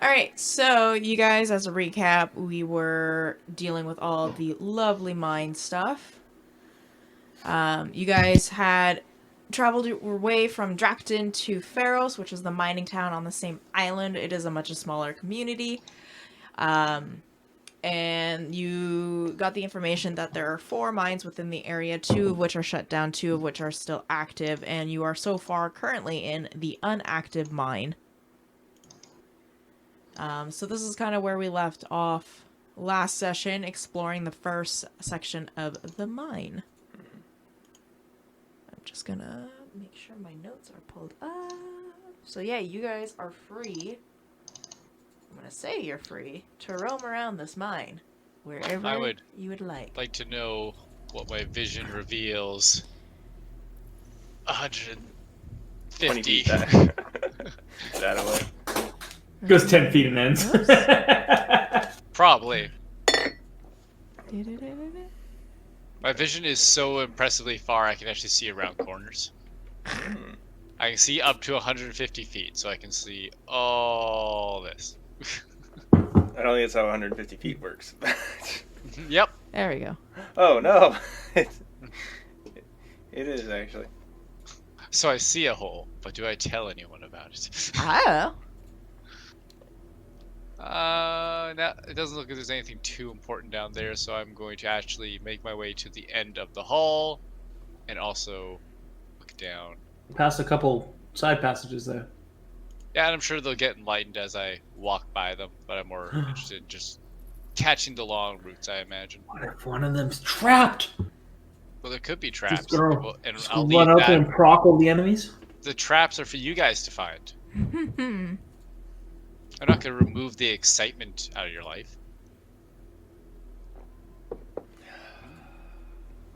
Alright, so you guys, as a recap, we were dealing with all the lovely mine stuff. You guys had traveled your way from Dracton to Faros, which is the mining town on the same island. It is a much smaller community. And you got the information that there are 4 mines within the area, 2 of which are shut down, 2 of which are still active, and you are so far currently in the unactive mine. So this is kind of where we left off last session, exploring the first section of the mine. I'm just gonna make sure my notes are pulled up. So yeah, you guys are free. I'm gonna say you're free to roam around this mine wherever you would like to know what my vision reveals. 150 that away. Goes 10 feet and ends. Probably. My vision is so impressively far I can actually see around corners. I can see up to 150 feet, so I can see all this. I don't think that's how 150 feet works. Yep. There we go. Oh, no. It is, actually. So I see a hole, but do I tell anyone about it? I don't know. It doesn't look like there's anything too important down there, so I'm going to actually make my way to the end of the hall and also look down. Past a couple side passages there. Yeah, and I'm sure they'll get enlightened as I walk by them, but I'm more interested in just catching the long routes, I imagine. What if one of them's trapped? Well, there could be traps. Just I'll run leave up and proc all the enemies? The traps are for you guys to find. I'm not going to remove the excitement out of your life.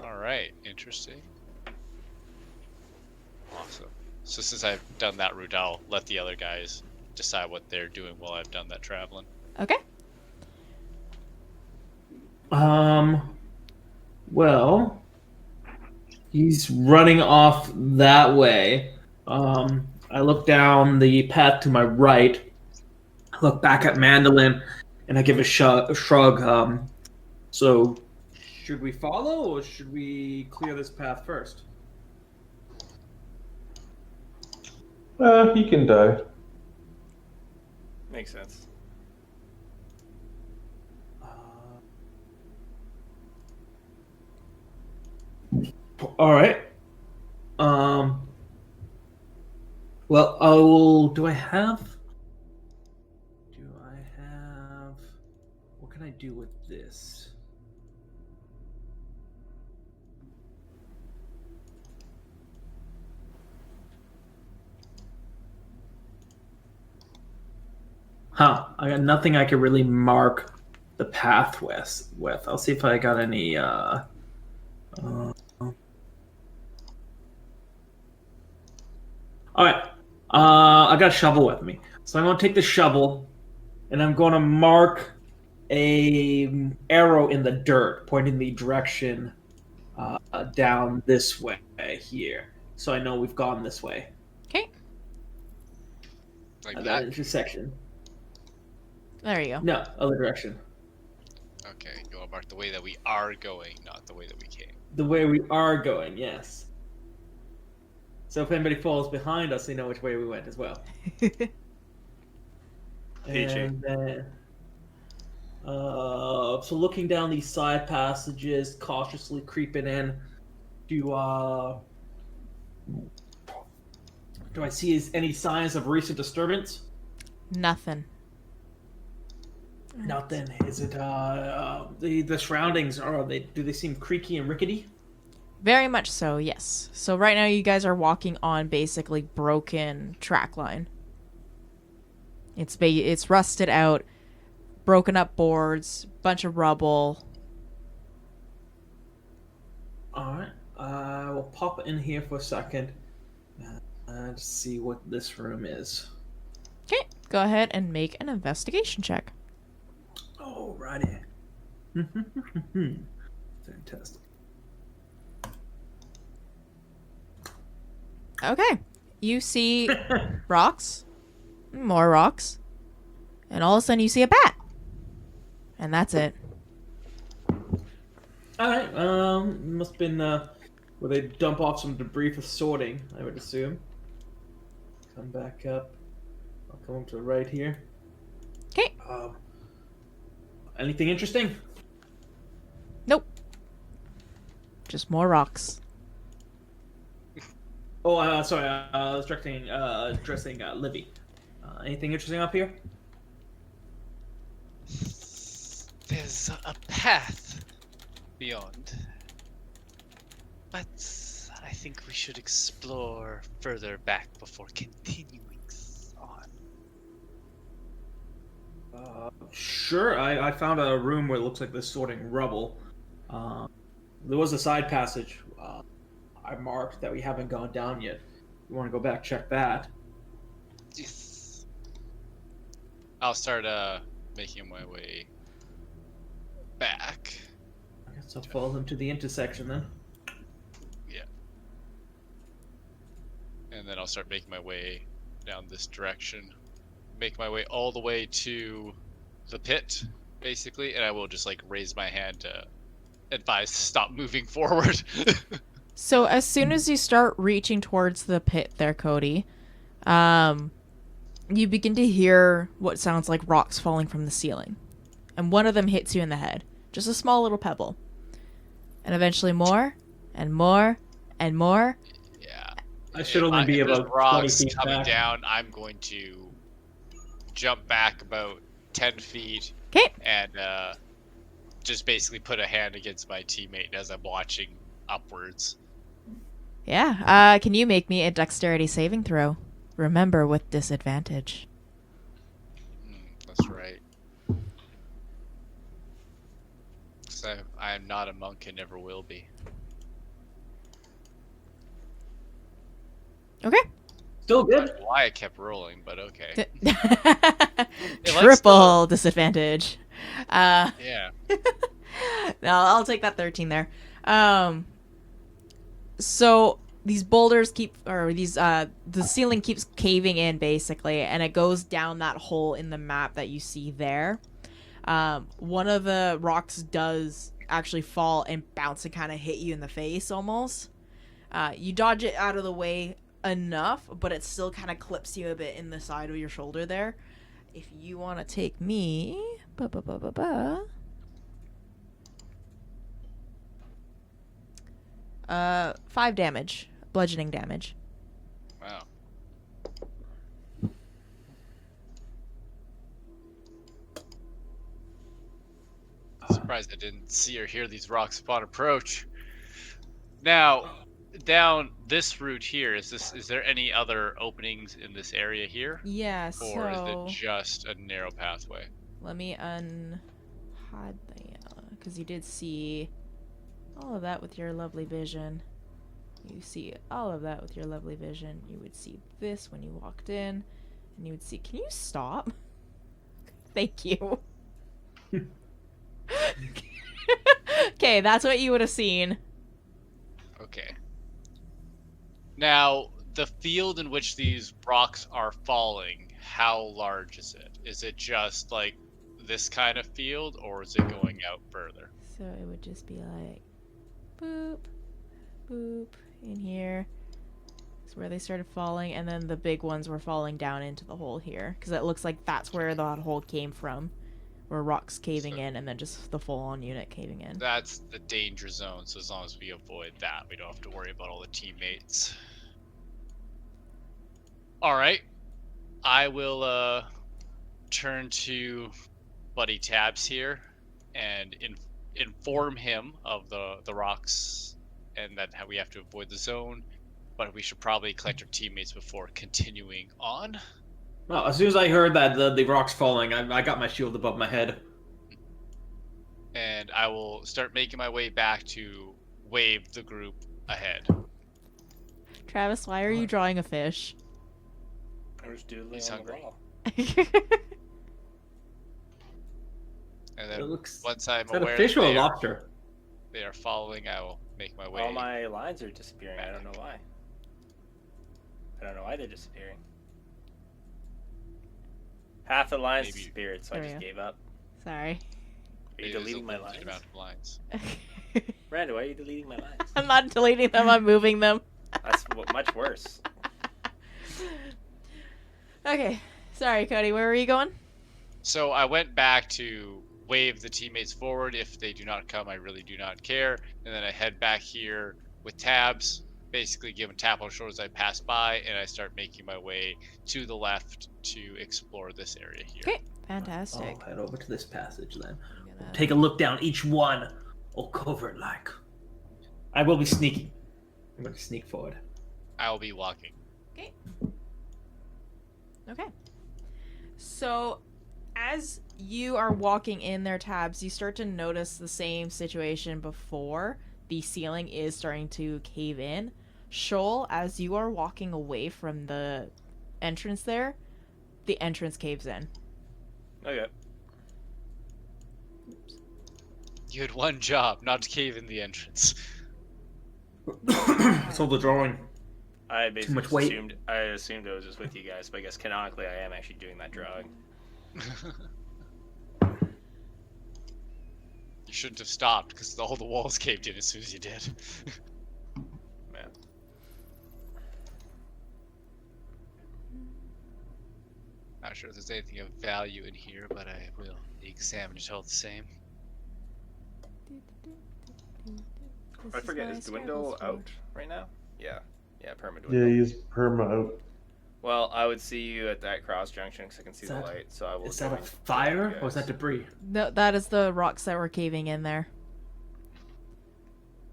Alright, interesting. Awesome. So since I've done that route, I'll let the other guys decide what they're doing while I've done that traveling. Okay. Well, he's running off that way. I look down the path to my right. I look back at Mandolin, and I give a shrug. So, should we follow, or should we clear this path first? He can die. Makes sense. All right. Well, I will. Do I have? What can I do with this? Huh. I got nothing I can really mark the path with. I'll see if I got any. All right. I got a shovel with me, so I'm gonna take the shovel, and I'm gonna mark a arrow in the dirt, pointing the direction down this way here, so I know we've gone this way. Okay. Like That intersection. There you go. No, other direction. Okay, you want to mark the way that we are going, not the way that we came. The way we are going, yes. So if anybody falls behind us, they know which way we went as well. And then, so looking down these side passages, cautiously creeping in, do I see any signs of recent disturbance? Nothing. Nothing. Is it the surroundings? Do they seem creaky and rickety? Very much so, yes. So right now you guys are walking on basically broken track line. It's rusted out, broken up boards, bunch of rubble. Alright. We'll pop in here for a second and see what this room is. Okay, go ahead and make an investigation check. Alrighty. Fantastic. Okay. You see rocks, more rocks, And all of a sudden you see a bat. And that's it. Alright, must have been, where they dump off some debris for sorting, I would assume. Come back up. I'll come up to the right here. Okay. Anything interesting? Nope. Just more rocks. Oh, sorry, I was addressing Livy. Anything interesting up here? There's a path beyond. But I think we should explore further back before continuing on. Sure, I found a room where it looks like they're sorting rubble. There was a side passage I marked that we haven't gone down yet. You want to go back, check that? Yes. I'll start making my way back. I guess I'll follow them to the intersection then. Yeah. And then I'll start making my way down this direction. Make my way all the way to the pit, basically, and I will just like raise my hand to advise to stop moving forward. So as soon as you start reaching towards the pit there, Cody, you begin to hear what sounds like rocks falling from the ceiling. And one of them hits you in the head. Just a small little pebble. And eventually more, and more, and more. Yeah. I should only be If there's about 20 rocks feet coming back. down, I'm going to jump back about 10 feet Okay. and just basically put a hand against my teammate as I'm watching upwards. Yeah. Can you make me a dexterity saving throw? Remember, with disadvantage. That's right. 'Cause I am not a monk and never will be. Okay. Still I don't good. know why I kept rolling, but okay. Triple disadvantage. Yeah. No, I'll take that 13 there. So these boulders the ceiling keeps caving in basically, and it goes down that hole in the map that you see there. One of the rocks does actually fall and bounce and kind of hit you in the face almost. You dodge it out of the way enough, but it still kind of clips you a bit in the side of your shoulder there. If you want to take me, 5 damage, bludgeoning damage. Wow. Surprised I didn't see or hear these rocks upon approach. Now, down this route here, is there any other openings in this area here? Yeah, Or is so it just a narrow pathway? let me unhide the, because you did see all of that with your lovely vision. You see all of that with your lovely vision. You would see this when you walked in, and you would see. Can you stop? Thank you. Okay, that's what you would have seen. Okay. Now, the field in which these rocks are falling, how large is it? Is it just like this kind of field, or is it going out further? So it would just be like, boop, boop, in here. That's where they started falling, and then the big ones were falling down into the hole here, because it looks like that's where the hole came from, where rocks caving in, and then just the full-on unit caving in. That's the danger zone, so as long as we avoid that, we don't have to worry about all the teammates. Alright. I will turn to Buddy Tabs here and inform him of the rocks and that how we have to avoid the zone, but we should probably collect our teammates before continuing on. Well, as soon as I heard that the rocks falling, I got my shield above my head. And I will start making my way back to wave the group ahead. Travis, why are you drawing a fish? I was doodling He's on hungry. the wall. And It then looks. once I'm Is that aware a fish or a they are- lobster? they are following, I will make my way. All my lines are disappearing. I don't know why. I don't know why they're disappearing. Half the lines Maybe- disappeared, so I There we just go. gave up. Sorry. Are you Maybe there's a deleting my limited lines? amount of lines. Miranda, why are you deleting my lines? I'm not deleting them. I'm moving them. That's much worse. Okay. Sorry, Cody. Where were you going? So I went back to wave the teammates forward. If they do not come, I really do not care. And then I head back here with tabs, basically give a tap on the shoulder as I pass by, and I start making my way to the left to explore this area here. Okay. Fantastic. I'll head over to this passage then. I'm gonna- Take a look down each one. Or cover it like. I will be sneaking. I'm going to sneak forward. I will be walking. Okay. So, as you are walking in their tabs, you start to notice the same situation before. The ceiling is starting to cave in. Shoal, as you are walking away from the entrance there, the entrance caves in. Okay. You had one job, not to cave in the entrance. So the drawing. I basically much weight. assumed it was just with you guys, but I guess canonically I am actually doing that drawing. You shouldn't have stopped because all the walls caved in as soon as you did. Man. Not sure if there's anything of value in here, but I will examine it all the same. I forget, is Dwindle out right now? Yeah. Yeah, perma Yeah, Dwindle. he's perma out. Well, I would see you at that cross junction because I can see Is the that- light, so I will. Is that a join fire you or is that guys. debris? No, that is the rocks that were caving in there.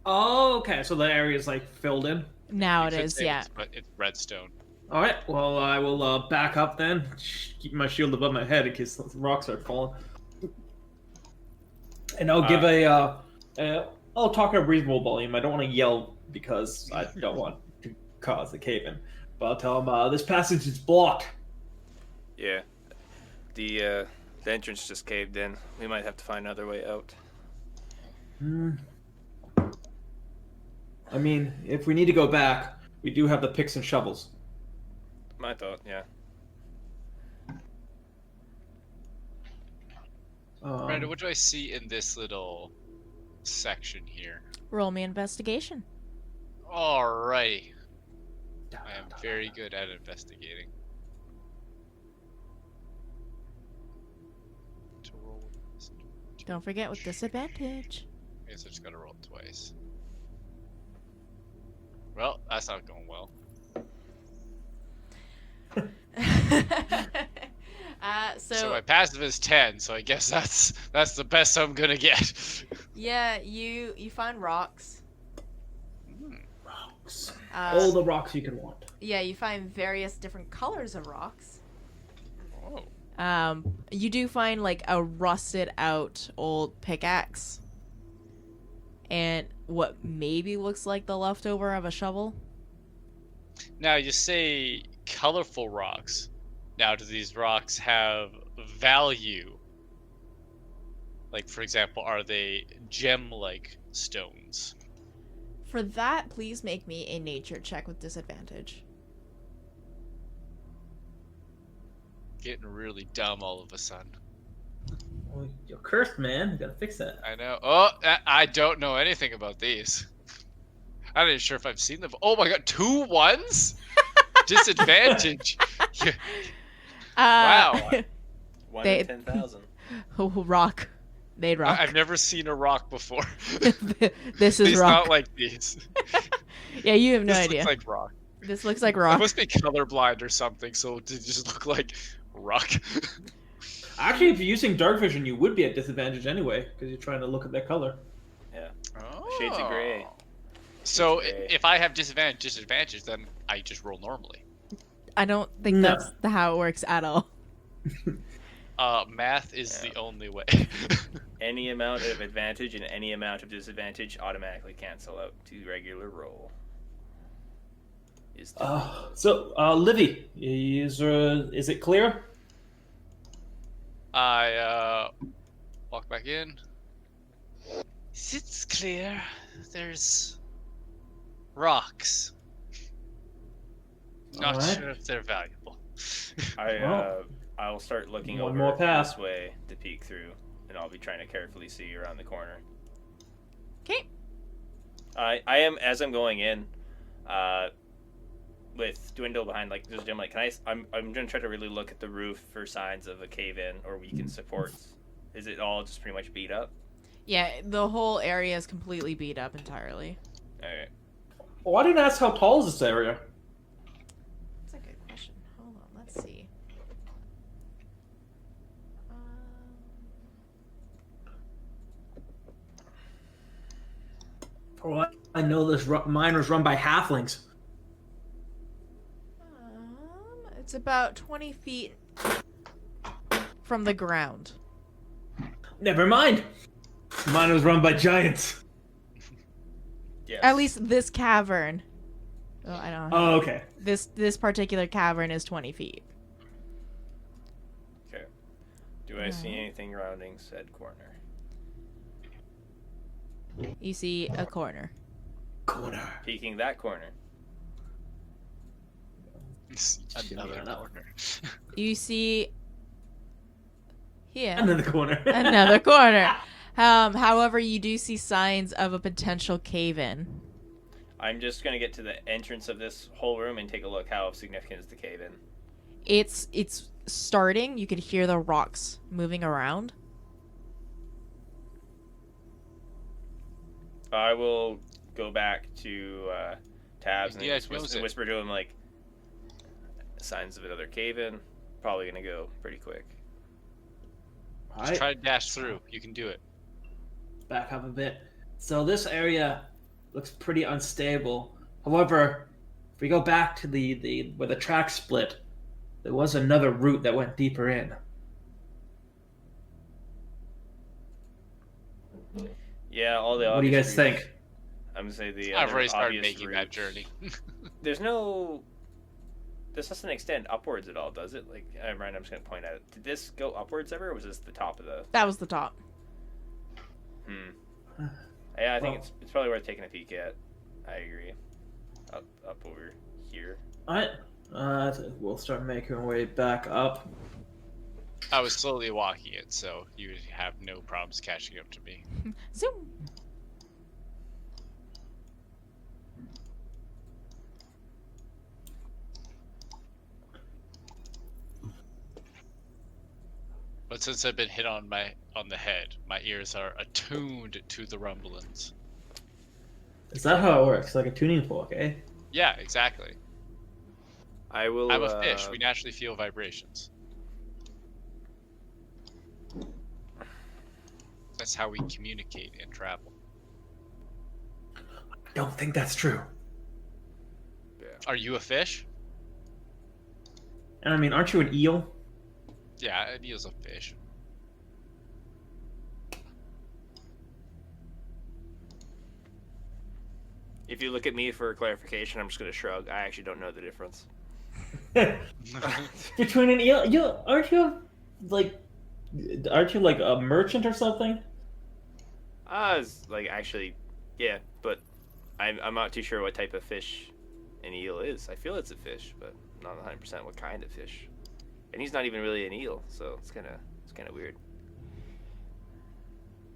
Oh, okay. So the area is like filled in. Now You it could is, say yeah. it's redstone. All right. Well, I will back up then. Keep my shield above my head in case the rocks are falling. And I'll give I'll talk at a reasonable volume. I don't want to yell because I don't want to cause the cave in. But I'll tell them this passage is blocked. Yeah. The entrance just caved in. We might have to find another way out. I mean, if we need to go back, we do have the picks and shovels. My thought, yeah. Miranda, what do I see in this little section here? Roll me investigation. Alrighty. I am very good at investigating. To roll this. Don't forget with disadvantage. I guess I just gotta roll it twice. Well, that's not going well. So my passive is 10, so I guess that's the best I'm gonna get. yeah, you find rocks. Rocks. Uh, All the rocks you can want. Yeah, you find various different colors of rocks. Oh. You do find like a rusted out old pickaxe. And what maybe looks like the leftover of a shovel. Now you say colorful rocks. Now, do these rocks have value? Like, for example, are they gem-like stones? For that, please make me a nature check with disadvantage. Getting really dumb all of a sudden. Well, you're cursed, man. You gotta fix that. I know. Oh, I don't know anything about these. I'm not even sure if I've seen them. Oh my god, 2 1s? Disadvantage. Yeah. Wow. 1 They- in 10,000. Rock. Made rock. I've never seen a rock before. This is These rock. not like these. Yeah, you have no This idea. looks like rock. This looks like I rock. must be colorblind or something, so it just look like rock. Actually, if you're using dark vision, you would be at disadvantage anyway because you're trying to look at their color. Oh. Shades of gray. So Shades of gray. if I have disadvantage, then I just roll normally. I don't think No. that's how it works at all. Math is Yeah. the only way. Any amount of advantage and any amount of disadvantage automatically cancel out to regular roll. Livy, is it clear? I walk back in. It's clear. There's rocks. Not Alright. sure if they're valuable. I Well. I'll start looking One over more path. this way to peek through, and I'll be trying to carefully see around the corner. Okay. I am, as I'm going in, with Dwindle behind, like, there's a gym, like, I'm gonna try to really look at the roof for signs of a cave-in or weakened supports. Is it all just pretty much beat up? Yeah, the whole area is completely beat up entirely. Alright. Well, I didn't ask how tall is this area. That's a good question. Hold on, let's see. For all I know, this mine was run by halflings. It's about 20 feet from the ground. Never mind. Mine was run by giants. Yes. At least this cavern. Oh, I don't know. Oh, okay. This particular cavern is 20 feet. Okay. Do I see anything surrounding said corner? You see a corner. Corner. Peeking that corner. Another enough. corner. You see here Another corner. another corner. However, you do see signs of a potential cave-in. I'm just gonna get to the entrance of this whole room and take a look. How significant is the cave-in? It's starting. You could hear the rocks moving around. I will go back to Tabs and You guys just knows it. whisper to him, like, signs of another cave-in. Probably gonna go pretty quick. All Just right. try to dash through. You can do it. Back up a bit. So this area looks pretty unstable. However, if we go back to the where the track split, there was another route that went deeper in. Yeah, all the What do you obvious guys routes. think? I'm gonna say the I've other already started obvious making that routes. journey. There's no. This doesn't extend upwards at all, does it? Like, Ryan, I'm just gonna point at it. Did this go upwards ever, or was this the top of the? That was the top. Yeah, I think Well- it's probably worth taking a peek at. I agree. Up over here. All right. We'll start making our way back up. I was slowly walking it, so you would have no problems catching up to me. Zoom. But since I've been hit on the head, my ears are attuned to the rumblings. Is that how it works? Like a tuning fork, eh? Yeah, exactly. I will. I'm a fish. We naturally feel vibrations. That's how we communicate and travel. Don't think that's true. Are you a fish? And I mean, aren't you an eel? Yeah, an eel's a fish. If you look at me for clarification, I'm just gonna shrug. I actually don't know the difference. Between an eel, aren't you like a merchant or something? It's like actually, yeah, but I'm not too sure what type of fish an eel is. I feel it's a fish, but I'm not 100% what kind of fish. And he's not even really an eel, so it's kind of weird.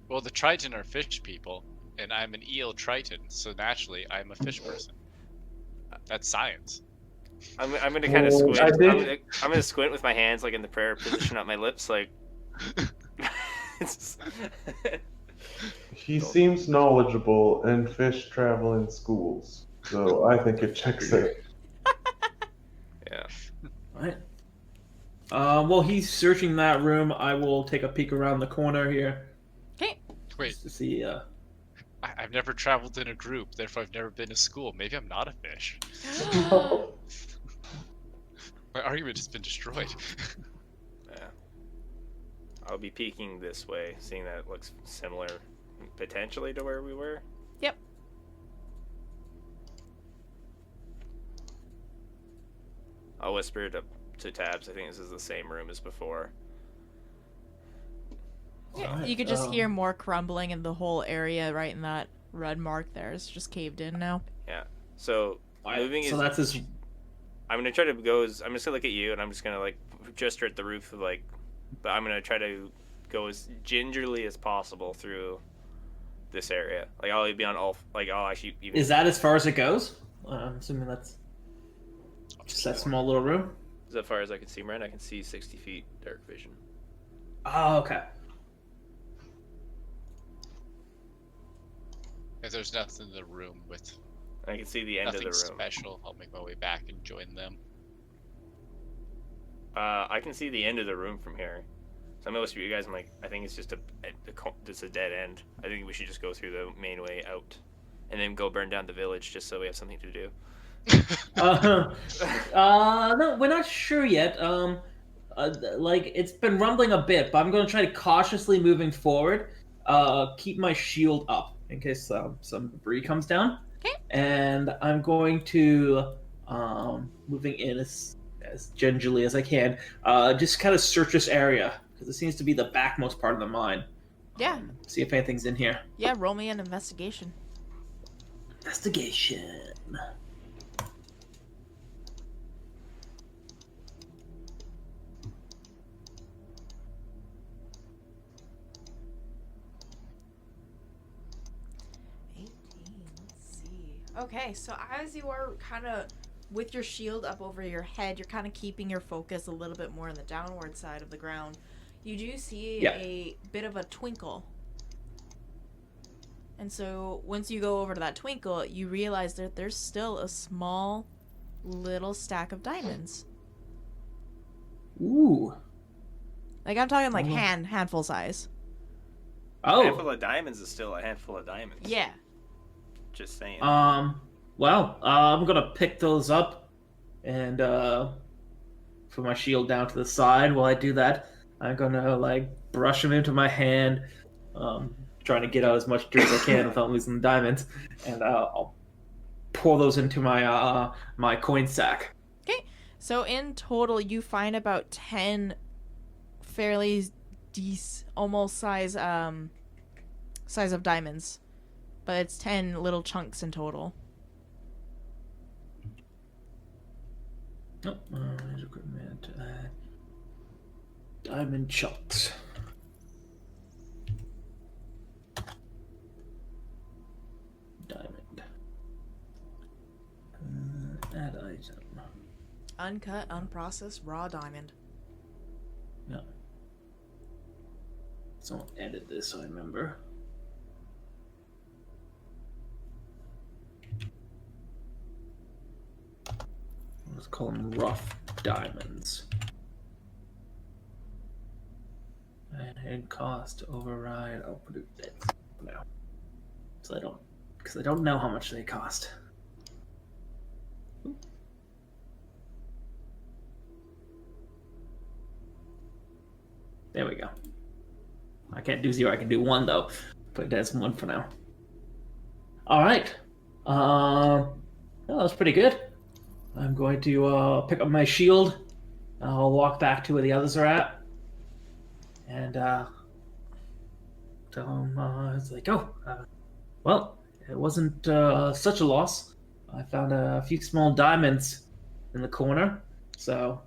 Well, the Triton are fish people, and I'm an eel Triton, so naturally I'm a fish person. That's science. I'm gonna kind of Well, squint. I did- I'm gonna squint with my hands like in the prayer position at my lips, like. It's- He seems knowledgeable, and fish travel in schools, so I think it checks out. yeah. Right. While he's searching that room, I will take a peek around the corner here Okay. Wait, just to see. I've never traveled in a group, therefore I've never been to school. Maybe I'm not a fish. My argument has been destroyed. Yeah. I'll be peeking this way, seeing that it looks similar, potentially, to where we were. Yep. I'll whisper to Tabs. I think this is the same room as before. Yeah, Alright, you could just hear more crumbling, and the whole area right in that red mark there is just caved in now. Yeah. So moving so is. that's his. I'm gonna try to go. I'm just gonna look at you, and I'm just gonna like gesture at the roof, like, but I'm gonna try to go as gingerly as possible through this area. Like I'll be on all. Like I'll actually even. Is that as far as it goes? I'm assuming that's just that small little room. As far as I can see, right? I can see 60 feet dark vision. Oh, okay. If there's nothing in the room with I can see the end nothing of the room. special, I'll make my way back and join them. I can see the end of the room from here. So I'm gonna you guys. I'm like, I think it's just it's a dead end. I think we should just go through the main way out, and then go burn down the village just so we have something to do. No, we're not sure yet. Like it's been rumbling a bit, but I'm going to try to cautiously moving forward. Keep my shield up in case some debris comes down. Okay. And I'm going to moving in as gingerly as I can. Just kind of search this area because it seems to be the backmost part of the mine. Yeah. See if anything's in here. Yeah, roll me an investigation. Investigation. Okay, so as you are kind of with your shield up over your head, you're kind of keeping your focus a little bit more on the downward side of the ground. You do see a bit of a twinkle. And so once you go over to that twinkle, you realize that there's still a small little stack of diamonds. Ooh. Like I'm talking like Oh. handful size. A Oh. handful of diamonds is still a handful of diamonds. Yeah. Just saying. Well, I'm gonna pick those up and put my shield down to the side. While I do that, I'm gonna like brush them into my hand, trying to get out as much dirt as I can without losing the diamonds, and I'll pour those into my my coin sack. Okay. So in total, you find about 10 fairly almost size of diamonds. But it's 10 little chunks in total. Oh, equipment. Diamond chunks. Diamond. Add item. Uncut, unprocessed, raw diamond. No. Someone edit this so I remember. Let's call them rough diamonds. And cost override. I'll put it now, so because I don't know how much they cost. There we go. I can't do 0. I can do 1 though. Put it as 1 for now. All right. That was pretty good. I'm going to pick up my shield. I'll walk back to where the others are at, and tell them it's like, well, it wasn't such a loss. I found a few small diamonds in the corner, so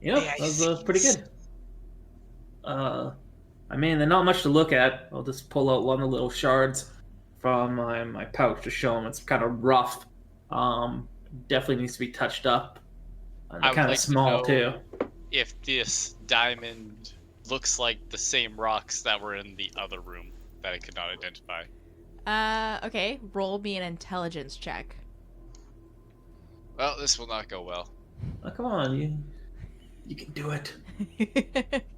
yeah, that was pretty good. I mean, they're not much to look at. I'll just pull out one of the little shards from my pouch to show them. It's kind of rough. Definitely needs to be touched up. I Kind would of small to know too. if this diamond looks like the same rocks that were in the other room that I could not identify. Okay. Roll me an intelligence check. Well, this will not go well. Oh, come on, you can do it.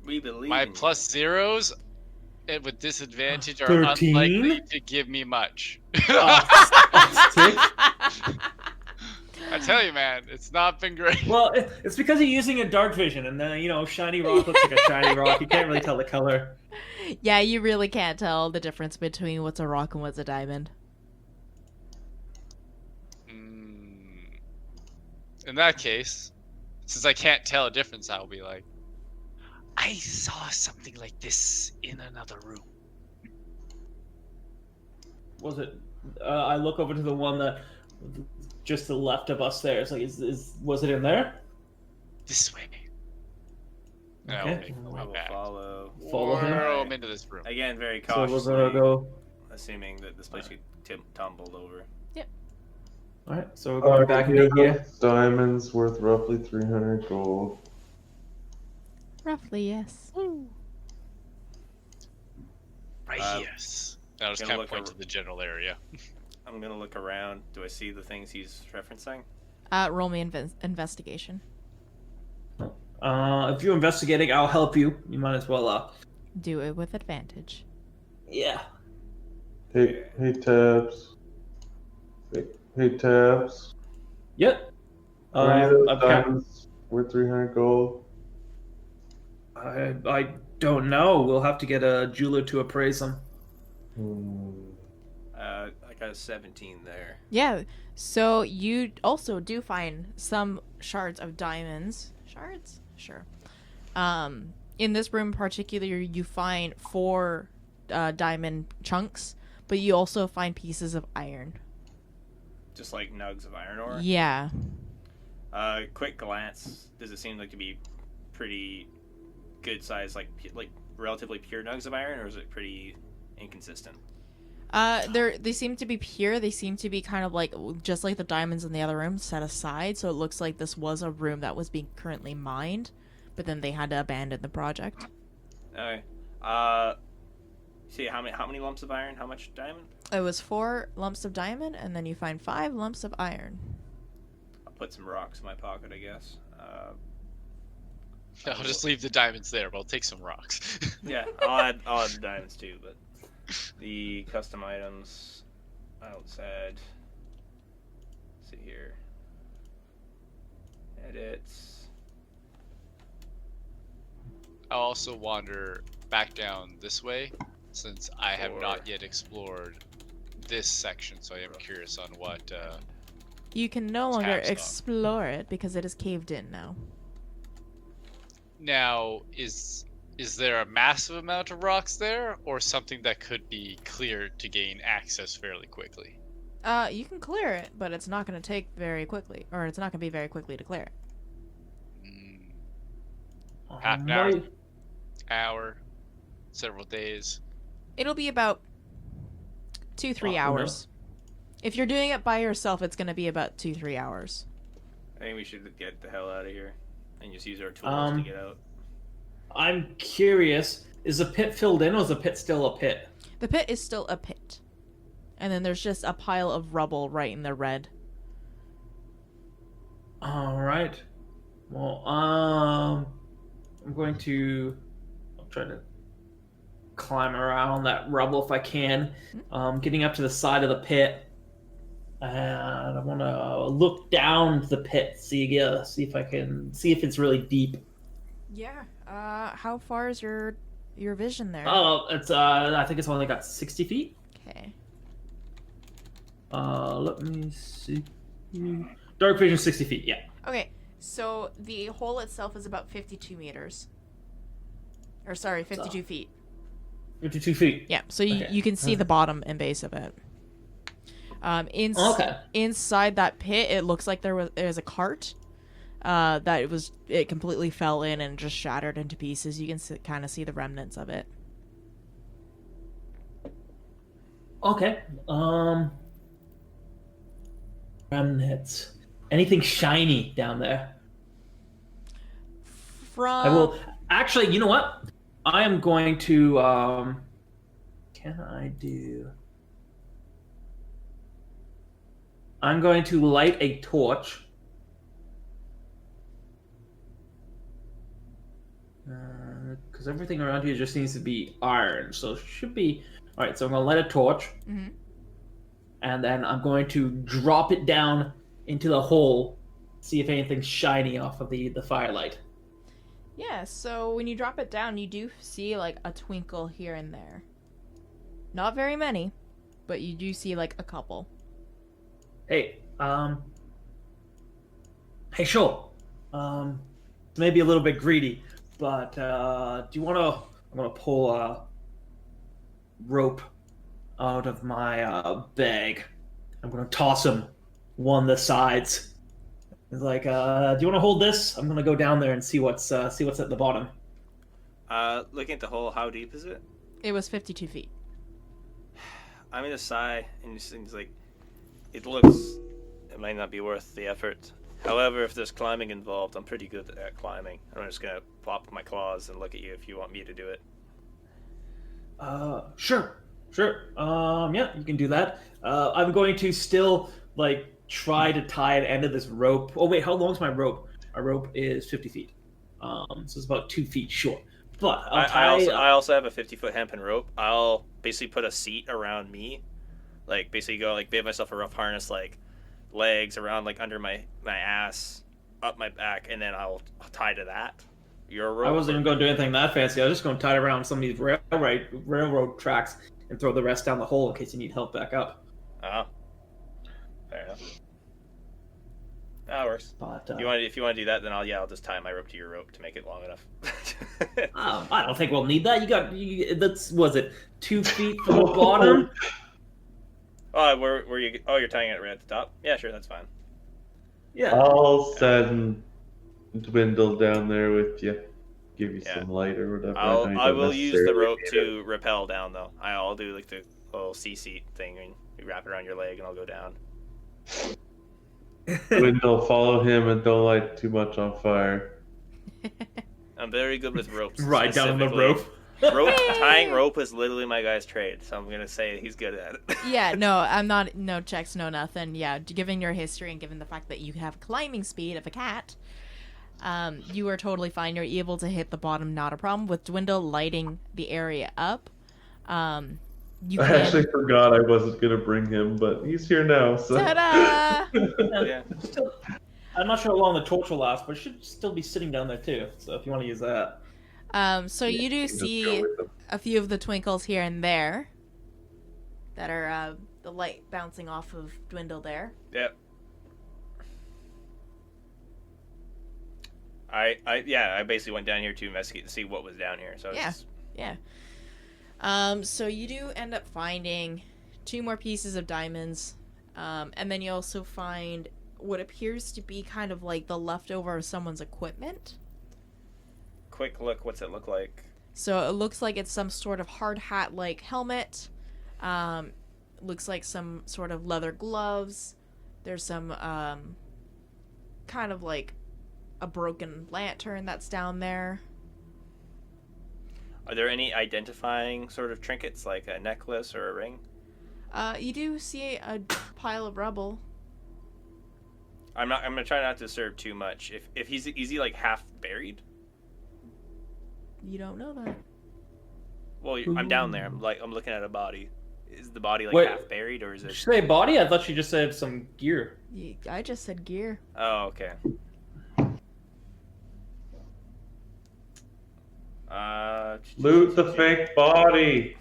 We believe My in you. plus zeros and with disadvantage are 13? unlikely to give me much. Six? I tell you, man, it's not been great. Well, it's because you're using a dark vision, and then shiny rock looks like a shiny rock. You can't really tell the color. Yeah, you really can't tell the difference between what's a rock and what's a diamond. In that case, since I can't tell a difference, I'll be like, I saw something like this in another room. Was it? I look over to the one that just to the left of us there. It's like, was it in there? This way. And Okay. I'll make my I way will back. Follow him. Whirl Alright. him into this room. Again, very So we're cautiously, gonna go. assuming that this place could tumbled over. All right. So we're going back here in here. goes diamonds worth roughly 300 gold. Roughly, yes. Right, yes. I'll just gonna kind of look point over- to the general area. I'm gonna look around. Do I see the things he's referencing? Roll me investigation. If you're investigating, I'll help you. You might as well. Do it with advantage. Yeah. Hey, Tabs. Hey, Tabs. Yep. Are any of those I've got- diamonds worth 300 gold? I don't know. We'll have to get a jeweler to appraise them. I got a 17 there. Yeah. So you also do find some shards of diamonds. Shards? Sure. In this room in particular, you find 4 diamond chunks, but you also find pieces of iron. Just like nugs of iron ore. Yeah. Quick glance. Does it seem like to be pretty good size, like relatively pure nugs of iron, or is it pretty inconsistent? They seem to be pure. They seem to be kind of like just like the diamonds in the other room set aside. So it looks like this was a room that was being currently mined, but then they had to abandon the project. Okay. See how many lumps of iron? How much diamond? It was 4 lumps of diamond, and then you find 5 lumps of iron. I'll put some rocks in my pocket, I guess. I'll just leave the diamonds there, but I'll take some rocks. Yeah, I'll add the diamonds too, but the custom items outside. Let's see here. Edits. I'll also wander back down this way, since I have Or- not yet explored this section, so I am curious on what You can no longer Tabs up. explore it because it is caved in now. now is there a massive amount of rocks there, or something that could be cleared to gain access fairly quickly? You can clear it, but it's not going to take very quickly, or it's not going to be very quickly to clear it. Half an hour, hour, several days. It'll be about 2-3 hours. If you're doing it by yourself, it's going to be about 2-3 hours. I think we should get the hell out of here and just use our tools to get out. I'm curious. Is the pit filled in, or is the pit still a pit? The pit is still a pit. And then there's just a pile of rubble right in the red. All right. Well, I'm going to. I'll try to climb around that rubble if I can. Getting up to the side of the pit, and I want to look down the pit, see if I can see if it's really deep. Yeah. How far is your vision there? Oh, it's I think it's only got 60 feet. Okay. Let me see. Dark vision 60 feet. Yeah. Okay. So the hole itself is about 52 meters. Or sorry, 52 feet. 52 feet. Yeah. So you can see the bottom and base of it. Okay. Inside that pit, it looks like there's a cart. It completely fell in and just shattered into pieces. You can kind of see the remnants of it. Okay. Remnants. Anything shiny down there? I will. Actually, you know what? I am going to. Can I do? I'm going to light a torch. Because everything around here just needs to be iron, so it should be. All right, so I'm going to light a torch, and then I'm going to drop it down into the hole, see if anything's shiny off of the firelight. Yeah, so when you drop it down, you do see like a twinkle here and there. Not very many, but you do see like a couple. Hey, hey, sure. Maybe a little bit greedy, but do you want to? I'm gonna pull a rope out of my bag. I'm gonna toss him one of the sides. It's like, do you want to hold this? I'm gonna go down there and see what's at the bottom. Looking at the hole, how deep is it? It was 52 feet. I'm gonna sigh, and he's like, it might not be worth the effort. However, if there's climbing involved, I'm pretty good at climbing. I'm just gonna plop my claws and look at you if you want me to do it. Sure. Yeah, you can do that. I'm going to still like try to tie an end of this rope. Oh wait, how long is my rope? My rope is 50 feet. So it's about 2 feet short. But I also have a 50-foot hempen rope. I'll basically put a seat around me, like basically go like give myself a rough harness, like legs around like under my ass, up my back, and then I'll tie to that. Your rope. I wasn't even going to do anything that fancy. I was just going to tie it around some of these railroad tracks and throw the rest down the hole in case you need help back up. Oh, fair enough. That works. But If you want to do that, then I'll just tie my rope to your rope to make it long enough. I don't think we'll need that. Was it 2 feet from the bottom? Oh, where you? Oh, you're tying it right at the top. Yeah, sure, that's fine. Yeah. I'll send Dwindle down there with you. Give you some light or whatever. I will use the rope to rappel down though. I'll do like the little C-seat thing and you wrap it around your leg and I'll go down. Dwindle, follow him and don't light too much on fire. I'm very good with ropes. Ride down the rope. Tying rope is literally my guy's trade, so I'm gonna say he's good at it. Yeah, no, I'm not. No checks, no nothing. Yeah, given your history and given the fact that you have climbing speed of a cat, you are totally fine. You're able to hit the bottom, not a problem. With Dwindle lighting the area up, you I actually forgot I wasn't gonna bring him, but he's here now. So. Ta-da! Yeah. I'm not sure how long the torch will last, but it should still be sitting down there too. So if you want to use that. So you do see a few of the twinkles here and there that are the light bouncing off of Dwindle there. Yep. I basically went down here to investigate to see what was down here. So Yeah. So you do end up finding 2 more pieces of diamonds, and then you also find what appears to be kind of like the leftover of someone's equipment. Quick look, what's it look like? So it looks like it's some sort of hard hat like helmet. Looks like some sort of leather gloves. There's some kind of like a broken lantern that's down there. Are there any identifying sort of trinkets like a necklace or a ring? You do see a pile of rubble. I'm gonna try not to disturb too much. If is he like half buried? You don't know that. Well, I'm down there. I'm looking at a body. Is the body like Wait, half buried or is Did it? you say body? I thought she just said some gear. I just said gear. Oh, okay. Loot the fake body.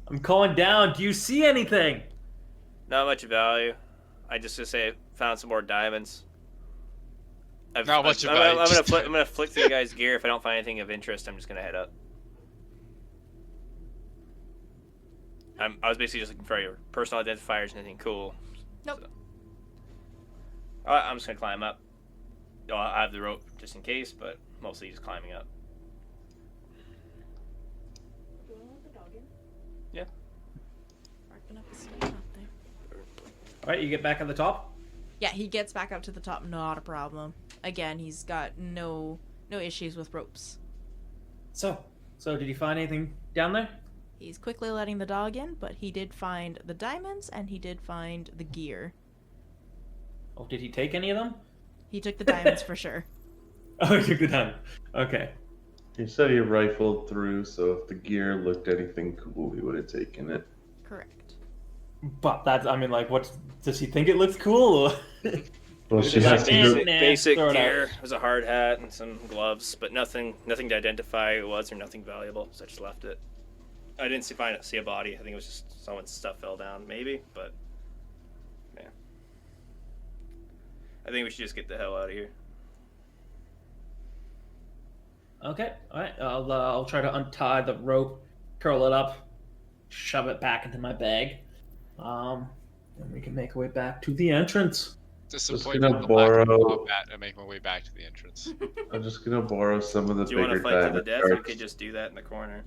I'm calling down. Do you see anything? Not much value. I just to say I found some more diamonds. Not much I'm value. gonna flick through the guy's gear. If I don't find anything of interest, I'm just gonna head up. I was basically just looking for your personal identifiers, anything cool. Nope. So. I'm just gonna climb up. I have the rope just in case, but mostly just climbing up. Yeah. All right, you get back at the top. Yeah, he gets back up to the top, not a problem. Again, he's got no issues with ropes. So did you find anything down there? He's quickly letting the dog in, but he did find the diamonds and he did find the gear. Oh, did he take any of them? He took the diamonds for sure. Oh, he took the diamond. Okay. He said he rifled through, so if the gear looked anything cool, he would have taken it. Correct. But that's, I mean, like, what, does he think it looks cool? Well, she Like, has to man, go. nah, Basic throw it gear. out. It was a hard hat and some gloves, but nothing to identify who it was or nothing valuable. So I just left it. I didn't see a body. I think it was just someone's stuff fell down, maybe. But yeah, I think we should just get the hell out of here. Okay, all right. I'll try to untie the rope, curl it up, shove it back into my bag, and we can make our way back to the entrance. disappointed gonna in the lack of borrow- combat and make my way back to the entrance. I'm just gonna borrow some of the Do you want bigger to fight to the diamond death? We shards. could just do that in the corner.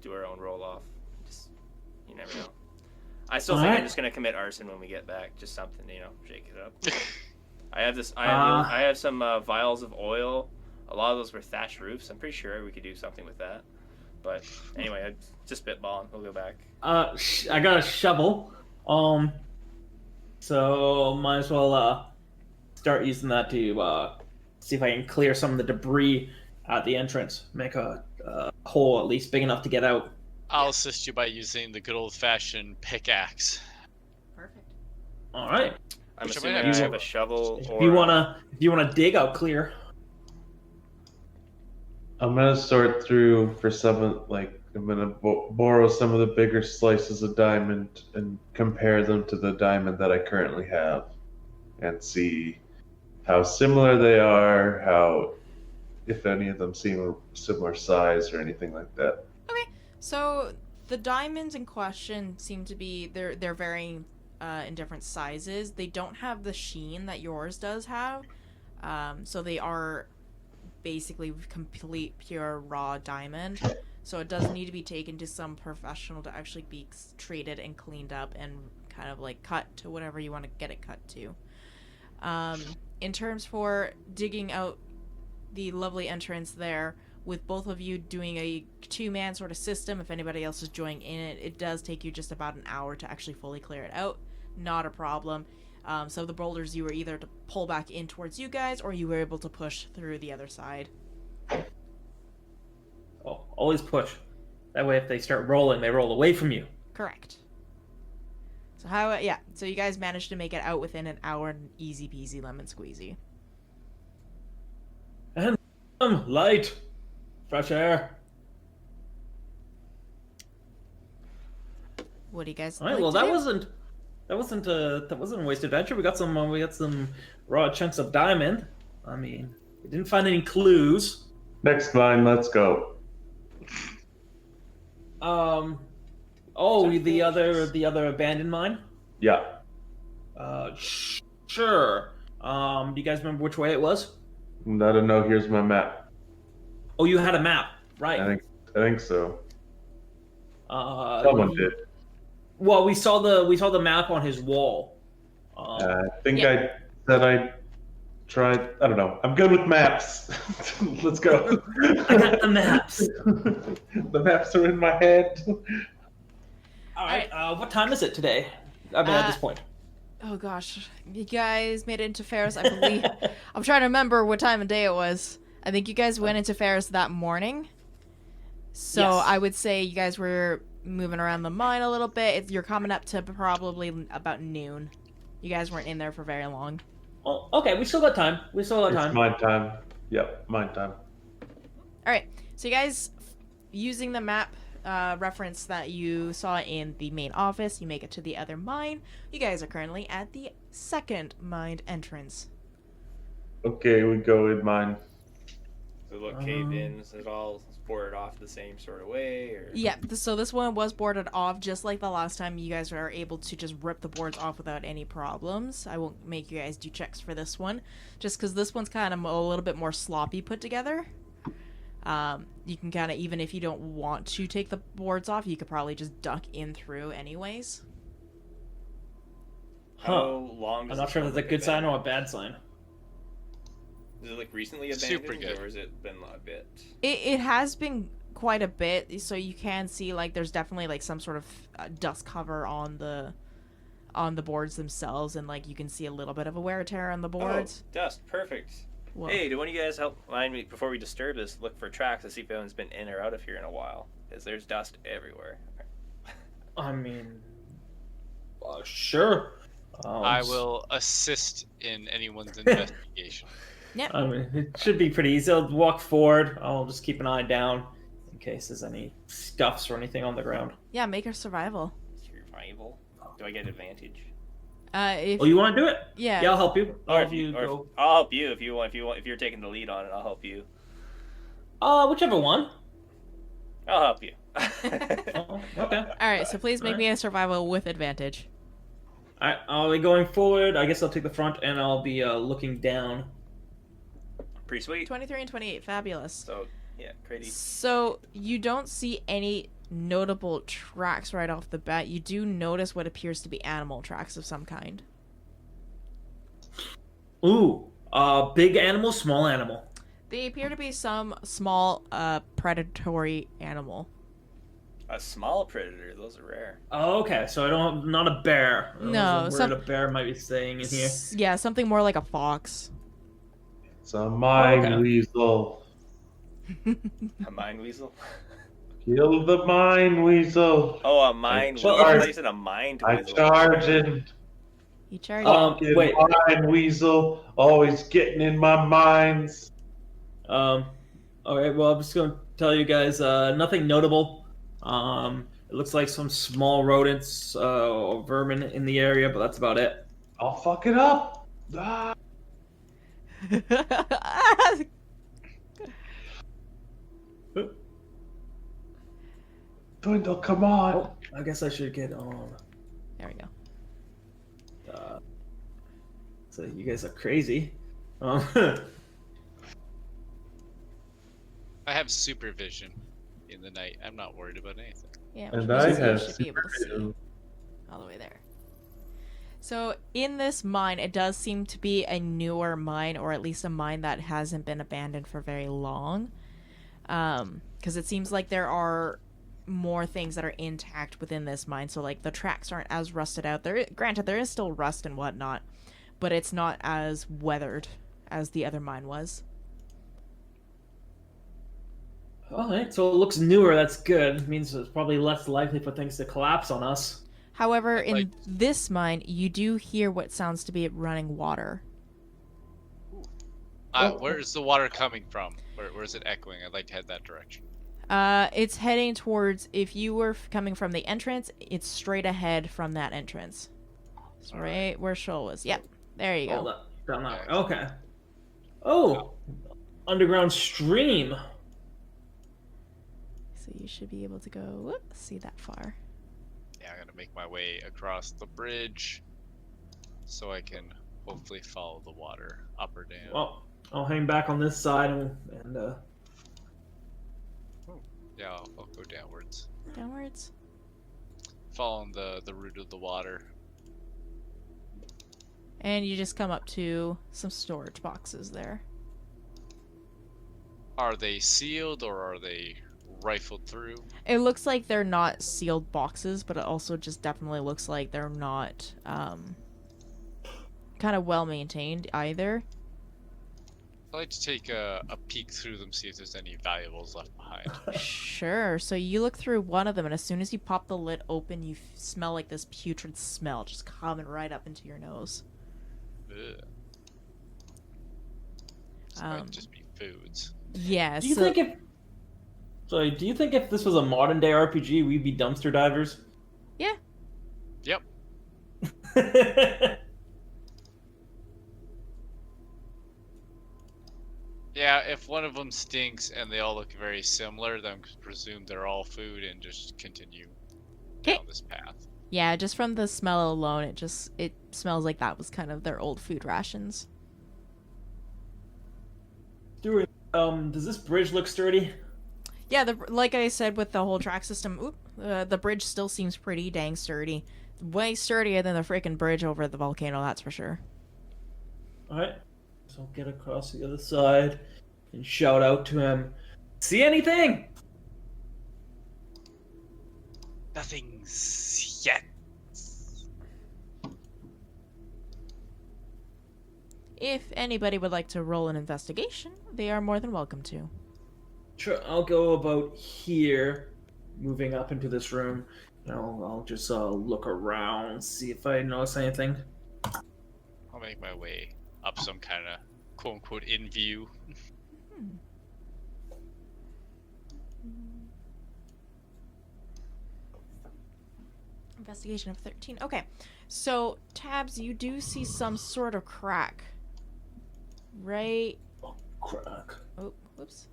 Do our own roll off. Just, you never know. I still think I'm Alright. just gonna commit arson when we get back. Just something, shake it up. I have this. Uh, I have some vials of oil. A lot of those were thatched roofs. I'm pretty sure we could do something with that. But anyway, I just spitballing. We'll go back. I got a shovel. So might as well start using that to see if I can clear some of the debris at the entrance. Make a hole at least big enough to get out. I'll assist you by using the good old-fashioned pickaxe. Perfect. All right. I'm Which I assuming might I have have a shovel. If Or you wanna dig, I'll clear. I'm gonna sort through for some of I'm gonna borrow some of the bigger slices of diamond and compare them to the diamond that I currently have, and see how similar they are, how if any of them seem similar size or anything like that. So the diamonds in question seem to be they're varying in different sizes. They don't have the sheen that yours does have. So they are basically complete pure raw diamond. So it does need to be taken to some professional to actually be treated and cleaned up and kind of like cut to whatever you want to get it cut to. In terms for digging out the lovely entrance there, with both of you doing a two-man sort of system, if anybody else is joining in it, it does take you just about an hour to actually fully clear it out. Not a problem. So the boulders, you were either to pull back in towards you guys, or you were able to push through the other side. Oh, always push. That way, if they start rolling, they roll away from you. Correct. So so you guys managed to make it out within an hour, and easy peasy lemon squeezy. And light, fresh air. What do you guys? All right. like Well, to that wasn't a wasted adventure. We got some raw chunks of diamond. I mean, we didn't find any clues. Next line, let's go. Oh, the other abandoned mine. Yeah. Sure. Do you guys remember which way it was? I don't know. Here's my map. Oh, you had a map, right? I think so. Someone did. Well, we saw the map on his wall. I think Yeah. I said I tried. I don't know. I'm good with maps. Let's go. I got the maps. The maps are in my head. All right. What time is it today? I mean, at this point. Oh gosh, you guys made it into Faros, I believe. I'm trying to remember what time of day it was. I think you guys went into Faros that morning. So Yes. I would say you guys were moving around the mine a little bit. You're coming up to probably about noon. You guys weren't in there for very long. Oh, okay. We still got time. It's mine time. Yep, mine time. All right, so you guys, using the map reference that you saw in the main office, you make it to the other mine. You guys are currently at the second mine entrance. Okay, we go in mine. Does it look caved in? Is it all boarded off the same sort of way? Or... Yeah, so this one was boarded off just like the last time. You guys were able to just rip the boards off without any problems. I won't make you guys do checks for this one, just because this one's kind of a little bit more sloppy put together. You can kind of, even if you don't want to take the boards off, you could probably just duck in through anyways. How long I'm does not this sure one if that's a look good sign abandoned? or a bad sign. Is it like recently abandoned, Super good. or has it been a bit? It has been quite a bit, so you can see like there's definitely like some sort of dust cover on the boards themselves, and like you can see a little bit of a wear and tear on the boards. Oh, dust, perfect. Well, Hey, do one of you guys help mind me before we disturb this? Look for tracks to see if anyone's been in or out of here in a while, because there's dust everywhere. I mean, sure. I will assist in anyone's investigation. I mean, it should be pretty easy. I'll walk forward. I'll just keep an eye down in case there's any scuffs or anything on the ground. yeah, make a survival. Survival. Do I get advantage? If Oh, you want to do it? yeah, Yeah, I'll help you. I'll Or help you go. I'll help you if you want. If you're taking the lead on it, I'll help you. Whichever one. I'll help you. Oh, okay. all right. So please make me a survival with advantage. I'll be going forward. I guess I'll take the front, and I'll be looking down. Pretty sweet. 23 and 28, fabulous. So yeah, crazy. So you don't see any notable tracks right off the bat. You do notice what appears to be animal tracks of some kind. Ooh, big animal, small animal. They appear to be some small predatory animal. A small predator. Those are rare. Oh, okay, so not a bear. No, There's a word a bear might be saying in here. Yeah, something more like a fox. It's a mine Okay. weasel. A mine weasel. Kill the mine weasel. Oh, a mine weasel. charge- I thought you said a mind I weasel. charge in. You charge. Wait. Mine weasel, always getting in my mines. All right. Well, I'm just gonna tell you guys nothing notable. It looks like some small rodents or vermin in the area, but that's about it. I'll fuck it up. Ah. Dwindle, come on. Oh, I guess I should get on. There we go. So you guys are crazy. I have supervision in the night. I'm not worried about anything. Yeah, And which I means you have should be able to see supervision. all the way there. So in this mine, it does seem to be a newer mine, or at least a mine that hasn't been abandoned for very long. Because it seems like there are more things that are intact within this mine. So like the tracks aren't as rusted out. Granted, there is still rust and whatnot, but it's not as weathered as the other mine was. All right. So it looks newer. That's good. It means it's probably less likely for things to collapse on us. However, I'd in like- this mine, you do hear what sounds to be running water. Where's the water coming from? Where's it echoing? I'd like to head that direction. It's heading towards, if you were coming from the entrance, it's straight ahead from that entrance. So right where Shoal was. Yep. There you Hold go. up. Down that way. Okay. Oh, underground stream. So you should be able to go, whoop, see that far. Yeah, I'm gonna make my way across the bridge so I can hopefully follow the water up or down. Well, I'll hang back on this side and Yeah, I'll go downwards, Downwards. following the route of the water. And you just come up to some storage boxes there. Are they sealed or are they rifled through? It looks like they're not sealed boxes, but it also just definitely looks like they're not kind of well maintained either. I'd like to take a peek through them, see if there's any valuables left behind. Sure. So you look through one of them, and as soon as you pop the lid open, you smell like this putrid smell just coming right up into your nose. Ugh. This might just be foods. Yeah. do you so think if do you think if this was a modern day RPG, we'd be dumpster divers? yeah. Yep. Yeah, if one of them stinks and they all look very similar, then presume they're all food and just continue down this path. Yeah, just from the smell alone, it smells like that was kind of their old food rations. Stuart, does this bridge look sturdy? Yeah, like I said with the whole track system, the bridge still seems pretty dang sturdy. Way sturdier than the freaking bridge over the volcano, that's for sure. Alright. So I'll get across the other side and shout out to him. See anything? Nothing's yet. If anybody would like to roll an investigation, they are more than welcome to. Sure, I'll go about here, moving up into this room. And I'll just look around, see if I notice anything. I'll make my way up some kind of quote-unquote in view. Investigation of 13. Okay. So, Tabs, you do see some sort of crack. Right. Crack. Oh, whoops.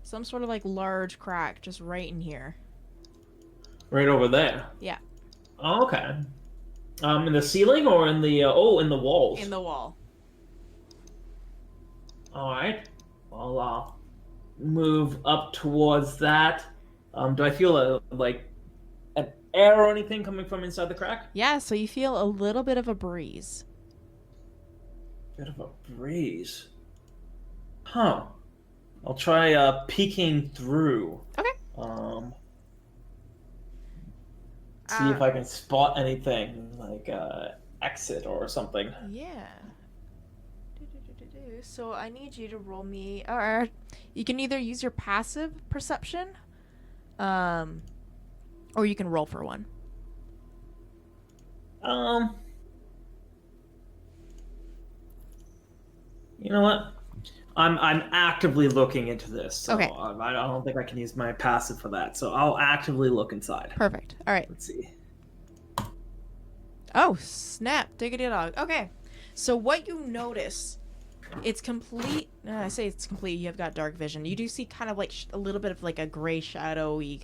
Some sort of like large crack just right in here. Right over there. Yeah. Oh, okay. In the ceiling or in the in the walls? In the wall. All right. I'll move up towards that. Do I feel like an air or anything coming from inside the crack? Yeah, so you feel a little bit of a breeze. Bit of a breeze. Huh. I'll try peeking through. Okay. See if I can spot anything like exit or something. Yeah. So I need you to roll me, or you can either use your passive perception, or you can roll for one. You know what? I'm actively looking into this, so Okay. I don't think I can use my passive for that. So I'll actively look inside. Perfect. All right. Let's see. Oh, snap. Diggity dog. Okay. So what you notice, it's complete. I say it's complete. You have got dark vision. You do see kind of like a little bit of like a gray shadowy,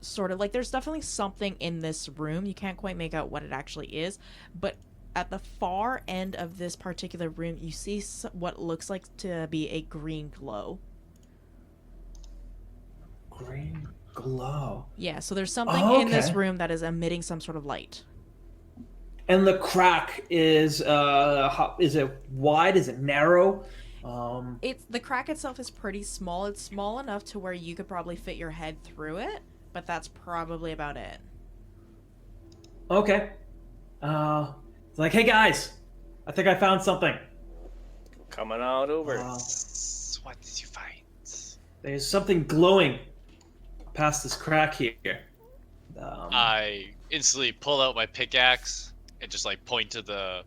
sort of like there's definitely something in this room. You can't quite make out what it actually is, but at the far end of this particular room, you see what looks like to be a green glow. Green glow. Yeah, so there's something in this room that is emitting some sort of light. And the crack is it wide? Is it narrow? It's the crack itself is pretty small. It's small enough to where you could probably fit your head through it, but that's probably about it. Okay. It's like, hey guys, I think I found something. Coming on over. What did you find? There's something glowing past this crack here. I instantly pull out my pickaxe and just like point to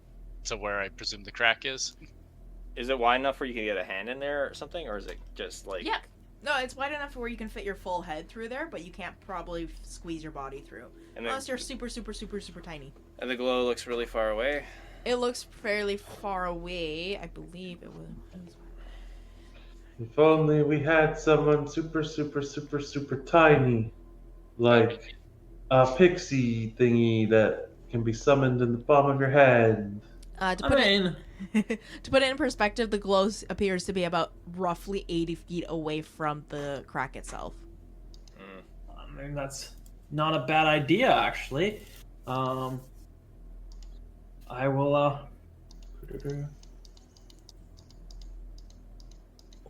where I presume the crack is. Is it wide enough where you can get a hand in there or something, or is it just like? Yeah. No, it's wide enough where you can fit your full head through there, but you can't probably squeeze your body through. Unless you're super, super, super, super tiny. And the glow looks really far away. It looks fairly far away. I believe it was. If only we had someone super, super, super, super tiny, like a pixie thingy that can be summoned in the palm of your hand. To put it in perspective, the glow appears to be about roughly 80 feet away from the crack itself. I mean, that's not a bad idea, actually. I will open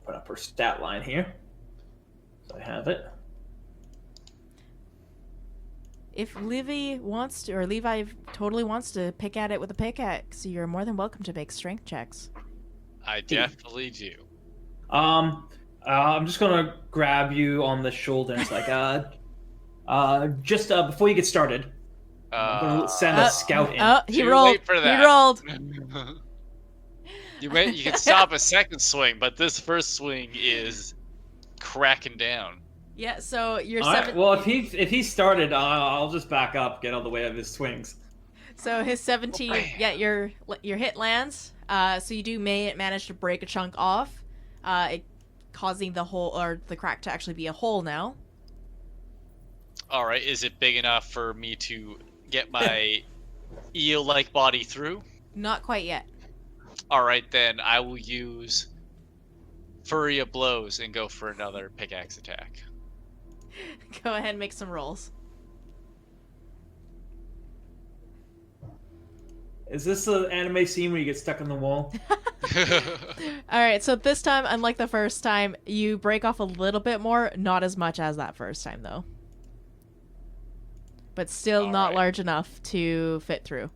up her stat line here. So I have it. If Levi totally wants to pick at it with a pickaxe, you're more than welcome to make strength checks. I definitely do. I'm just gonna grab you on the shoulder. And it's like, just before you get started, I'm gonna send a scout in. Oh, he Too rolled. late for that. He rolled. You can stop a second swing, but this first swing is cracking down. Yeah, so you're All right, well, if he started, I'll just back up, get out of the way of his swings. So his 17, yeah, your hit lands. So you do manage to break a chunk off, it causing the hole or the crack to actually be a hole now. All right, is it big enough for me to get my eel-like body through? Not quite yet. All right, then I will use Flurry of Blows and go for another pickaxe attack. Go ahead and make some rolls. Is this an anime scene where you get stuck on the wall? Alright, so this time, unlike the first time, you break off a little bit more, not as much as that first time, though. But still not large enough to fit through.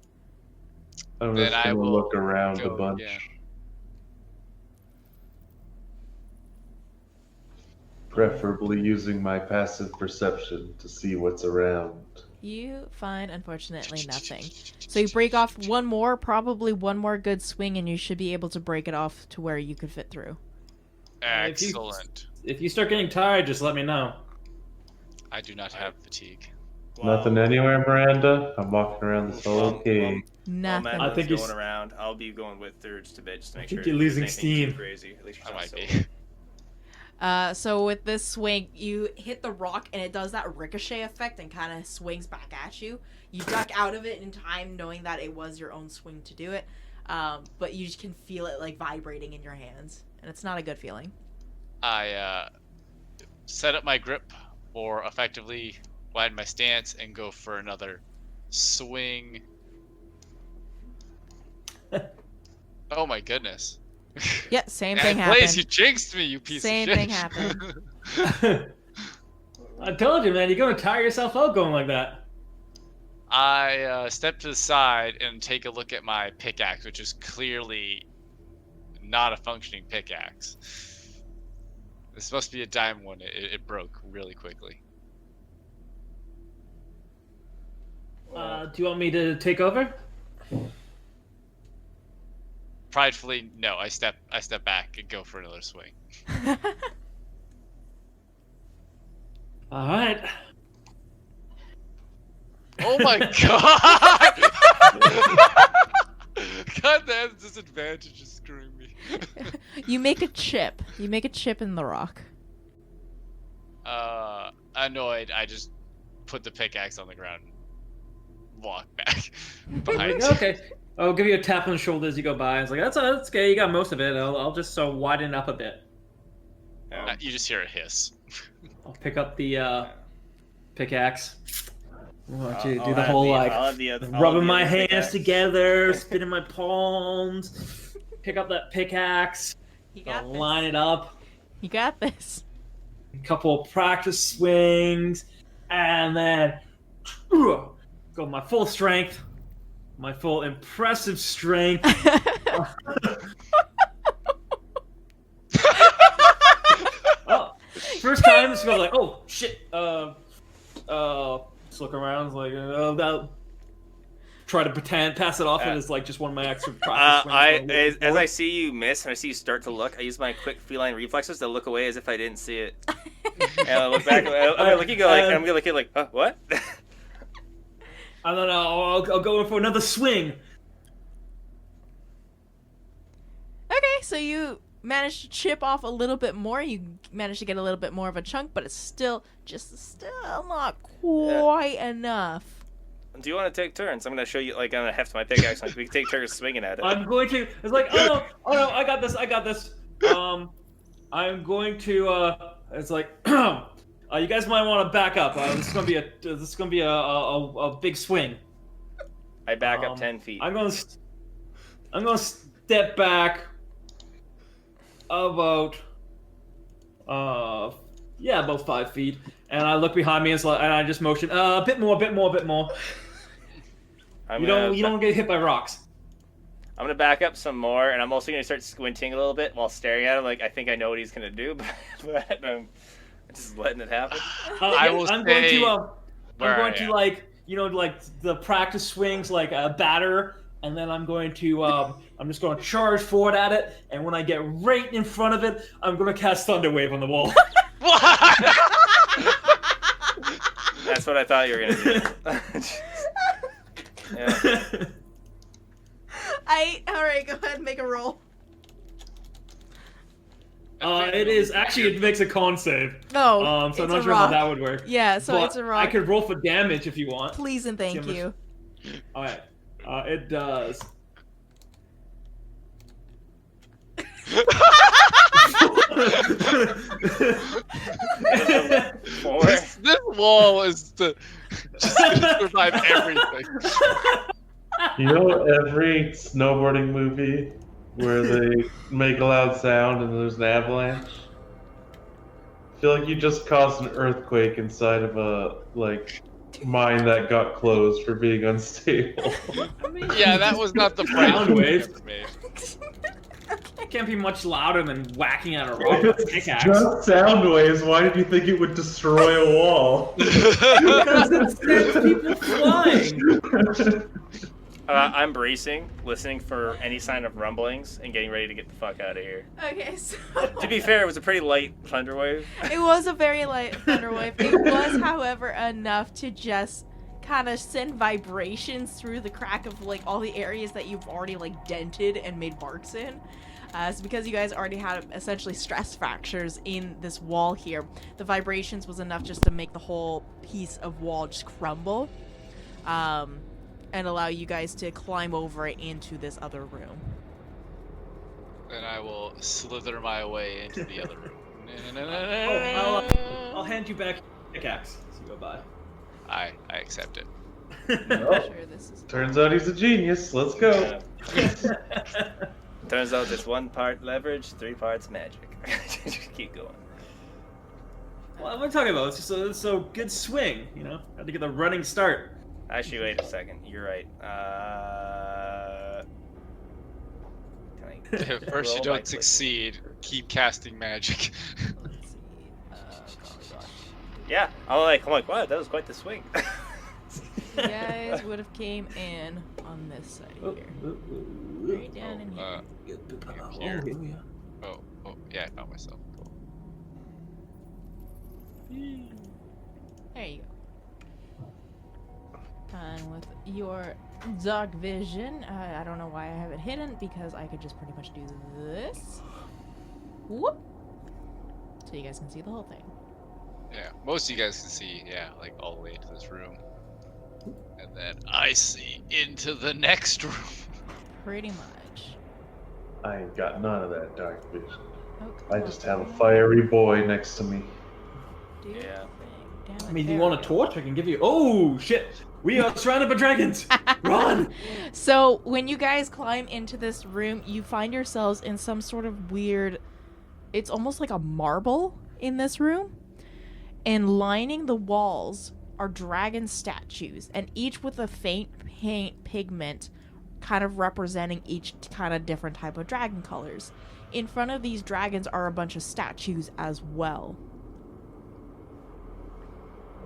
I'm Then just I gonna will look around a go- bunch. yeah. Preferably using my passive perception to see what's around. You find, unfortunately, nothing. So you break off probably one more good swing, and you should be able to break it off to where you could fit through. Excellent. If you start getting tired, just let me know. I do not have fatigue. Nothing anywhere, Miranda? I'm walking around this whole cave. Nothing. I I think think you're going around. I'll be going with thirds to bed just to make think sure. you're losing there's anything too steam. Crazy. At least I might you're be. So with this swing, you hit the rock and it does that ricochet effect and kind of swings back at you. You duck out of it in time, knowing that it was your own swing to do it. But you just can feel it like vibrating in your hands, and it's not a good feeling. I set up my grip more effectively, widen my stance, and go for another swing. Oh my goodness. Yeah, same thing happened. Blaze, you jinxed me, you piece Same of shit. thing happened. I told you, man. You're gonna tire yourself out going like that. I step to the side and take a look at my pickaxe, which is clearly not a functioning pickaxe. This must be a diamond one. It broke really quickly. Do you want me to take over? Pridefully, no. I step back and go for another swing. All right. Oh my god! God, that disadvantage is screwing me. You make a chip. You make a chip in the rock. Annoyed, I just put the pickaxe on the ground and walk back behind. Okay. I'll give you a tap on the shoulder as you go by. It's like, that's okay. You got most of it. I'll just widen it up a bit. You just hear a hiss. I'll pick up the pickaxe. Watch you do I'll the have whole I'll have the other- I'll have rubbing the my other hands pickaxe. together, spinning my palms. Pick up that pickaxe. You got I'll this. line it up. You got this. A couple of practice swings, and then go my full strength, my full impressive strength. Oh, first time it's going like, oh shit. Just look around, it's like, try to pretend, pass it off as like just one of my extra practice swings. As I see you miss and I see you start to look, I use my quick feline reflexes to look away as if I didn't see it. And I look back. I'm gonna look at you like, I'm gonna look at you like, huh, what? And then I'll go in for another swing. Okay, so you managed to chip off a little bit more. You managed to get a little bit more of a chunk, but it's still not quite enough. Do you want to take turns? I'm gonna show you. Like, I'm gonna heft my pickaxe. Like, we can take turns swinging at it. I'm going to. It's like, oh no, I got this. I'm going to. It's like, you guys might want to back up. This is gonna be a big swing. I back up 10 feet. I'm gonna step back about about 5 feet, and I look behind me and I just motion a bit more. You don't get hit by rocks. I'm gonna back up some more, and I'm also gonna start squinting a little bit while staring at him. Like, I think I know what he's gonna do, but I'm just letting it happen. I'm going to like the practice swings like a batter, and then I'm going to I'm just going to charge forward at it, and when I get right in front of it, I'm going to cast Thunder Wave on the wall. What? That's what I thought you were gonna do. Yeah. Alright, go ahead and make a roll. It makes a con save. No, so I'm it's not a sure rock. how that would work. Yeah, so But it's a rock. I could roll for damage if you want. Please and thank See how you. Alright. It does. Four. This wall is just gonna survive everything. You know, every snowboarding movie where they make a loud sound and there's an avalanche? I feel like you just caused an earthquake inside of a, mine that got closed for being unstable. Yeah, that was not the Sound right wave. for me. It can't be much louder than whacking at a rock with a It's pickaxe. just sound waves. Why did you think it would destroy a wall? Because it sends people flying. I'm bracing, listening for any sign of rumblings, and getting ready to get the fuck out of here. Okay, so To be fair, it was a pretty light thunder wave. it was a very light thunder wave. It was, however, enough to just kind of send vibrations through the crack of all the areas that you've already dented and made marks in. So because you guys already had essentially stress fractures in this wall here, the vibrations was enough just to make the whole piece of wall just crumble, and allow you guys to climb over it into this other room. Then I will slither my way into the other room. I'll hand you back your pickaxe as you go by. I accept it. Oh, Sure, this is turns out he's a genius. Let's go. Turns out it's 1 part leverage, 3 parts magic. Just keep going. What am I talking about? It's just a good swing, you know? Had to get the running start. Actually, wait a second. You're right. Can If first you roll don't my succeed, keep casting magic. let's see. Golly gosh. Yeah, I'm like, wow, that was quite the swing. You guys would have came in on this side here. Right down in here. Here. Oh, yeah, I found myself. Cool. There you go. And with your dark vision, I don't know why I have it hidden, because I could just pretty much do this. Whoop! So you guys can see the whole thing. Yeah, most of you guys can see, like all the way into this room. And then I see into the next room. Pretty much. I ain't got none of that dark vision. Oh, I come just on, have a come on. fiery boy next to me. Do your Yeah. thing. Damn it, I mean, do you there want we a go. torch? I can give you. Oh shit! We are surrounded by dragons. Run! So when you guys climb into this room, you find yourselves in some sort of weird, it's almost like a marble in this room, and lining the walls are dragon statues, and each with a faint paint pigment kind of representing each kind of different type of dragon colors. In front of these dragons are a bunch of statues as well.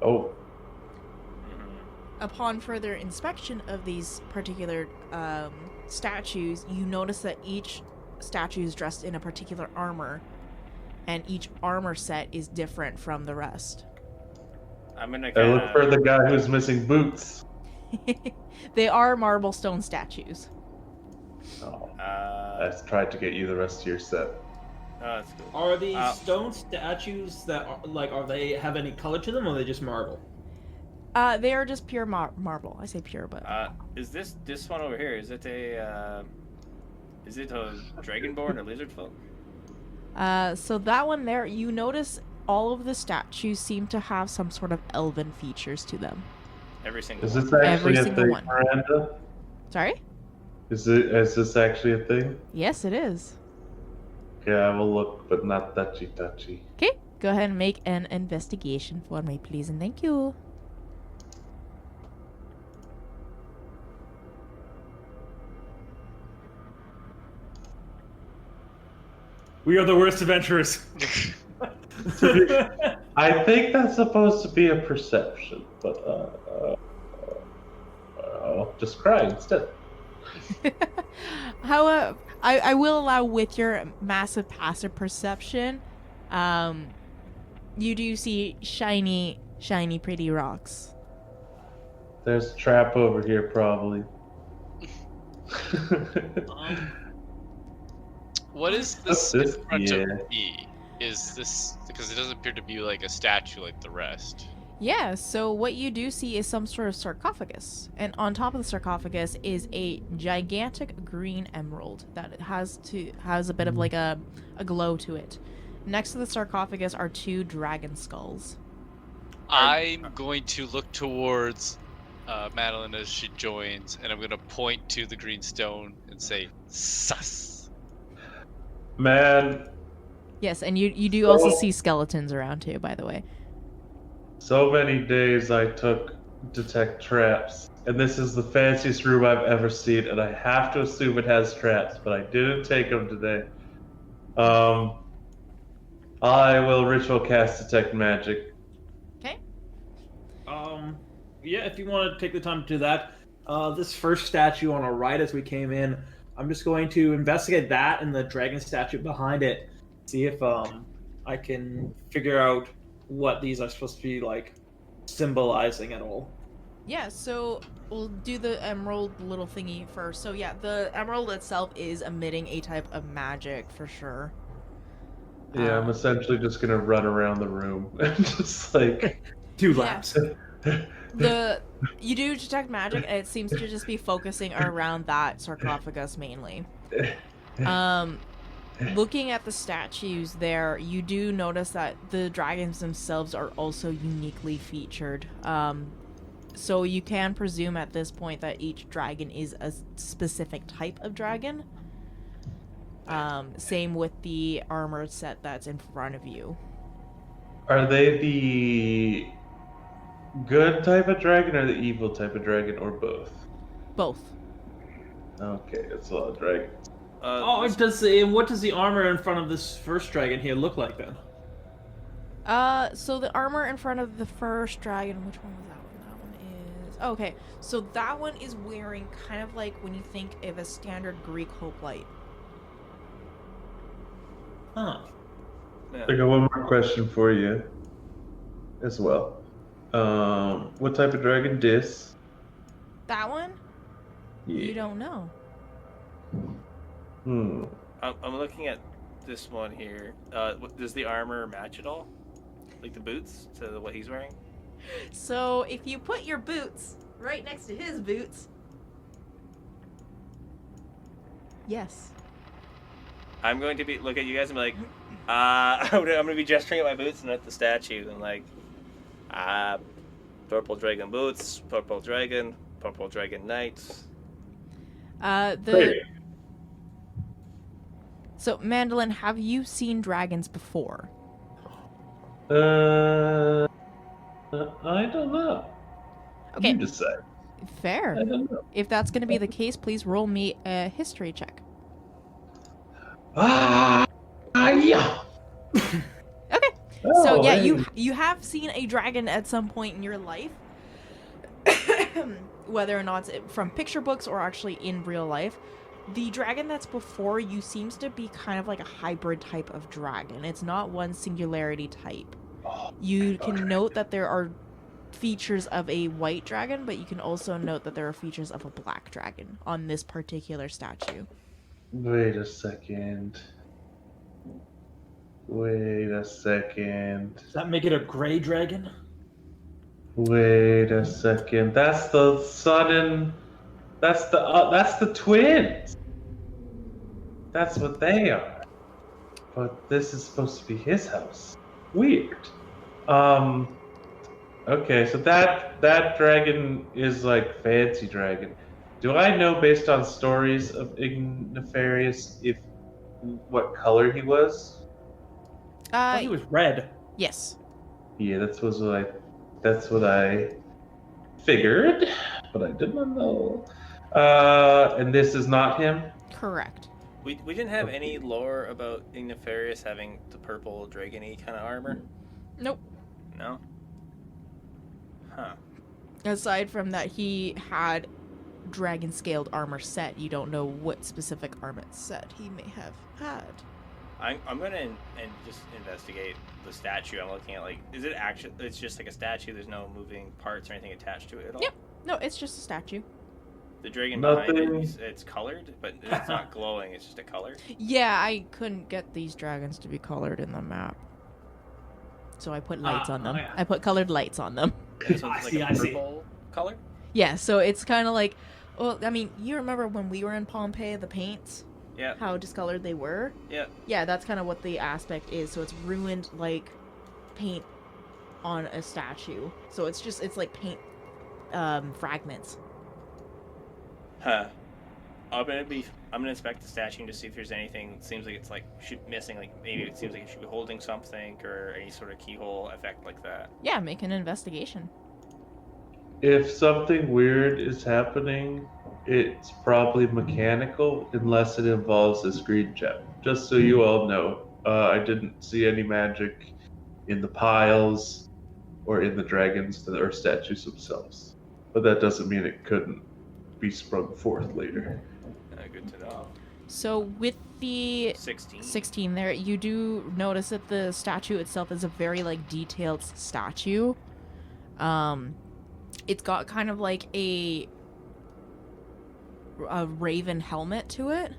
Oh, Upon further inspection of these particular statues, you notice that each statue is dressed in a particular armor, and each armor set is different from the rest. I'm gonna I look for the guy who's missing boots. They are marble stone statues. Oh, I tried to get you the rest of your set. Oh, that's cool. Are these stone statues that are like? Are they have any color to them, or are they just marble? They are just pure marble. I say pure, but Is this one over here? Is it a dragonborn or lizard folk? so that one there, you notice all of the statues seem to have some sort of elven features to them. Every single Is one. this actually Every a single thing, one. Miranda? Sorry? Is this actually a thing? Yes, it is. Yeah, I will look, but not touchy. Okay, go ahead and make an investigation for me, please, and thank you. We are the worst adventurers. I think that's supposed to be a perception, but I'll just cry instead. However, I will allow with your massive passive perception, you do see shiny, pretty rocks. There's a trap over here, probably. What is this What's this? in front Yeah. of me? Is this because it doesn't appear to be like a statue like the rest? Yeah, so what you do see is some sort of sarcophagus. And on top of the sarcophagus is a gigantic green emerald that has a bit of like a glow to it. Next to the sarcophagus are 2 dragon skulls. I'm going to look towards Madeline as she joins, and I'm going to point to the green stone and say, "Sus." Man, Yes, and you do also see skeletons around too, by the way. so many days I took detect traps, and this is the fanciest room I've ever seen, and I have to assume it has traps, but I didn't take them today. I will ritual cast detect magic. Okay. Yeah, if you want to take the time to do that. This first statue on our right as we came in, I'm just going to investigate that and the dragon statue behind it. See if I can figure out what these are supposed to be like symbolizing at all. Yeah, so we'll do the emerald little thingy first. So yeah, the emerald itself is emitting a type of magic for sure. Yeah, I'm essentially just gonna run around the room and just like 2 Yeah. laps. You do detect magic, and it seems to just be focusing around that sarcophagus mainly. Looking at the statues there, you do notice that the dragons themselves are also uniquely featured. So you can presume at this point that each dragon is a specific type of dragon. Same with the armored set that's in front of you. Are they the good type of dragon or the evil type of dragon or both? Both. Okay, it's a lot of dragons. What does the armor in front of this first dragon here look like then? So the armor in front of the first dragon, which one was that one? That one is... Okay, so that one is wearing kind of like when you think of a standard Greek hoplite. Huh. Yeah. I got one more question for you as well. What type of dragon dis? That one? Yeah. You don't know. I'm looking at this one here. Does the armor match at all? Like the boots to what he's wearing? So if you put your boots right next to his boots... Yes. I'm going to look at you guys and be like, I'm gonna be gesturing at my boots and at the statue and like, purple dragon boots, purple dragon knight. Hey, So, Mandolin, have you seen dragons before? I don't know. Okay. You decide. Fair. I don't know. If that's going to be the case, please roll me a history check. Yeah. Okay. So yeah, you have seen a dragon at some point in your life, whether or not it's from picture books or actually in real life. The dragon that's before you seems to be kind of like a hybrid type of dragon. It's not one singularity type. You can note that there are features of a white dragon, but you can also note that there are features of a black dragon on this particular statue. Wait a second. Does that make it a gray dragon? Wait a second. That's the sun and that's the twins. That's what they are. But this is supposed to be his house. Weird. Okay, so that dragon is like fancy dragon. Do I know based on stories of Ignifarius if what color he was? I thought he was red. Yes. Yeah, that's what I figured, but I did not know. And this is not him? Correct. We didn't have any lore about Ignifarius having the purple dragon-y kind of armor? Nope. No? Huh. Aside from that, he had dragon scaled armor set. You don't know what specific armor set he may have had. I'm gonna and just investigate the statue. I'm looking at like, is it actually? It's just like a statue. There's no moving parts or anything attached to it at all. Yep. No, it's just a statue. The dragon behind Nothing. it, it's colored, but it's not glowing. It's just a color. Yeah, I couldn't get these dragons to be colored in the map, so I put lights on them. yeah. I put colored lights on them. So it's like I a see. purple color. Yeah, so it's kind of like, well, I mean, you remember when we were in Pompeii, the paints, Yeah. how discolored they were? Yeah. Yeah, that's kind of what the aspect is. So it's ruined like paint on a statue. So it's like paint fragments. Huh. I'm gonna inspect the statue and just see if there's anything that seems like it's like missing. Like maybe it seems like it should be holding something or any sort of keyhole effect like that. Yeah, make an investigation. If something weird is happening, it's probably mechanical unless it involves a screen gem. Just so you all know, I didn't see any magic in the piles or in the dragons or statues themselves. But that doesn't mean it couldn't be sprung forth later. Good to know. So with the 16. there, you do notice that the statue itself is a very like detailed statue. It's got kind of like a a raven helmet to it.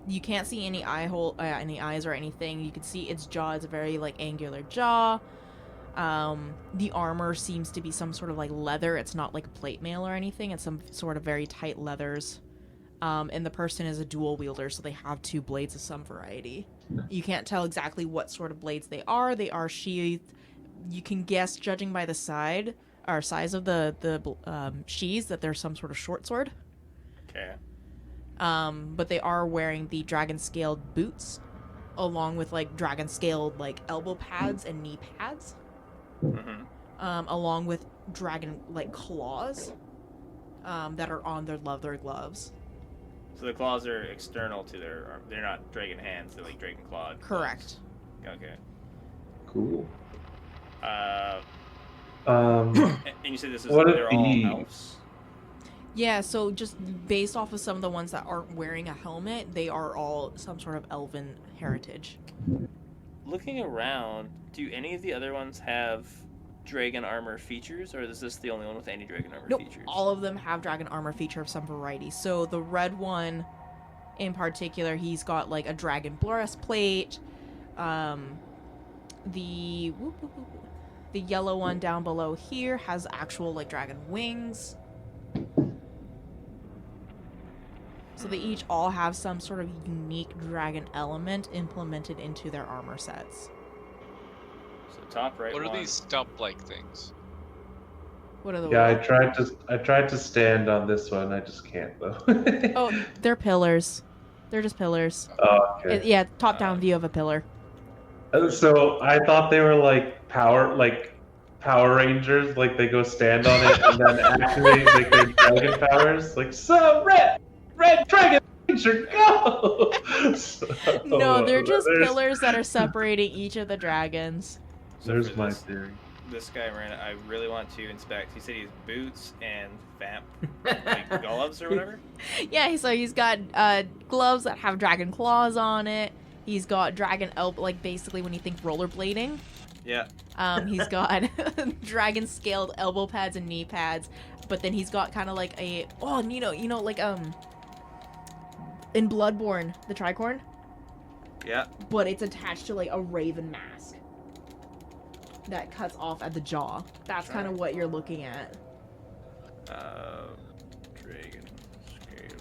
You can't see any any eyes or anything. You can see its jaw is a very like angular jaw. The armor seems to be some sort of like leather. It's not like plate mail or anything. It's some sort of very tight leathers. And the person is a dual wielder, so they have 2 blades of some variety. You can't tell exactly what sort of blades they are. They are sheathed. You can guess, judging by the size of the sheaths, that they're some sort of short sword. Okay. But they are wearing the dragon scaled boots, along with like dragon scaled like elbow pads and knee pads, along with dragon like claws that are on their leather gloves. So the claws are external to their arm. They're not dragon hands. They're like dragon clawed. Correct. Okay. Cool. And you said this is What if they're all the- elves. Yeah, so just based off of some of the ones that aren't wearing a helmet, they are all some sort of elven heritage. Looking around, do any of the other ones have dragon armor features, or is this the only one with any dragon armor Nope, features? all of them have dragon armor feature of some variety. So the red one, in particular, he's got like a dragon breastplate. The yellow one down below here has actual like dragon wings. So they each all have some sort of unique dragon element implemented into their armor sets. So top right What are one. these stump-like things? What are the Yeah, I tried to stand on this one. I just can't though. Oh, they're pillars. They're just pillars. Oh, okay. Yeah, top-down view of a pillar. So I thought they were like Power Rangers, like they go stand on it and then activate like their dragon powers. Like, so red dragon ranger, go! No, they're just there's- pillars that are separating each of the dragons. So There's for my this, theory. this guy, Miranda, I really want to inspect. He said he has boots and vamp like gloves or whatever. Yeah, so he's got gloves that have dragon claws on it. He's got dragon like basically when you think rollerblading. Yeah. He's got dragon scaled elbow pads and knee pads, but then he's got kind of like a like in Bloodborne, the tricorn, Yeah. but it's attached to like a raven mask that cuts off at the jaw. That's kind of what you're looking at. Dragon scale.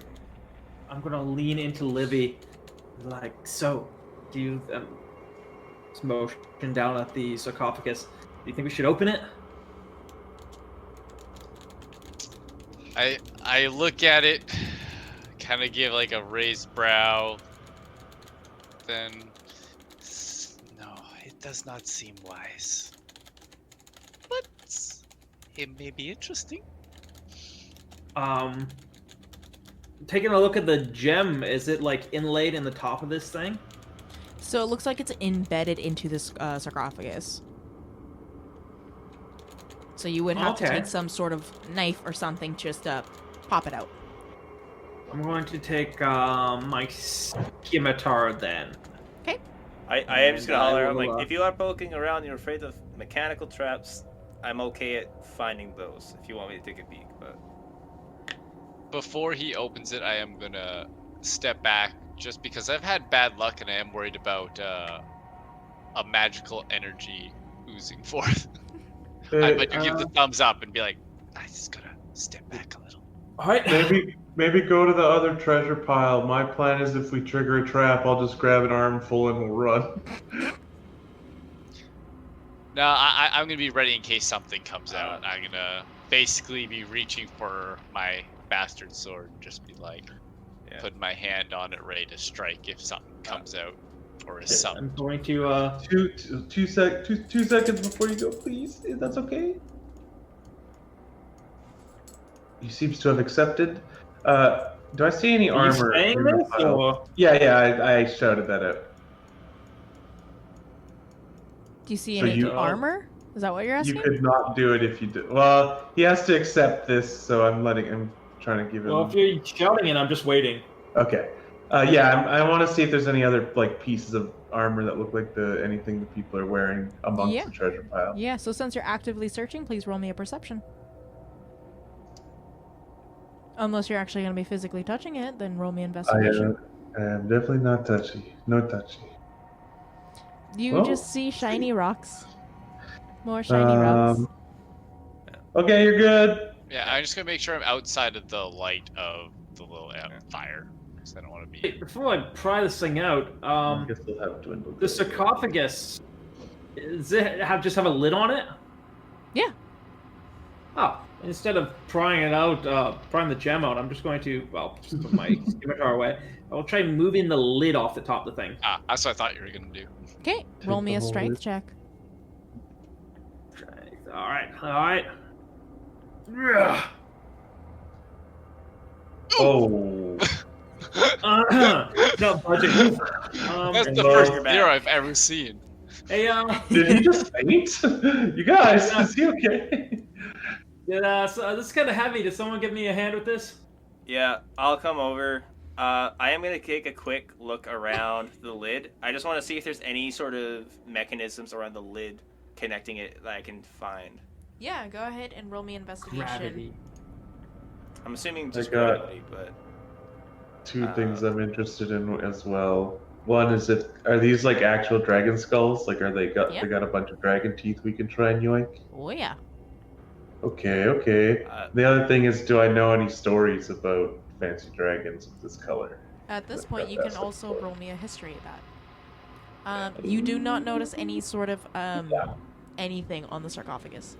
I'm gonna lean into Livy, like, so, do you just motion down at the sarcophagus? Do you think we should open it? I look at it, kind of give like a raised brow, then no, it does not seem wise. But it may be interesting. Taking a look at the gem, is it like inlaid in the top of this thing? So it looks like it's embedded into this sarcophagus. So you would have to Okay. take some sort of knife or something just to pop it out. I'm going to take my scimitar then. I am just gonna holler. I'm will, like, if you are poking around, you're afraid of mechanical traps. I'm okay at finding those. If you want me to take a peek, but Before he opens it, I am gonna step back just because I've had bad luck and I am worried about a magical energy oozing forth. I might give the thumbs up and be like, I just gotta step back a little. All right. Maybe go to the other treasure pile. My plan is if we trigger a trap, I'll just grab an armful and we'll run. No, I'm gonna be ready in case something comes out. I'm gonna basically be reaching for my bastard sword, just be like, yeah. putting my hand on it, ready to strike if something comes out or is I'm something. going to Two seconds before you go, please. If that's okay. He seems to have accepted. Do I see any are you armor? saying in the this, pile? or? Yeah, I shouted that out. Do you see So any you- armor? Is that what you're asking? You could not do it if you did. Well, he has to accept this, so I'm trying to give him. Well, if you're shouting it, I'm just waiting. Okay. Yeah, I want to see if there's any other like pieces of armor that look like anything the people are wearing amongst Yeah. the treasure pile. Yeah, so since you're actively searching, please roll me a perception. Unless you're actually going to be physically touching it, then roll me I investigation. am definitely not touchy. No touchy. You Well, just see shiny rocks. More shiny rocks. Okay, you're good. Yeah, I'm just gonna make sure I'm outside of the light of the little fire, because I don't want to be. Before I pry this thing out, I guess they'll have dwindled. the sarcophagus, does it just have a lid on it? Yeah. Oh, instead of prying it out, prying the gem out, I'm just going to, just put my scimitar away. I'll try moving the lid off the top of the thing. Ah, that's what I thought you were gonna do. Okay, roll me the a whole strength lid. check. Alright. Oh. No, budget. That's the well, first you're back. zero I've ever seen. Hey, Did he just faint? You guys, is he okay? so this is kind of heavy. Does someone give me a hand with this? Yeah, I'll come over. I am going to take a quick look around the lid. I just want to see if there's any sort of mechanisms around the lid connecting it that I can find. Yeah, go ahead and roll me investigation. I'm assuming just I got- gravity, but... Two things I'm interested in as well. One is are these like actual dragon skulls? Like, they got a bunch of dragon teeth we can try and yoink? Oh yeah. Okay. The other thing is, do I know any stories about fancy dragons with this color? At this point, you can also roll me a history of that. You do not notice any sort of anything on the sarcophagus.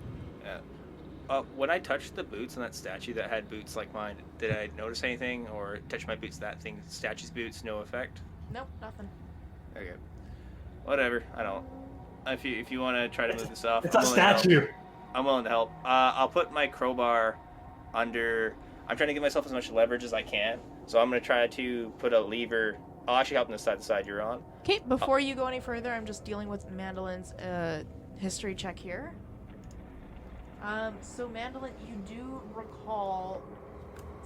When I touched the boots on that statue that had boots like mine, did I notice anything, or touch my boots? That thing, statue's boots, no effect. Nope, nothing. Okay, whatever. I don't. If you want to try to move this off, It's a statue. I'm willing to help. I'll put my crowbar under. I'm trying to give myself as much leverage as I can, so I'm gonna try to put a lever. I'll actually help on the side you're on. Okay, before you go any further, I'm just dealing with Mandolin's history check here. So Mandolin, you do recall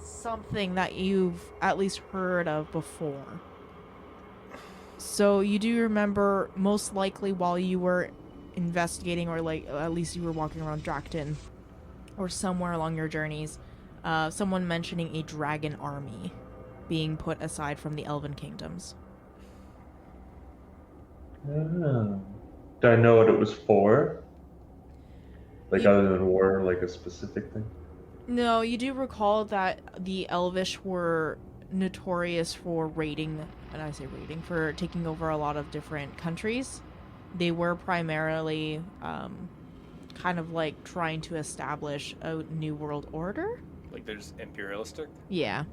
something that you've at least heard of before. So you do remember, most likely while you were investigating, or like at least you were walking around Dracton or somewhere along your journeys, someone mentioning a dragon army being put aside from the Elven kingdoms. Oh. Do I know what it was for? Like, other than war, like a specific thing? No, you do recall that the Elvish were notorious for raiding, and I say raiding, for taking over a lot of different countries. They were primarily kind of like trying to establish a new world order. Like there's imperialistic. Yeah.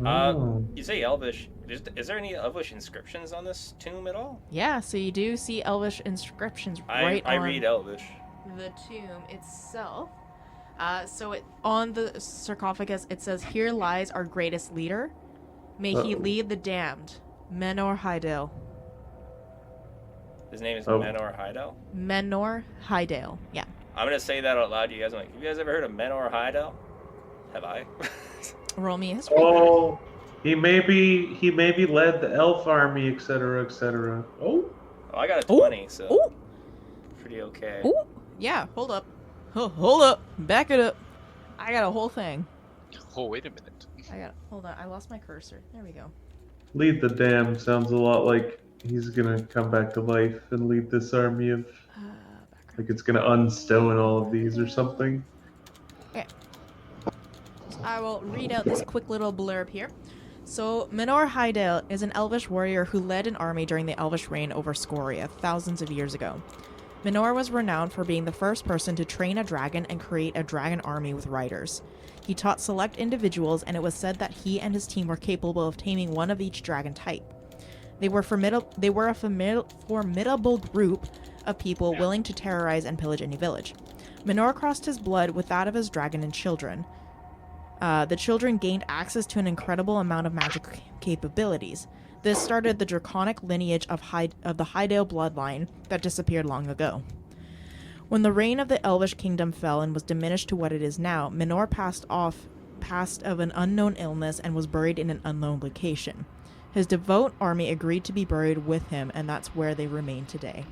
Oh. You say Elvish. Is there any Elvish inscriptions on this tomb at all? Yeah, so you do see Elvish inscriptions right I on read Elvish. the tomb itself. On the sarcophagus, it says, "Here lies our greatest leader. May he lead the damned. Menor Hydale." His name is Oh. Menor Hydel. Menor Hydale. Yeah. I'm gonna say that out loud to you guys. I'm like, have you guys ever heard of Menor Hydel? Have I? Roll me a history. Oh, he maybe led the elf army, etc., etc. Oh, Oh, I got a 20, so Ooh. pretty okay. Ooh. Yeah, hold up. Hold up. Back it up. I got a whole thing. Oh, wait a minute. Hold on. I lost my cursor. There we go. lead the damned sounds a lot like he's gonna come back to life and lead this army of, like, it's gonna unstone all of these or something. I will read out this quick little blurb here. So, Menor Hydale is an Elvish warrior who led an army during the Elvish reign over Scoria thousands of years ago. Menor was renowned for being the first person to train a dragon and create a dragon army with riders. He taught select individuals, and it was said that he and his team were capable of taming one of each dragon type. They were a formidable group of people willing to terrorize and pillage any village. Menor crossed his blood with that of his dragon and children. The children gained access to an incredible amount of magic capabilities. This started the draconic lineage of the Hydale bloodline that disappeared long ago. When the reign of the Elvish kingdom fell and was diminished to what it is now, Menor passed of an unknown illness and was buried in an unknown location. His devout army agreed to be buried with him, and that's where they remain today.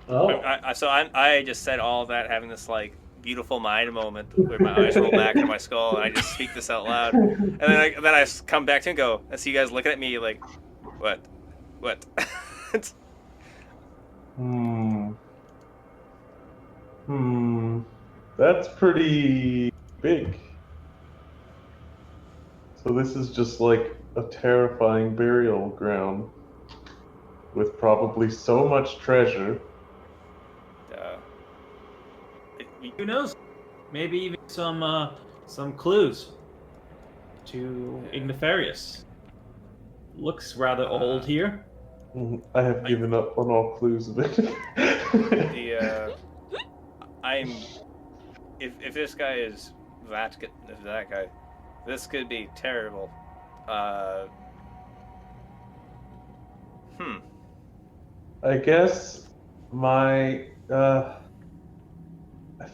Oh, I just said all of that having this like beautiful mind moment where my eyes roll back into my skull and I just speak this out loud, and then I come back to and go, I see you guys looking at me like, what? Hmm. That's pretty big. So this is just like a terrifying burial ground with probably so much treasure. Who knows? Maybe even some clues to Ignifarius. Looks rather old here. I have given up on all clues of it. If this guy is that guy, this could be terrible. I guess I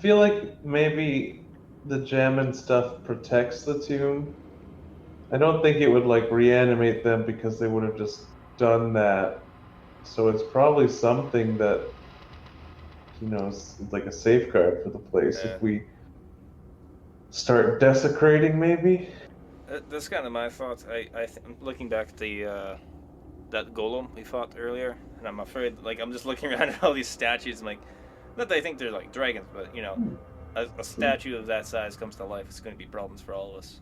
feel like maybe the gem and stuff protects the tomb. I don't think it would like reanimate them because they would have just done that. So it's probably something that, is like a safeguard for the place. Yeah. If we start desecrating, maybe. That's kind of my thought. I'm looking back at the that golem we fought earlier, and I'm afraid, like, I'm just looking around at all these statues. I'm like, not that I think they're like dragons, but a statue of that size comes to life. It's going to be problems for all of us.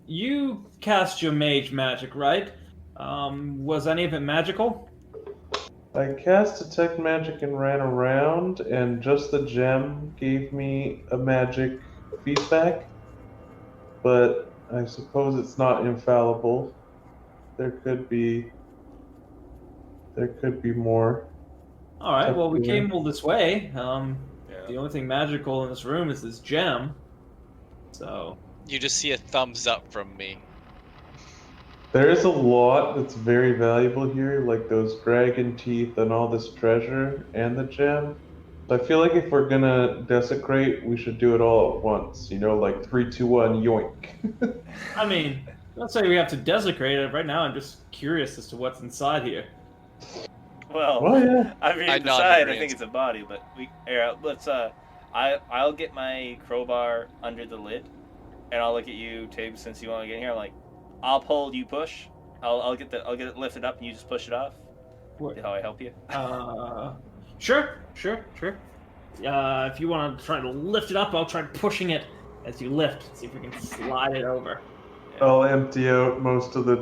You cast your mage magic, right? Was any of it magical? I cast Detect Magic and ran around, and just the gem gave me a magic feedback. But I suppose it's not infallible. There could be more. All right. Well, we Yeah. came all this way. The only thing magical in this room is this gem. So You just see a thumbs up from me. There is a lot that's very valuable here, like those dragon teeth and all this treasure and the gem. So I feel like if we're gonna desecrate, we should do it all at once. Like 3, 2, 1, yoink. I mean, don't say we have to desecrate it right now. I'm just curious as to what's inside here. Well, Oh yeah. I mean, I the nod side, I agreement. think it's a body, but let's I'll get my crowbar under the lid, and I'll look at you, Tabes, since you want to get in here. I'm like, I'll pull, you push. I'll get it lifted up, and you just push it off. What? See how I help you? Sure. If you want to try to lift it up, I'll try pushing it as you lift. See if we can slide it over. I'll empty out most of the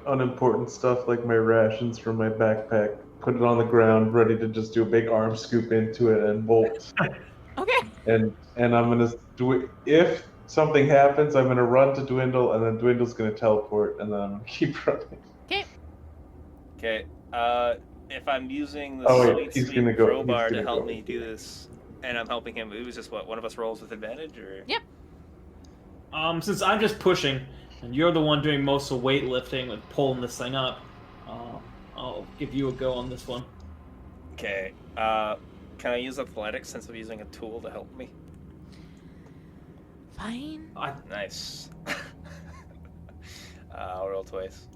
unimportant stuff, like my rations from my backpack. Put it on the ground, ready to just do a big arm scoop into it and bolt. Okay. And I'm gonna do it. If something happens, I'm gonna run to Dwindle, and then Dwindle's gonna teleport, and then I'm gonna keep running. Okay. If I'm using the he's sweet gonna go. crowbar He's to gonna help go. me do this, and I'm helping him, it was just what, one of us rolls with advantage, or? Yep. Since I'm just pushing, and you're the one doing most of the weightlifting with pulling this thing up, I'll give you a go on this one. Okay. Can I use athletics since I'm using a tool to help me? Fine. Nice. I'll roll twice.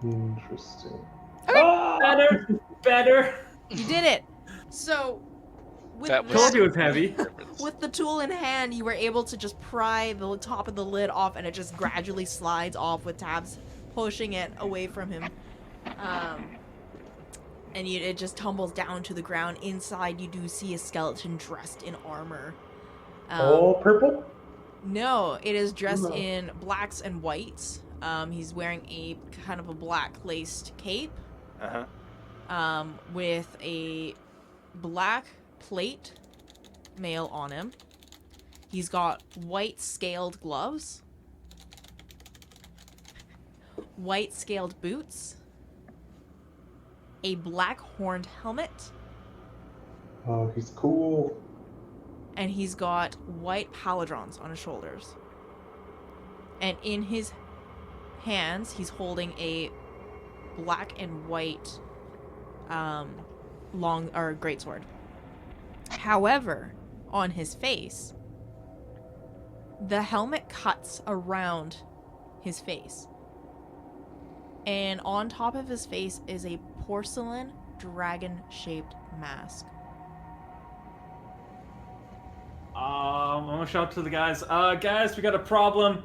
Interesting. Better. You did it. So, with That was- Told you it's heavy. with the tool in hand, you were able to just pry the top of the lid off, and it just gradually slides off with Tabs pushing it away from him. And it just tumbles down to the ground. Inside, you do see a skeleton dressed in armor. All purple? No, it is dressed No. in blacks and whites. He's wearing a kind of a black laced cape, with a black plate mail on him. He's got white scaled gloves, white scaled boots, a black horned helmet, Oh, he's cool. and he's got white paladrons on his shoulders. And in his hands, he's holding a black and white greatsword. However, on his face, the helmet cuts around his face. And on top of his face is a porcelain dragon-shaped mask. I'm gonna shout to the guys. Guys, we got a problem.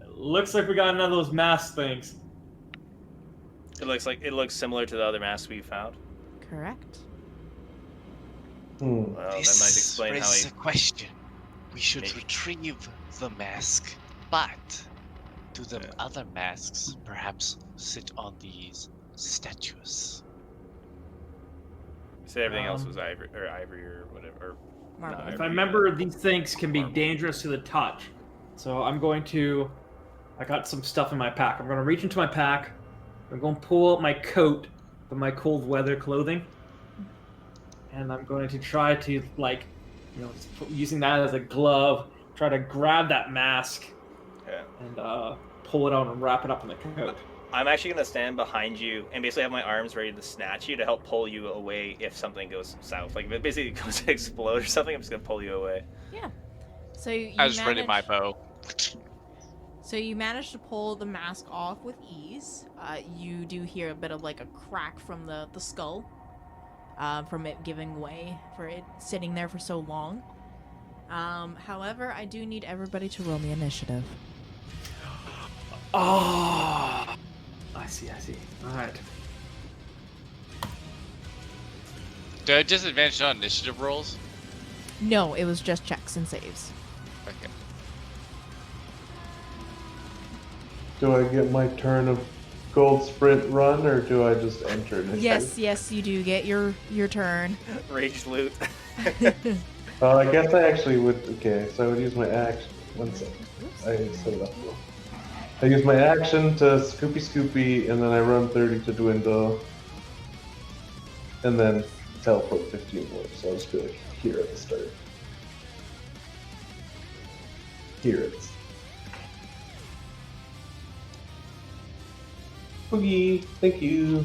Looks like we got none of those mask things. It looks similar to the other masks we found. Correct. Hmm. Well, that might explain how raises he. a question. We should Maybe. retrieve the mask, but do the Yeah. other masks perhaps sit on these statues? Said everything else was ivory or whatever. Or Marble. not If ivory, I remember, these things can be marble. dangerous to the touch. So I'm going to. I got some stuff in my pack. I'm going to reach into my pack. I'm going to pull out my coat from my cold weather clothing. And I'm going to try to, like, using that as a glove, try to grab that mask Yeah. and pull it out and wrap it up in the coat. I'm actually gonna stand behind you and basically have my arms ready to snatch you to help pull you away if something goes south. Like if it basically goes to explode or something, I'm just gonna pull you away. So you I was ready my manage- bow. So you manage to pull the mask off with ease. You do hear a bit of like a crack from the skull, from it giving way, for it sitting there for so long. However, I do need everybody to roll me initiative. Oh, I see. All right. Do I have disadvantage on initiative rolls? No, it was just checks and saves. Okay. Do I get my turn of gold sprint run, or do I just enter initiative? Yes, you do get your turn. Rage loot. I guess I actually would. Okay, so I would use my action. One second. I set it up wrong. I use my action to scoopy, and then I run 30 to dwindle, and then teleport 15 more. So I'll just be like here at the start. Here it is. Boogie, thank you.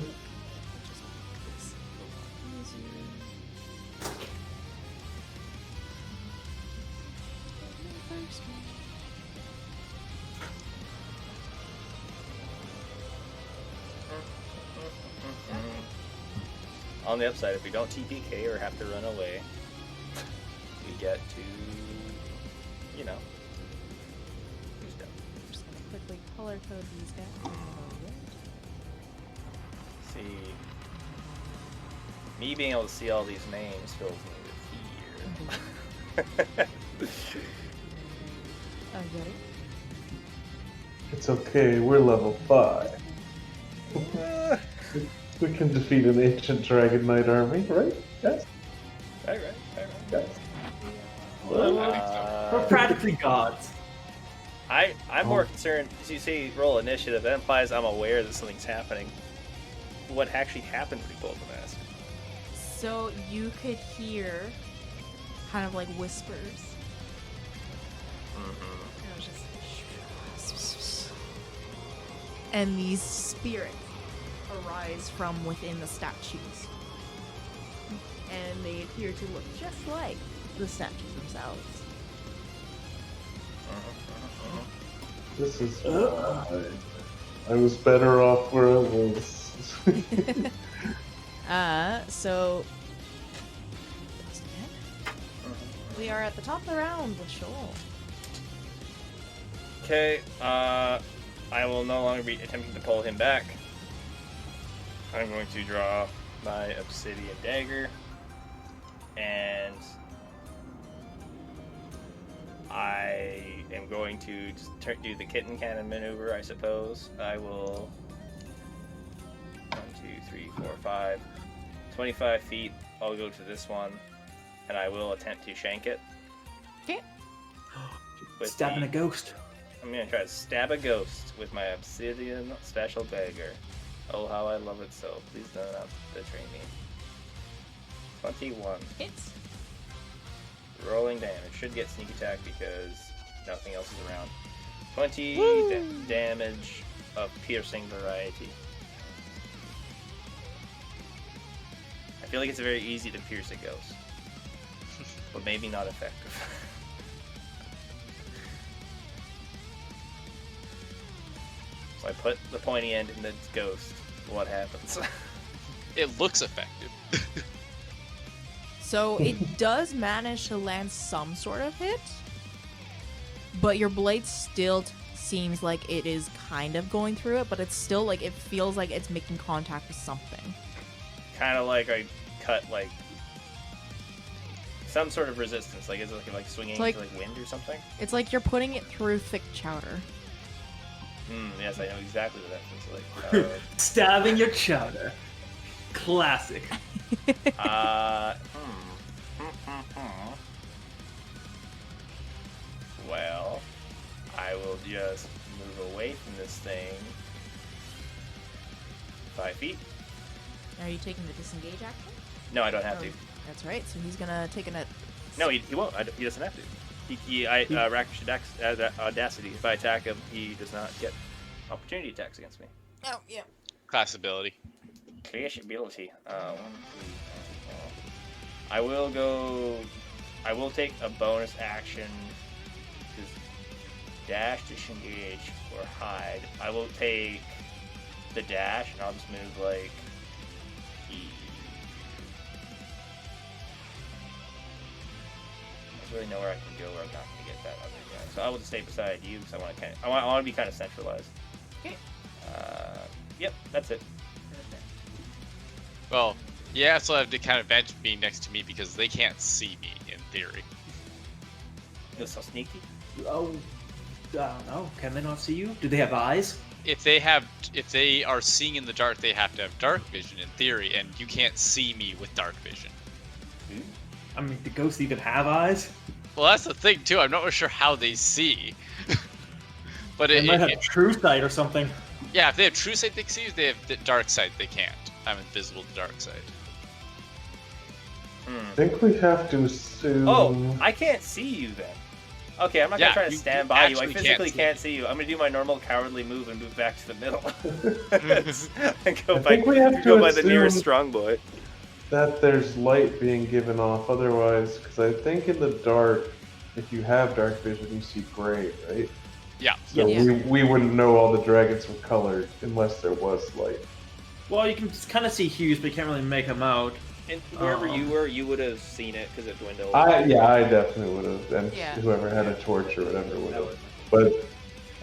On the upside, if we don't TPK or have to run away, we get to, use them. I'm just gonna quickly color code these guys. See, me being able to see all these names fills me with fear. Oh, you ready? It's okay, we're level 5. We can defeat an ancient dragon knight army, right? Yes? Right. Yes. We're practically gods. I'm more concerned, as you say, roll initiative, that implies I'm aware that something's happening. What actually happened when he pulled the mask? So you could hear kind of like whispers. And it was just and these spirits arise from within the statues. And they appear to look just like the statues themselves. This is fine. I was better off where I was. So we are at the top of the round with Shoal. Okay, I will no longer be attempting to pull him back. I'm going to draw my obsidian dagger, and I am going to just do the kitten cannon maneuver, I suppose. I will 1, 2, 3, 4, 5, 25 feet. I'll go to this one, and I will attempt to shank it. Okay. With Stabbing the- a ghost. I'm gonna try to stab a ghost with my obsidian special dagger. Oh, how I love it so. Please don't have to betray me. 21. Hits. Rolling damage. Should get sneak attack because nothing else is around. 20 damage of piercing variety. I feel like it's very easy to pierce a ghost. But maybe not effective. So I put the pointy end in the ghost, what happens? It looks effective. So it does manage to land some sort of hit, but your blade still seems like it is kind of going through it, but it's still like it feels like it's making contact with something. Kind of like I cut like some sort of resistance. Like is it like swinging It's like- to like wind or something? It's like you're putting it through thick chowder. Yes, I know exactly what that feels like. Stabbing your chowder. Classic. Well, I will just move away from this thing 5 feet. Are you taking the disengage action? No, I don't have to. Oh, that's right. So he's gonna take a. No, he won't. He doesn't have to. Rakish Audacity. If I attack him, he does not get opportunity attacks against me. Oh yeah. Class ability. Clash ability. 1, 2, 3, 4. I will go. I will take a bonus action. Just dash, disengage, or hide. I will take the dash, and I'll just move like. Really know where I can go where I'm not going to get that other guy. So I will just stay beside you because I want to be kind of centralized. Okay. Yep, that's it. Well, yeah, so I have the kind of advantage being next to me because they can't see me in theory. You're so sneaky. Oh, I don't know. Can they not see you? Do they have eyes? If they are seeing in the dark, they have to have dark vision in theory, and you can't see me with dark vision. I mean, do ghosts even have eyes? Well, that's the thing too. I'm not sure how they see. But They might have true sight or something. yeah, if they have true sight, they can see. If they have the dark sight, they can't. I'm invisible to dark sight. I think we have to assume. Oh, I can't see you then. Okay, I'm not Yeah, gonna try to you stand by you. I actually physically can't can't see see you. I'm gonna do my normal cowardly move and move back to the middle. And go I by, think we have to go by the assume- nearest strong boy. That there's light being given off, otherwise, because I think in the dark, if you have dark vision, you see gray, right? Yeah. So Yeah. we wouldn't know all the dragons were colored unless there was light. Well, you can kind of see hues, but you can't really make them out. And wherever you were, you would have seen it because it dwindled. I definitely would have, and Yeah. whoever had a torch or whatever would have. But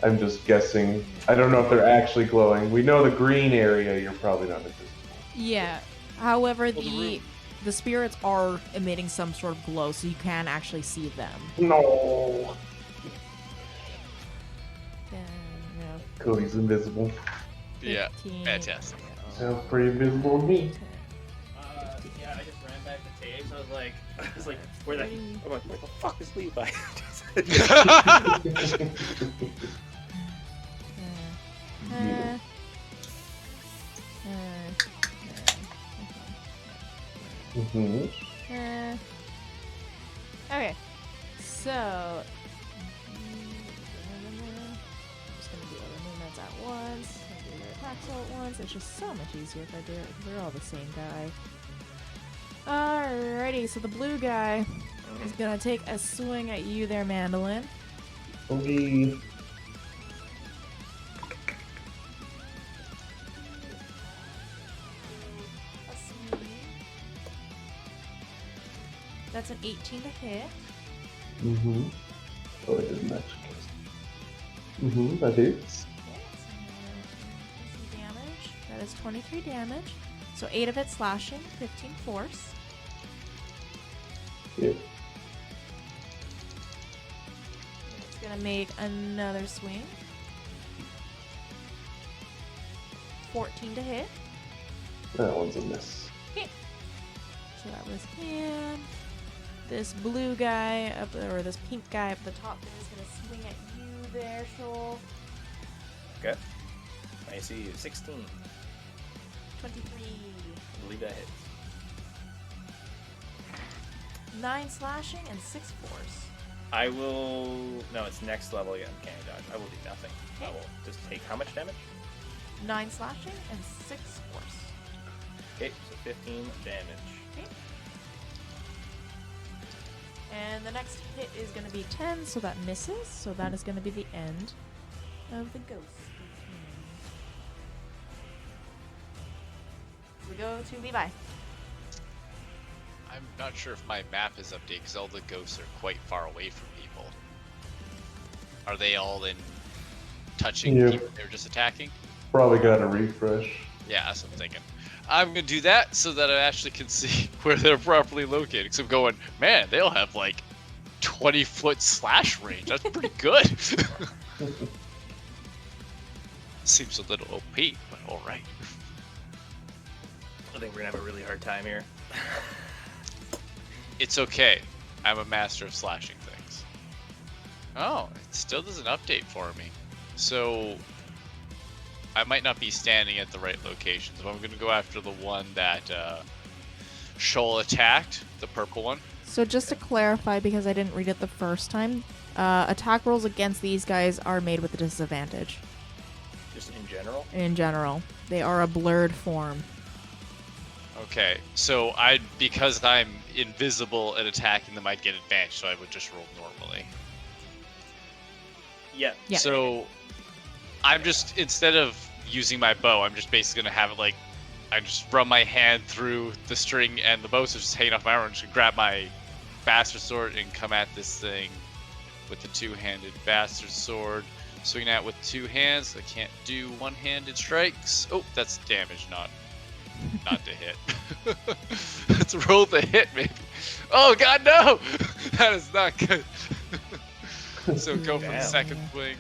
I'm just guessing. I don't know if they're actually glowing. We know the green area, you're probably not invisible. Yeah. However, Well, the spirits are emitting some sort of glow, so you can actually see them. No. Yeah. Cody's invisible. Yeah. 15, Fantastic. Sounds pretty invisible to me. Yeah, I just ran back to tapes. I was like, where the? I'm like, where the fuck is Levi? Okay, so just gonna do all the movements at once. Gonna do their attacks all at once. It's just so much easier if I do it because they're all the same guy. Alrighty, so the blue guy is gonna take a swing at you there, Mandolin. Okay. That's an 18 to hit. Oh, it didn't actually. That hits. Some damage. That is 23 damage. So 8 of it slashing, 15 force. Yeah. It's gonna make another swing. 14 to hit. That one's a miss. So that was him. This blue guy up, or this pink guy up the top there is gonna swing at you there, Shoal. Okay. I see you. 16. 23. I believe that hits. 9 slashing and 6 force. I will. No, it's next level again. Can't dodge. I will do nothing. I will just take how much damage? 9 slashing and 6 force. Okay, so 15 damage. Okay. And the next hit is going to be 10, so that misses. So that is going to be the end of the ghost. we go to Levi. I'm not sure if my map is updated because all the ghosts are quite far away from people. Are they all in touching Yeah. people they're just attacking? Probably got a refresh. Yeah, that's what I'm thinking. I'm gonna do that so that I actually can see where they're properly located. Because I'm going, man, they'll have like 20-foot slash range. That's pretty good. Seems a little OP, but alright. I think we're gonna have a really hard time here. It's okay. I'm a master of slashing things. Oh, it still doesn't update for me. So I might not be standing at the right location. So I'm gonna go after the one that Shoal attacked, the purple one. So just to clarify, because I didn't read it the first time, attack rolls against these guys are made with a disadvantage. Just in general. In general, they are a blurred form. Okay, so because I'm invisible and attacking them, I'd get advantage, so I would just roll normally. Yeah. Yeah. So I'm just, instead of using my bow, I'm just basically gonna have it like, I just run my hand through the string and the bow's just hanging off my arm. I'm just gonna grab my bastard sword and come at this thing with the two-handed bastard sword. Swinging at with two hands. I can't do one-handed strikes. Oh, that's damage, not to hit. Let's roll the hit, maybe. Oh god, no! That is not good. So go for the Damn. second swing.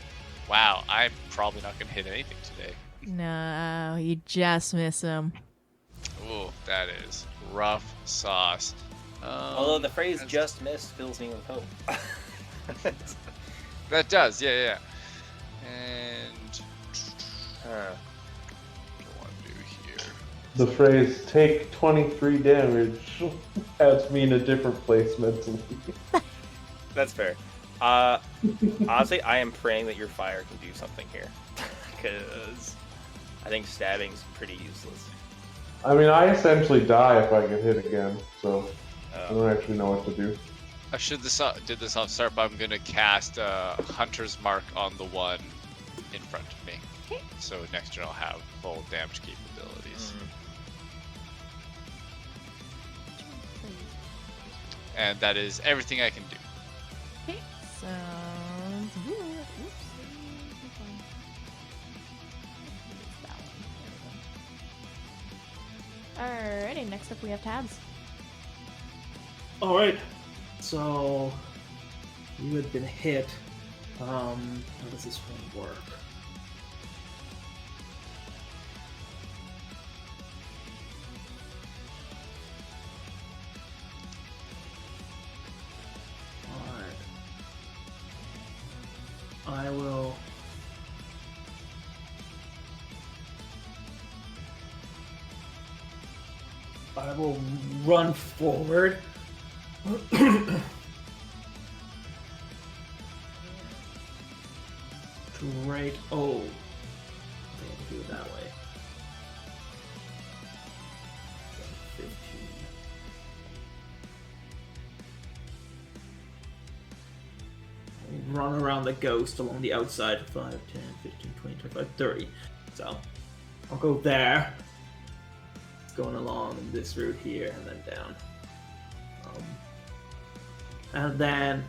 Wow, I'm probably not gonna hit anything today. No, you just miss him. Ooh, that is rough sauce. Although the phrase that's- "just missed" fills me with hope. That does, yeah. And Huh. what do I want to do here? The phrase "take 23 damage" has me in a different place mentally. That's fair. Honestly, I am praying that your fire can do something here, because I think stabbing's pretty useless. I mean, I essentially die if I get hit again, so I don't actually know what to do. I did this off start, but I'm gonna cast Hunter's Mark on the one in front of me. Okay. So next turn I'll have full damage capabilities. And that is everything I can do. Okay, sounds good. Oops. Alrighty, next up we have tabs. Alright, so you had been hit. How does this one work? Alright. I will. I will run forward. Right. Oh. Okay, do it that way. 15. Run around the ghost along the outside. 5, 10, 15, 20, 25, 30. So, I'll go there. Going along this route here and then down. And then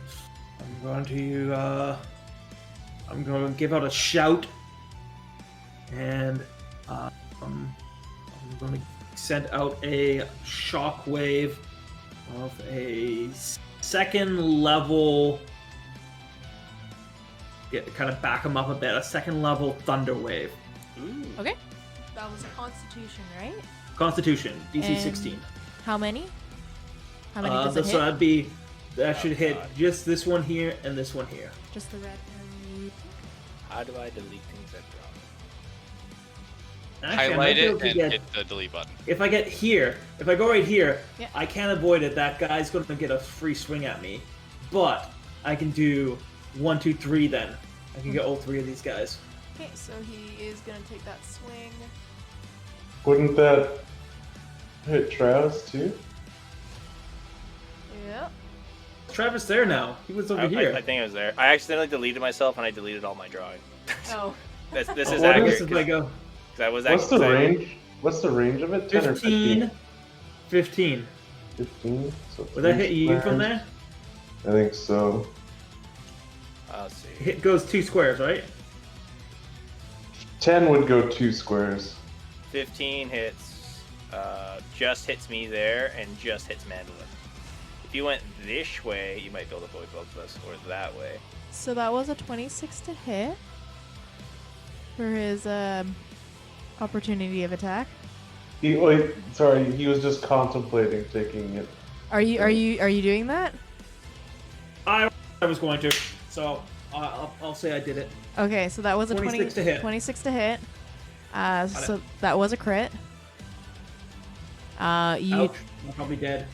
I'm going to give out a shout, and I'm going to send out a shockwave of a second level. Kind of back them up a bit. A second level thunder wave. Ooh. Okay. That was a Constitution, right? Constitution DC And 16. How many? How many does it So hit? that should hit God. just this one here and this one here. Just the red and How do I delete things that drop? Actually, I might Highlight be able it to and get- hit the delete button. If I get here, if I go right here, Yeah. I can't avoid it. That guy's going to get a free swing at me. But I can do 1, 2, 3 then. I can get all three of these guys. Okay, so he is gonna take that swing. Wouldn't that hit Travis too? Yep. Travis there now. He was over I here. think I was there. I accidentally deleted myself and I deleted all my drawing. Oh. This is What accurate. if I go? 'Cause I was What's the actually, range? What's the range of it? 10 or 15. 15. 15? So Would that 3 hit you from squares. there? I think so. I'll see. Hit goes 2 squares, right? 10 would go 2 squares. 15 hits, just hits me there, and just hits Mandolin. If you went this way, you might be able to avoid both of us, or that way. So that was a 26 to hit for his opportunity of attack. He was just contemplating taking it. Are you doing that? I was going to, so I'll say I did it. Okay, so that was a 26 to hit. 26 to hit. So that was a crit. You Ouch. I'm probably dead.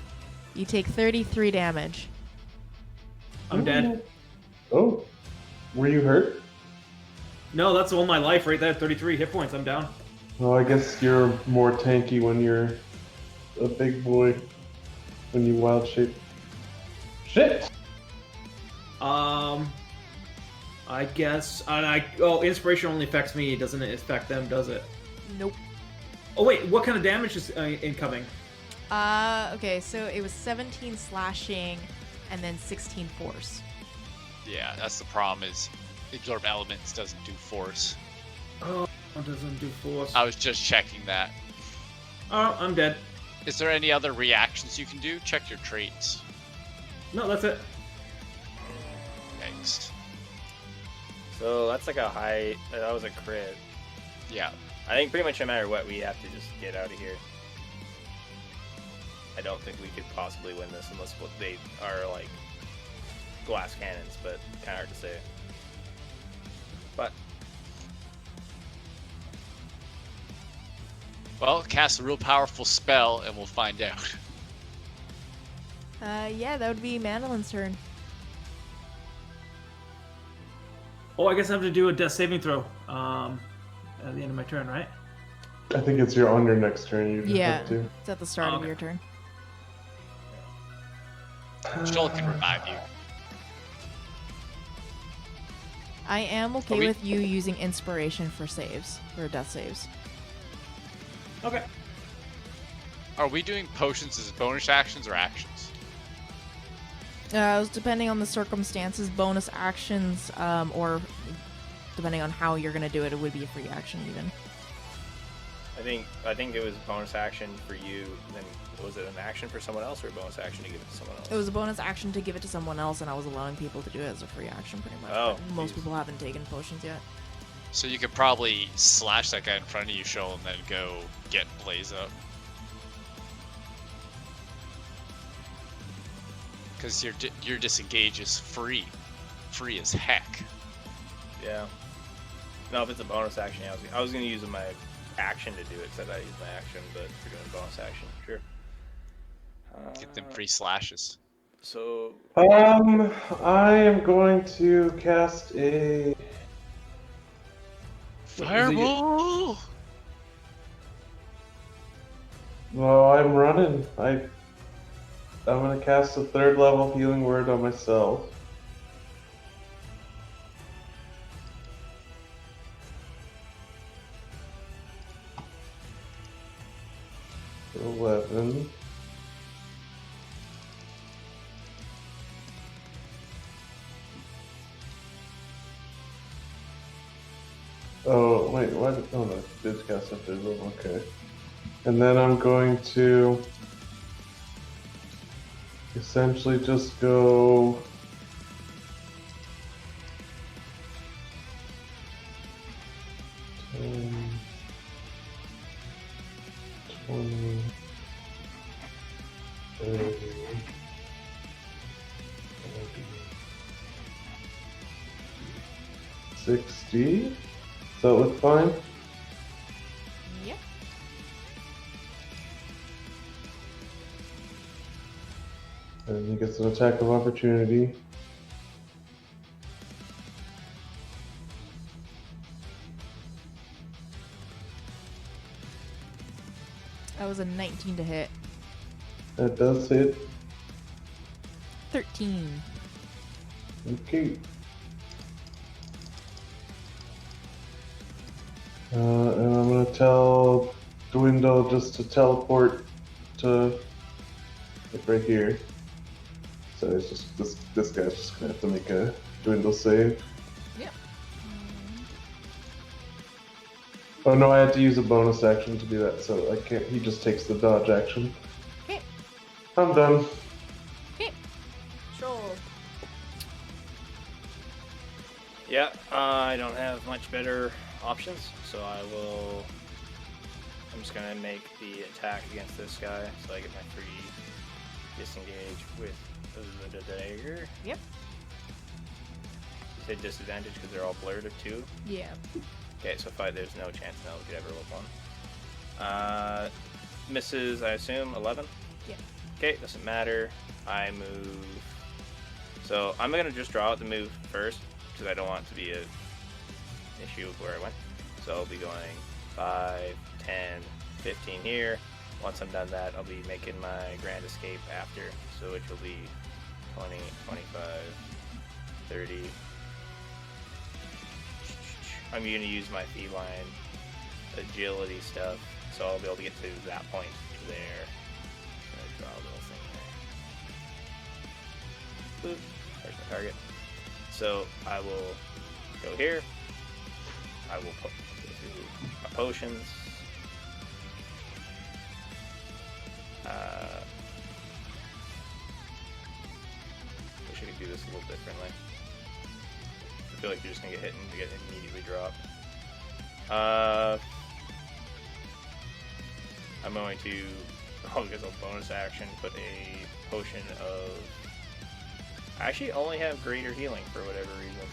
you take 33 damage. I'm dead. Oh, were you hurt? No, that's all my life right there. 33 hit points. I'm down. Well, I guess you're more tanky when you're a big boy. When you wild shape. Shit! I guess, inspiration only affects me. It doesn't affect them, does it? Nope. Oh wait, what kind of damage is incoming? Okay, so it was 17 slashing and then 16 force. Yeah, that's the problem. Is absorb elements doesn't do force. Oh, it doesn't do force. I was just checking that. Oh, I'm dead. Is there any other reactions you can do? Check your traits. No, that's it. Thanks. So that's like a high. That was a crit. Yeah. I think pretty much no matter what, we have to just get out of here. I don't think we could possibly win this unless they are like glass cannons, but kind of hard to say. But Well, cast a real powerful spell and we'll find out. Yeah, that would be Mandolin's turn. Oh, I guess I have to do a death saving throw. At the end of my turn, right? I think it's on your next turn. You just Yeah, have to. it's at the start Oh, of okay. your turn. Joel can revive you. I am okay Are we- with you using inspiration for saves, for death saves. Okay. Are we doing potions as bonus actions or actions? It was depending on the circumstances, bonus actions, or depending on how you're gonna do it, it would be a free action even. I think it was bonus action for you. Then was it an action for someone else or a bonus action to give it to someone else? It was a bonus action to give it to someone else, and I was allowing people to do it as a free action pretty much. Oh, but most jeez. people haven't taken potions yet. So you could probably slash that guy in front of you, Shoal, and then go get Blaze up. Because your disengage is free. Free as heck. Yeah. No, if it's a bonus action, yeah, I was gonna use my action to do it, because I thought I used my action, but if you're doing bonus action, sure. Get them free slashes. So I am going to cast a. Fireball! Well, I'm running. I'm gonna cast a 3rd level healing word on myself. For 11. Oh, wait, what? Oh, no, this cast a 3rd level, okay. And then I'm going to essentially just go. Um, 20, 30, 40, 60. Does that look fine? Yep. And he gets an attack of opportunity. That was a 19 to hit. That does hit. 13. Okay. And I'm gonna tell dwindle just to teleport to like right here. So it's just this guy's just gonna have to make a dwindle save. Yep. Oh no, I had to use a bonus action to do that, so I can't. He just takes the dodge action. Okay. I'm done. Sure. Yeah, I don't have much better options, so I'm just gonna make the attack against this guy, so I get my free disengage with the dagger. Yep. You said disadvantage because they're all blurred of 2? Yeah. Okay, so there's no chance no we could ever roll 1. Misses, I assume, 11? Yeah. Okay, doesn't matter. I move. So I'm gonna just draw out the move first, because I don't want it to be an issue of where I went. So I'll be going 5, 10, 15 here. Once I'm done that, I'll be making my grand escape after, so which will be 20, 25, 30. I'm going to use my feline agility stuff, so I'll be able to get to that point there. I'm going to draw a little thing there. Boop. There's my target. So I will go here. I will put my potions. Wish I could do this a little differently. I feel like you're just gonna get hit and get immediately dropped. I'm going to, because of bonus action, put a potion of. I actually only have greater healing for whatever reason.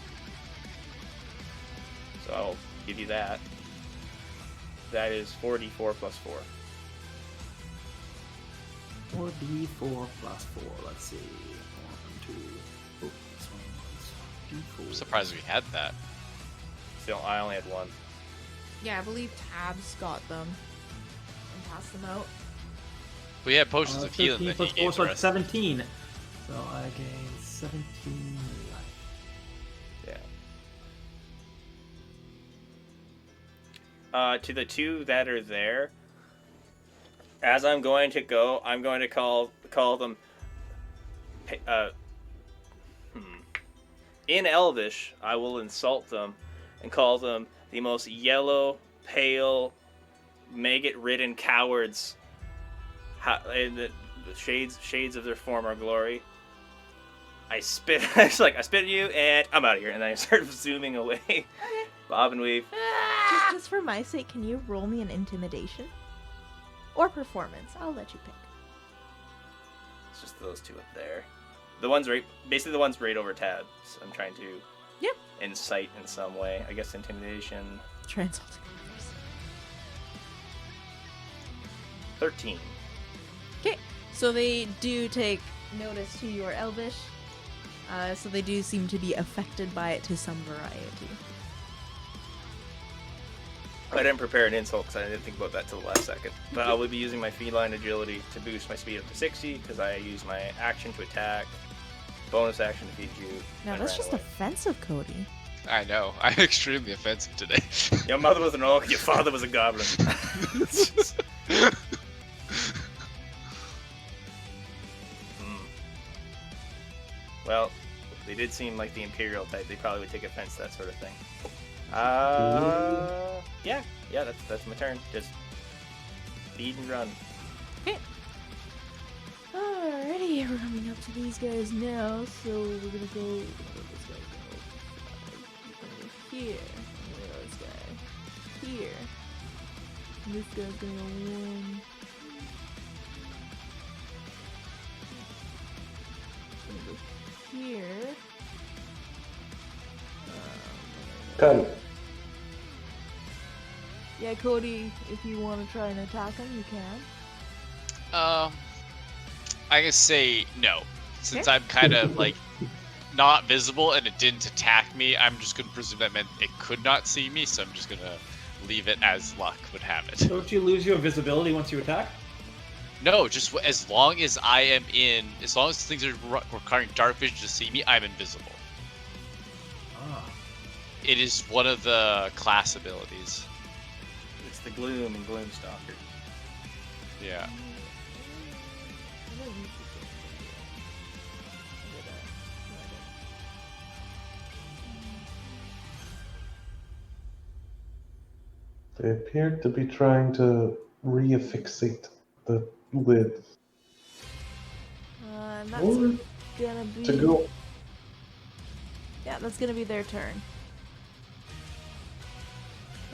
So I'll give you that. That is 4d4 plus 4. 4d4 plus 4. Let's see. 1, 2. Oh, this one was d4. I'm surprised we had that. Still, I only had 1. Yeah, I believe Tabs got them and passed them out. We had potions of healing 13 that plus he 4, gave so to it's us. 17. So I gain 17 life. Yeah. To the 2 that are there, as I'm going to go, I'm going to call them. In Elvish, I will insult them and call them the most yellow, pale, maggot-ridden cowards. In the shades of their former glory. I spit. I spit at you, and I'm out of here. And then I start zooming away. Okay. Bob and weave. Just for my sake, can you roll me an intimidation? Or performance? I'll let you pick. It's just those 2 up there. The ones basically the ones right over tabs. I'm trying to incite in some way. I guess intimidation. Try insulting. 13. Okay, so they do take notice to your Elvish. So they do seem to be affected by it to some variety. I didn't prepare an insult because I didn't think about that till the last second. But I will be using my feline agility to boost my speed up to 60 because I use my action to attack, bonus action to feed you. Now and that's ran just away. offensive, Cody. I know. I'm extremely offensive today. Your mother was an orc, your father was a goblin. Well, they did seem like the Imperial type. They probably would take offense to that sort of thing. Yeah, that's my turn. Just feed and run. Alrighty, we're coming up to these guys now, so we're gonna go. Where this guy go? Here. Where this guy? Here. And this guy's gonna go 1. Gonna go here. Come. Yeah, Cody, if you want to try and attack him, you can. I can say no. Since I'm kind of like not visible and it didn't attack me, I'm just gonna presume that meant it could not see me, so I'm just gonna leave it as luck would have it. Don't you lose your visibility once you attack? No, just as long as I am in, as long as things are requiring dark vision to see me, I'm invisible. Ah. It is one of the class abilities. It's the Gloom and Gloomstalker. Yeah. They appeared to be trying to reaffixate the lid. And that's Or gonna be. to go. Yeah, that's gonna be their turn.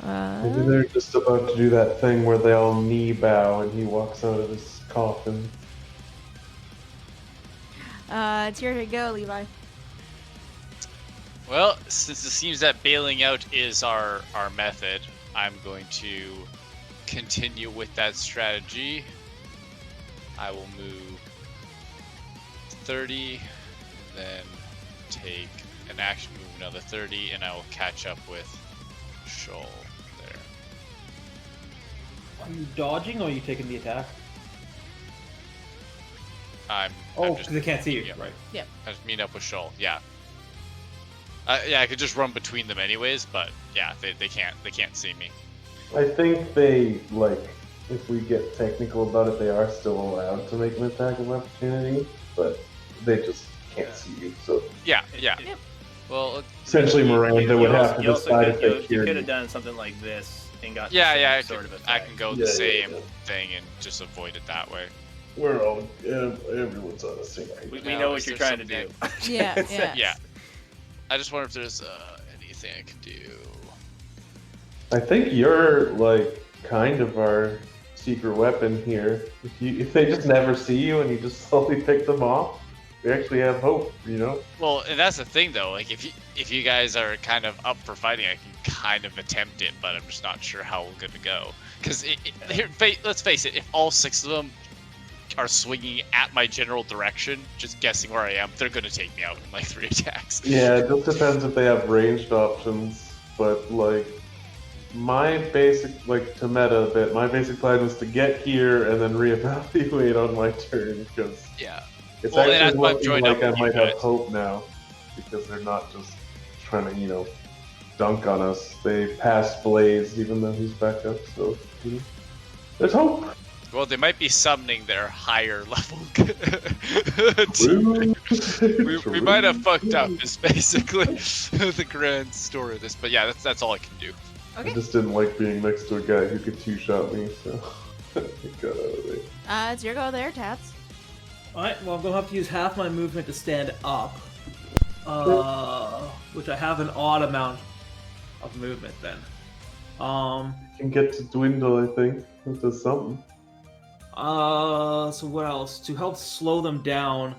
Maybe they're just about to do that thing where they all knee bow and he walks out of his coffin. It's your turn to go, Levi. Well, since it seems that bailing out is our method, I'm going to continue with that strategy. I will move 30, and then take an action move another 30, and I will catch up with Shoal there. Are you dodging or are you taking the attack? I'm Oh, just because they can't see you, yeah. right? I just meet up with Shoal. Yeah. Yeah, I could just run between them anyways, but yeah, they can't see me. I think they, like, if we get technical about it, they are still allowed to make an attack of opportunity, but they just can't see you, so. Yeah. Yep. Well, Essentially, Miranda would have to you also decide if could, they you hear could you. have done something like this and got yeah, the same sort of I attack. can go Yeah, the same yeah. thing and just avoid it that way. We're all, everyone's on the same page. We Now, know is what you're there trying to do. Yeah. Yeah. I just wonder if there's anything I can do. I think you're, like, kind of our secret weapon here. If they just never see you and you just slowly pick them off, we actually have hope, you know? Well, and that's the thing though. Like, if you guys are kind of up for fighting, I can kind of attempt it, but I'm just not sure how we're gonna go. Because let's face it, if all 6 of them are swinging at my general direction, just guessing where I am, they're gonna take me out in like 3 attacks. Yeah, it just depends if they have ranged options, but, like, my basic, like, to meta a bit, my basic plan was to get here and then reevaluate on my turn, because Yeah. it's Well, and actually that's why I've looking joined like up I with you might have guys. hope now, because they're not just trying to, dunk on us. They passed Blaze, even though he's back up, so, there's hope. Well, they might be summoning their higher level. True. we might have fucked up. Is basically the grand story of this. But yeah, that's all I can do. Okay. I just didn't like being next to a guy who could 2-shot me, so I got out of there. It's your go there, Tats. Alright, well, I'm going to have to use half my movement to stand up. Which I have an odd amount of movement then. Can get to dwindle, I think. It does something. So what else? To help slow them down,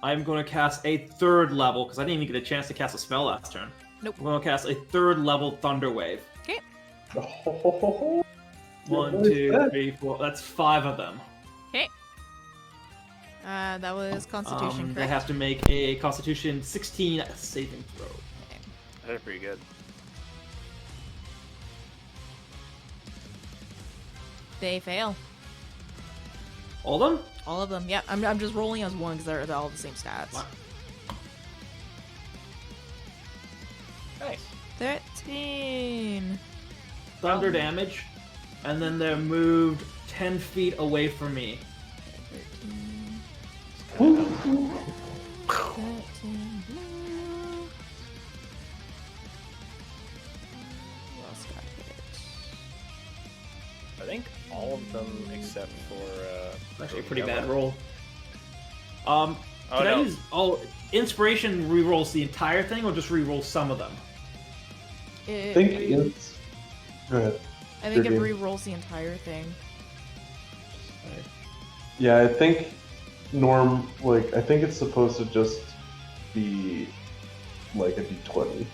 I'm going to cast a 3rd level, because I didn't even get a chance to cast a spell last turn. Nope. I'm going to cast a 3rd level Thunder Wave. Okay. 1, 2, 3, 4. That's 5 of them. Okay. That was Constitution, They correct? have to make a Constitution 16 saving throw. That's pretty good. They fail. All of them? All of them. Yeah, I'm just rolling as one because they're all the same stats. Wow. Nice. 13. Thunder damage, and then they're moved 10 feet away from me. 13. Who else got hit? I think all of them except for. Actually, a pretty bad Yellow. roll. Oh Can I no. use? Oh, inspiration rerolls the entire thing, or just reroll some of them? I think it's. Go ahead. I think it Your game. re-rolls the entire thing. Yeah, I think I think it's supposed to just be like a d20,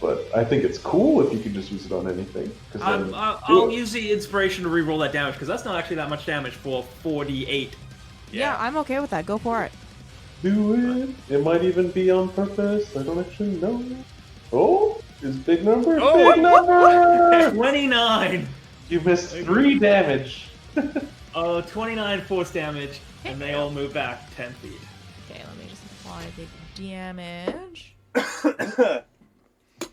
but I think it's cool if you can just use it on anything. 'Cause then- I'll use the inspiration to reroll that damage because that's not actually that much damage for 48. Yeah, I'm okay with that. Go for it. Do it. It might even be on purpose. I don't actually know. Oh, is big number? Oh! Big number! 29. You missed 3 damage. 29 force damage, and they all move back 10 feet. Okay, let me just apply the damage.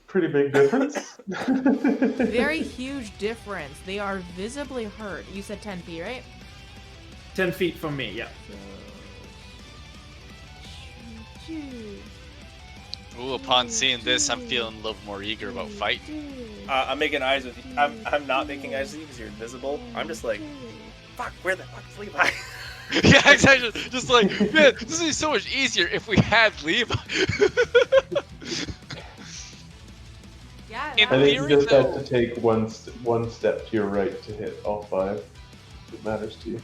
Pretty big difference. Very huge difference. They are visibly hurt. You said 10 feet, right? 10 feet from me, yeah. So, Ooh, upon seeing this, I'm feeling a little more eager about fight. I'm making eyes with you. I'm not making eyes with you because you're invisible. I'm just like, fuck, where the fuck's Levi? Yeah, exactly. Just like, man, this would be so much easier if we had Levi. Yeah, In I think theory, you just though- have to take one step to your right to hit all 5. If it matters to you.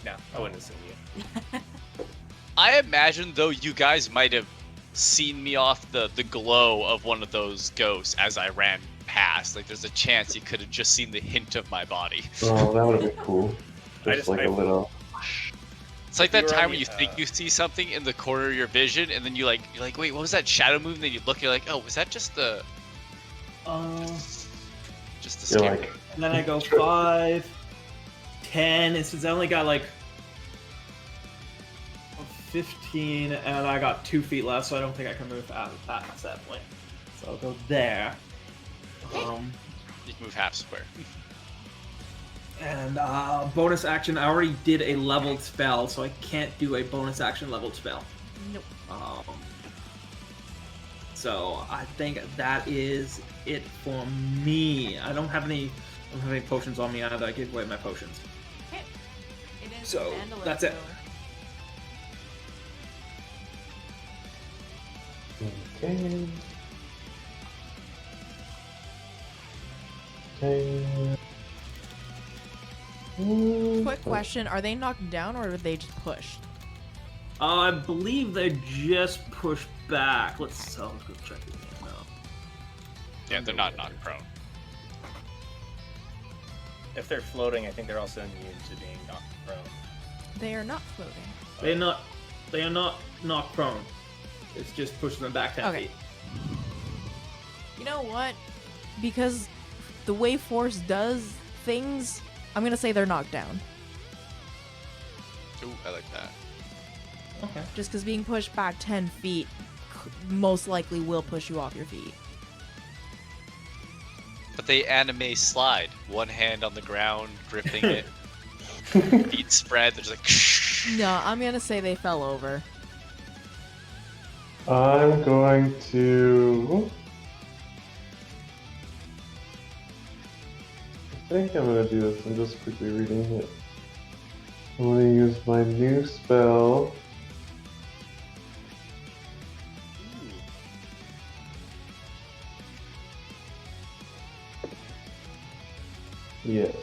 No, I wouldn't assume you. I imagine though you guys might have seen me off the glow of one of those ghosts as I ran past. Like there's a chance you could have just seen the hint of my body. Oh, that would have been cool. Just like a little. It's like If you that were time on when the, you think you see something in the corner of your vision, and then you're like, wait, what was that shadow movement? Then you look, you're like, oh, was that just the just the You're scare? like, And then I go 5, 10. And since I only got like 15, and I got 2 feet left, so I don't think I can move past that point. So I'll go there. You can move half square. And bonus action, I already did a leveled spell, so I can't do a bonus action leveled spell. Nope. So I think that is it for me. I don't have any potions on me either. I gave away my potions. Okay. It is So, Mandalay, that's it. okay. Okay. Quick question: are they knocked down or are they just pushed? I believe they just push back. Let's go check it now. Yeah, they're not knocked prone. If they're floating, I think they're also immune to being knocked prone. They are not floating. They are not knocked prone. It's just pushing them back 10 Okay. feet. You know what? Because the way Force does things, I'm gonna say they're knocked down. Ooh, I like that. Okay. Just because being pushed back 10 feet most likely will push you off your feet. But they anime slide. One hand on the ground, gripping it. Feet spread. They're just like. No, I'm gonna say they fell over. I'm going to. I think I'm going to do this. I'm just quickly reading it. I'm going to use my new spell. Yes.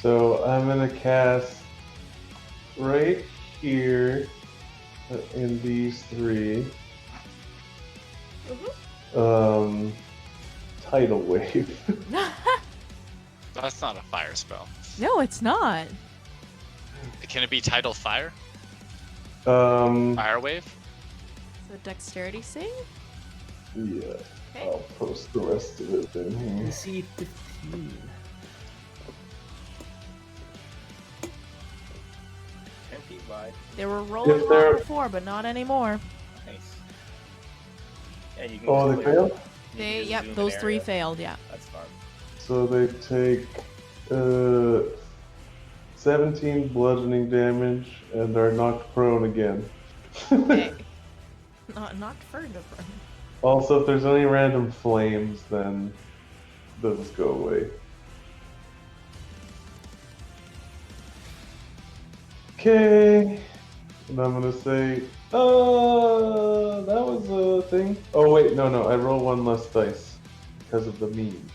So I'm going to cast right here in these 3. Tidal wave. That's not a fire spell. No, it's not. Can it be tidal fire? Um, Fire wave? It's a dexterity save? yeah. Okay. I'll post the rest of it in here. DC 15. 10 feet wide. They were rolling If they're- well before, but not anymore. Nice. And you can Oh, just they clear- failed? you can They, just yep, zoom an those 3 area. failed, yeah. That's fun. So they take 17 bludgeoning damage and are knocked prone again. Okay. Not further from. Also, if there's any random flames, then those go away. Okay. And I'm gonna say, that was a thing. Oh wait, no, I roll 1 less dice because of the memes.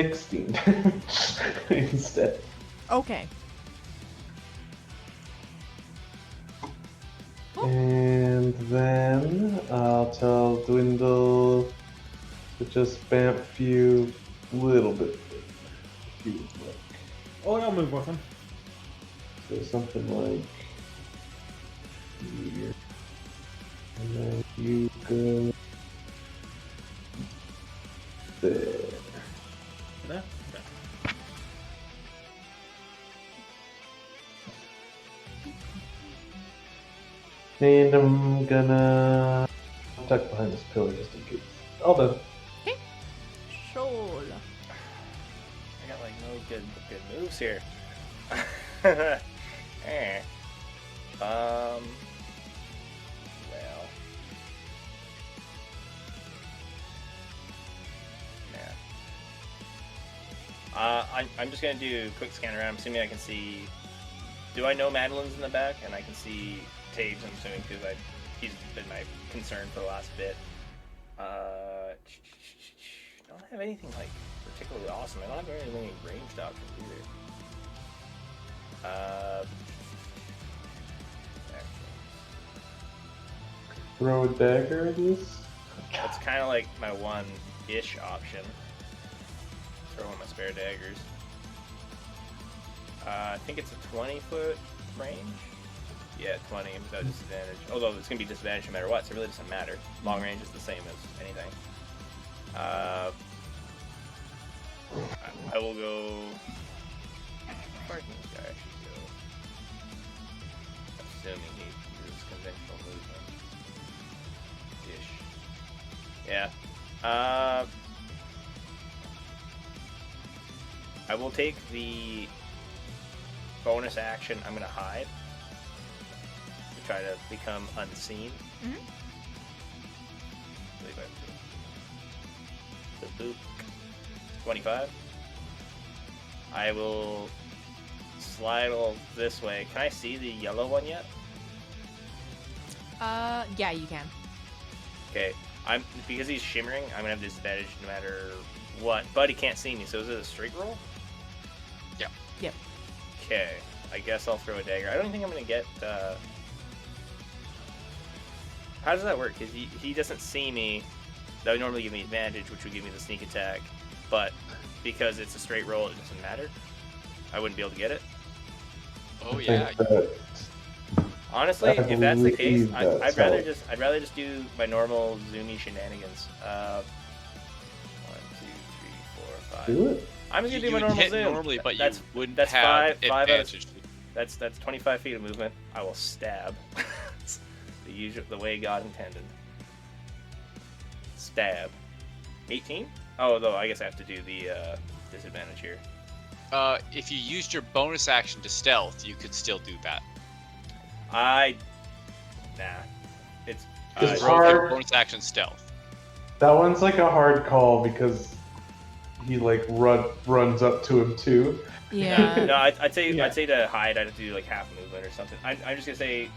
$16 instead. Okay. And then I'll tell Dwindle to just bamf you a little bit. If you would like. Oh, I'll move with him. So something like here. And then you go there. There? Okay. And I'm gonna duck behind this pillar just in case. All done. Shoal. I got like no good moves here. Eh. Well. I'm just gonna do a quick scan around. I'm assuming I can see. Do I know Madeline's in the back? And I can see Taves, I'm assuming, because he's been my concern for the last bit. Don't have anything like particularly awesome. I don't have very many ranged options either. Throw a dagger at this. That's kind of like my one-ish option. Throw one of my spare daggers. I think it's a 20-foot range. Yeah, 20 without disadvantage. Although it's going to be disadvantage no matter what, so it really doesn't matter. Long range is the same as anything. I will go... How far can this guy actually go? Assuming he uses conventional movement. Ish. Yeah. I will take the bonus action. I'm going to hide. To try to become unseen. Mhm. The boop. 25. I will slide all this way. Can I see the yellow one yet? Yeah, you can. Okay. Because he's shimmering, I'm gonna have disadvantage no matter what. But he can't see me, so is it a straight roll? Yeah. Yep. Okay. I guess I'll throw a dagger. I don't think I'm gonna get. How does that work? Because he doesn't see me. That would normally give me advantage, which would give me the sneak attack. But because it's a straight roll, it doesn't matter. I wouldn't be able to get it. Oh I yeah. think that- Honestly, I if that's the case, believe I'd that's rather how- I'd rather just do my normal zoomy shenanigans. 1, 2, 3, 4, 5. Do it. I'm just You gonna do my would normal hit zoom. normally, but that's you wouldn't that's have five out of- advantage. That's 25 feet of movement. I will stab. The way God intended. Stab. 18? Oh, though I guess I have to do the disadvantage here. If you used your bonus action to stealth, you could still do that. Nah. It's It's Roll hard. your bonus action stealth. That one's like a hard call because he like runs up to him too. Yeah. No, I'd say Yeah. I'd say to hide, I'd have to do like half movement or something. I'm just gonna say,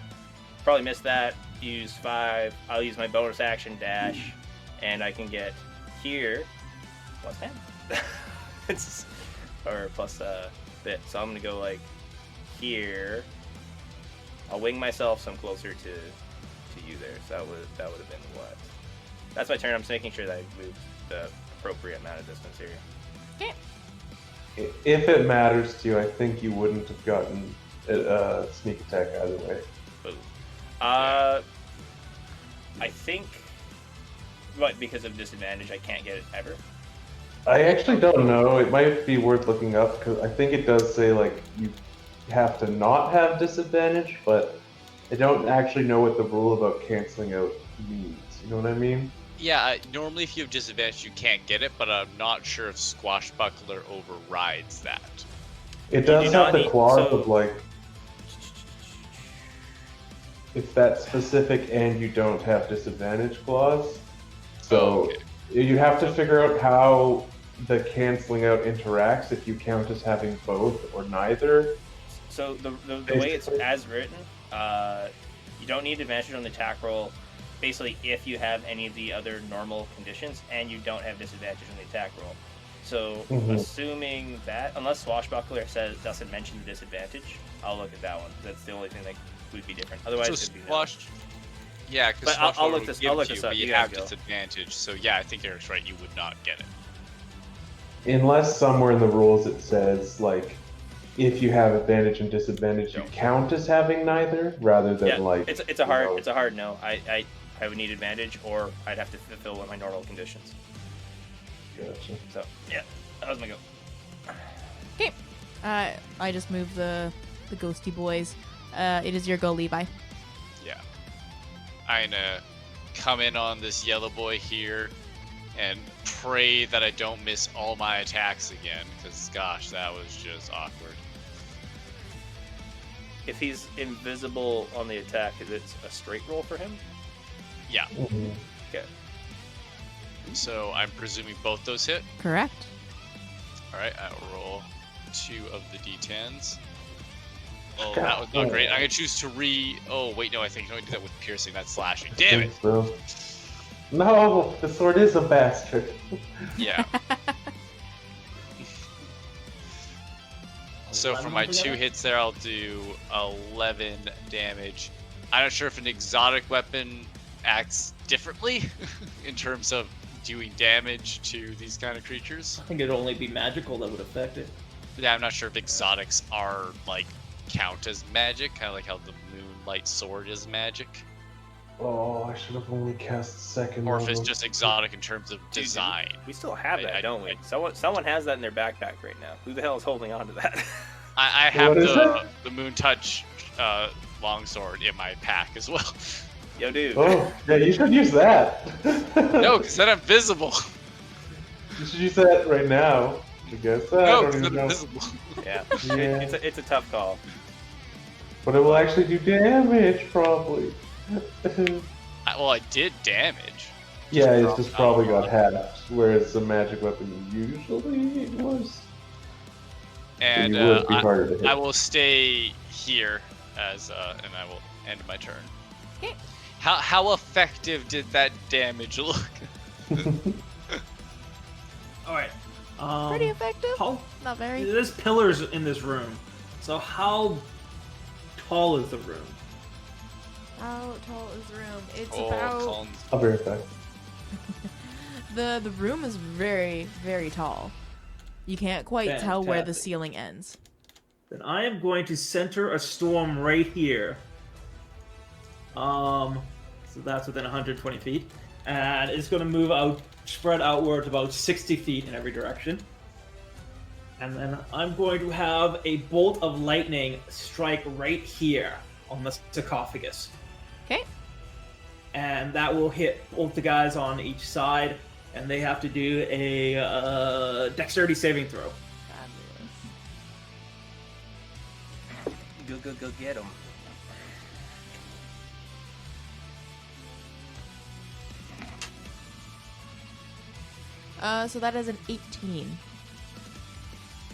probably miss that. Use 5. I'll use my bonus action dash, and I can get here plus 10. It's or plus a bit. So I'm gonna go like here. I'll wing myself so I'm closer to you there. So that would have been what? That's my turn. I'm just making sure that I moved the appropriate amount of distance here. If it matters to you, I think you wouldn't have gotten a sneak attack either way. Boom. I think, because of disadvantage, I can't get it ever. I actually don't know. It might be worth looking up because I think it does say like you have to not have disadvantage, but I don't actually know what the rule about canceling out means. You know what I mean? Yeah, normally if you have disadvantage, you can't get it, but I'm not sure if Squashbuckler overrides that. It does do have not the need- clause so- of like it's that specific and you don't have disadvantage clause. So Oh, okay. you have to figure out how the canceling out interacts if you count as having both or neither. So the way it's as written, you don't need advantage on the attack roll. Basically, if you have any of the other normal conditions, and you don't have disadvantage on the attack roll. So, assuming that, unless Swashbuckler doesn't mention the disadvantage, I'll look at that one. That's the only thing that would be different. Otherwise, So it'd be no. Squash. Yeah, because But I'll Swashbuckler look would this- give I'll look to this you, up. but You you guys have go. disadvantage. So yeah, I think Eric's right. You would not get it. Unless somewhere in the rules it says like if you have advantage and disadvantage, you count as having neither, rather than Yeah, like it's a hard no. I would need advantage, or I'd have to fulfill one of my normal conditions. Gotcha. So yeah, that was my go. Okay. I just moved the ghosty boys. It is your go, Levi. Yeah. I'm gonna come in on this yellow boy here and pray that I don't miss all my attacks again, because gosh, that was just awkward. If he's invisible on the attack, is it a straight roll for him? Yeah. Mhm. Okay. So I'm presuming both those hit. Correct. All right, I'll roll 2 of the d10s. Oh, that was not great. I'm gonna choose to Oh, wait, no, I think I can only do that with piercing. That's slashing. Damn it. So. No, the sword is a bastard. Yeah. So for my 2 hits there, I'll do 11 damage. I'm not sure if an exotic weapon acts differently in terms of doing damage to these kind of creatures. I think it'd only be magical that would affect it. Yeah, I'm not sure if exotics are like count as magic, kind of like how the moonlight sword is magic, Oh, I should have only cast second or if it's level. just exotic in terms of design. We still have that, I- don't we? Someone has that in their backpack right now. Who the hell is holding on to that? I have What is the Moon Touch longsword in my pack as well. Yo, dude. Oh, yeah, you should use that. No, because then I'm visible. You should use that right now. I guess. I No, don't because even I'm know. invisible. Yeah. Yeah. It's a tough call. But it will actually do damage, probably. Well, I did damage. Yeah, it's dropped just out probably a lot. got halved, whereas a magic weapon usually was. And So you would be harder to hit. I will stay here and I will end my turn. Okay. How effective did that damage look? All right. Pretty effective. How, Not very. there's pillars in this room. So how tall is the room? How tall is the room? It's Oh, about Colin. I'll verify. the room is very, very tall. You can't quite tell where the Fantastic. ceiling ends. Then I am going to center a storm right here. So that's within 120 feet, and it's going to move out, spread outward about 60 feet in every direction. And then I'm going to have a bolt of lightning strike right here on the sarcophagus. Okay. And that will hit both the guys on each side, and they have to do a dexterity saving throw. Fabulous. Go get him. So that is an 18.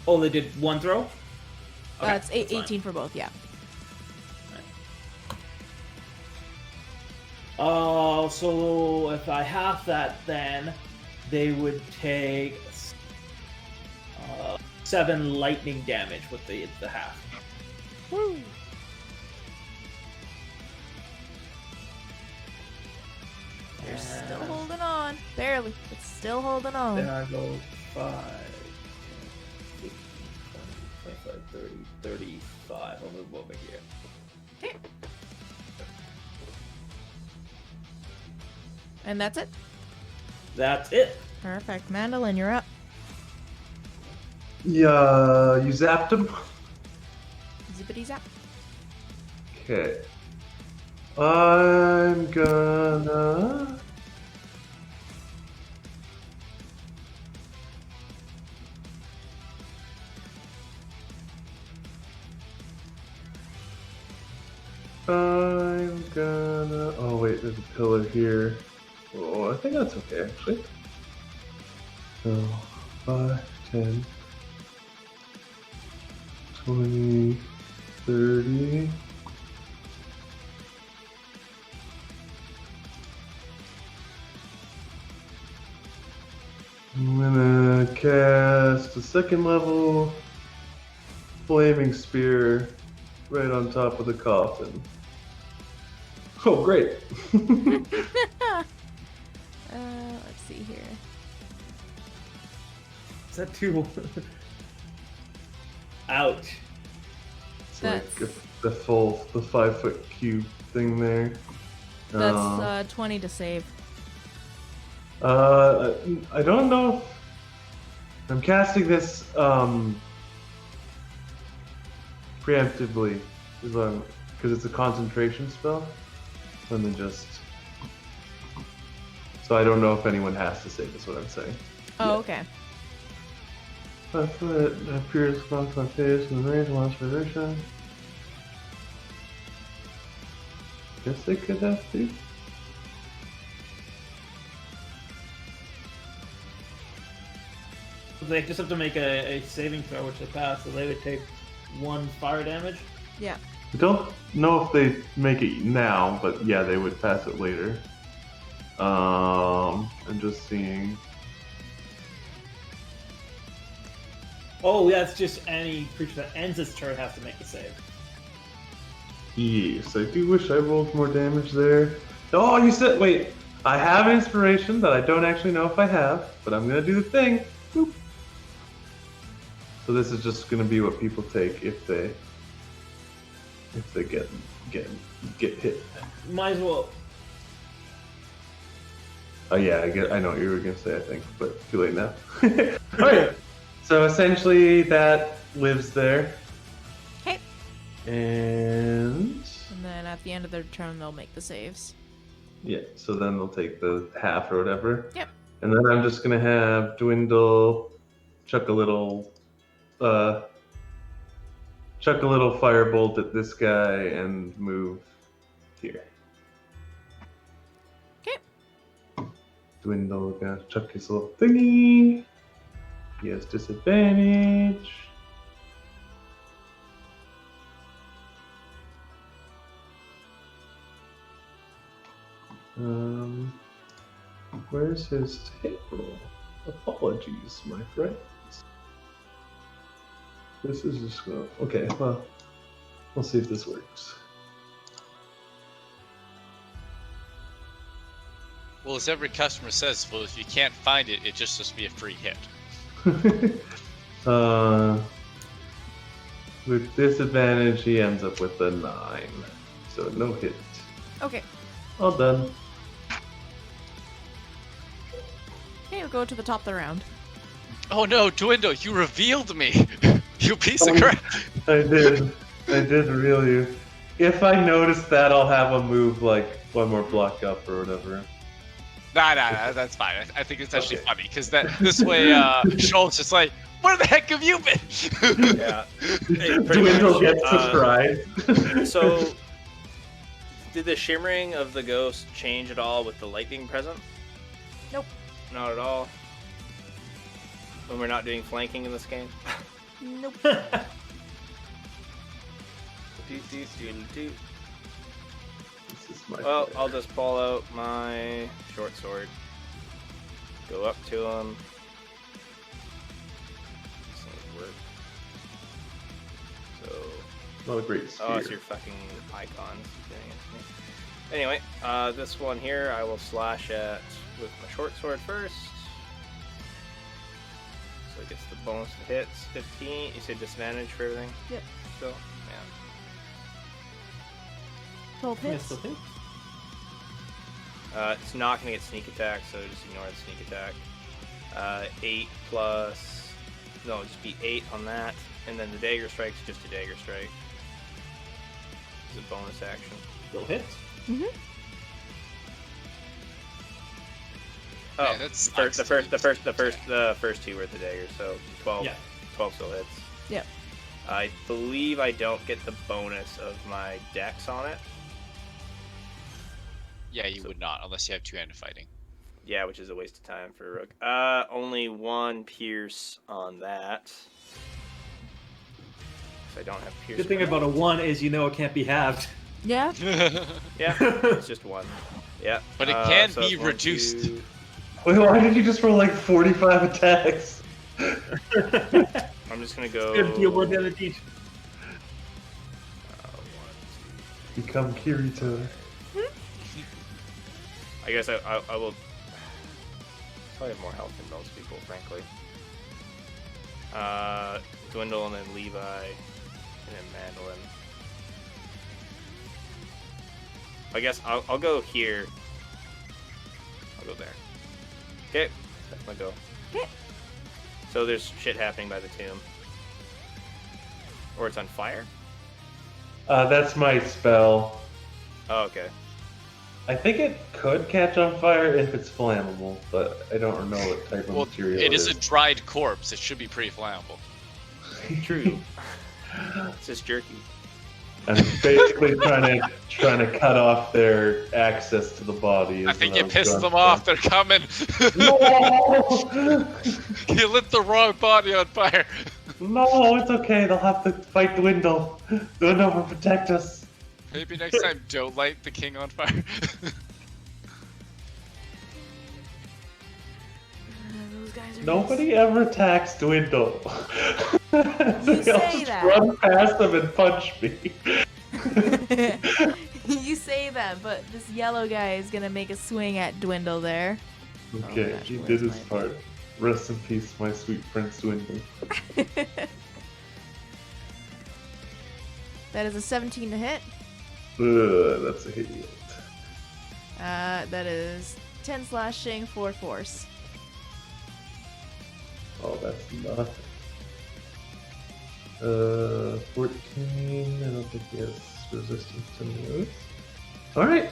Oh, they did one throw? Okay, That's that's fine. 18 for both, yeah. So if I half that, then they would take 7 lightning damage with the half. Woo! They're still And holding on. Barely. It's still holding on. Then I go 5, 10, 15, 20, 25, 30, 35. I'll move over here. Okay. And that's it. That's it. Perfect. Mandolin, you're up. Yeah, you zapped him? Zippity zap. Okay. I'm gonna... I'm gonna... Oh wait, there's a pillar here. Oh, I think that's okay actually. So, 5, 10, 20, 30... I'm gonna cast a second level flaming spear right on top of the coffin. Oh, great. Let's see here. Is that too? Ouch. It's That's like the 5-foot cube thing there. that's 20 to save. I don't know. I'm casting this preemptively, because it's a concentration spell. Let me just So I don't know if anyone has to save, is what I'm saying. Oh, Yeah. okay. That's what appears across my face and the range of observation. Guess they could have to. They just have to make a saving throw, which they pass, so they would take 1 fire damage. Yeah. I don't know if they make it now, but yeah, they would pass it later. I'm just seeing. Oh, yeah, it's just any creature that ends its turn has to make a save. Yes, I do wish I rolled more damage there. Oh, you said, wait, I have inspiration that I don't actually know if I have, but I'm gonna do the thing. Boop. So this is just gonna be what people take if they get hit. Might as well. Oh yeah, I know what you were gonna say, I think, but too late now. Alright. So essentially that lives there. Okay. And And then at the end of their turn, they'll make the saves. yeah, so then they'll take the half or whatever. Yep. And then I'm just gonna have Dwindle chuck a little firebolt at this guy and move here. Okay. Dwindle gonna chuck his little thingy. He has disadvantage. Where's his table? Apologies, my friends. This is just going. Okay, well, we'll see if this works. Well, as every customer says, well, if you can't find it, it just must be a free hit. With disadvantage, he ends up with a 9, so no hit. Okay. All done. Okay, we'll go to the top of the round. Oh no, Dwindle, you revealed me! You piece of crap! I did reveal you. If I notice that, I'll have him move like 1 more block up or whatever. Nah, that's fine. I think it's actually Okay. funny, because this way, Schultz is like, where the heck have you been? Yeah. Hey, pretty Dwindle much, gets surprised. So, did the shimmering of the ghost change at all with the light being present? Nope. Not at all. When we're not doing flanking in this game. Nope. Do. This is my Well, plan. I'll just pull out my short sword. Go up to him. This doesn't work. So. Not a great Oh, it's spear. your fucking icon. Doing it to me. Anyway, this one here I will slash at with my short sword first. So it gets the bonus to hits. 15. You said disadvantage for everything? Yep. Still? 12 Yeah, hits. still hit. Yeah. It's not going to get sneak attack, so just ignore the sneak attack. 8 plus. No, just be 8 on that. And then the dagger strike's just a dagger strike. It's a bonus action. Still hits. Mm-hmm. Oh, Yeah, that's the first 2 were the daggers, so 12. Yeah. 12 still hits. Yep. I believe I don't get the bonus of my dex on it. Yeah, you would not, unless you have two-handed fighting. Yeah, which is a waste of time for a rook. Only 1 pierce on that. So I don't have pierce. Good thing about a 1 is you know it can't be halved. Yeah. Yeah, it's just 1. Yeah. But it can so be it's 1, reduced. 2. Wait, why did you just roll like 45 attacks? I'm just gonna go. Good deal more damage each. 1, Become Kirito. 2. I guess I will. Probably have more health than most people, frankly. Dwindle and then Levi, and then Mandolin. I guess I'll go here. I'll go there. Okay, that's my go. Okay. So there's shit happening by the tomb. Or it's on fire? That's my spell. Oh, okay. I think it could catch on fire if it's flammable, but I don't know what type of Well, material it is a dried corpse. It should be pretty flammable. True. It's just jerky. I'm basically trying to cut off their access to the body. I is think what you was pissed going them for. off. They're coming. No! You lit the wrong body on fire. No, it's okay. They'll have to fight Dwindle. Dwindle will protect us. Maybe next time don't light the king on fire. Those guys are Nobody ever attacks Dwindle. They say all just that. run past them and punch me. You say that, but this yellow guy is gonna make a swing at Dwindle there. Okay, gosh, he where's did his my- part. Rest in peace, my sweet Prince Dwindle. That is a 17 to hit. That's a hit. That is 10 slashing, 4 force. Oh, that's nothing. 14. I don't think he has resistance to moves. Alright.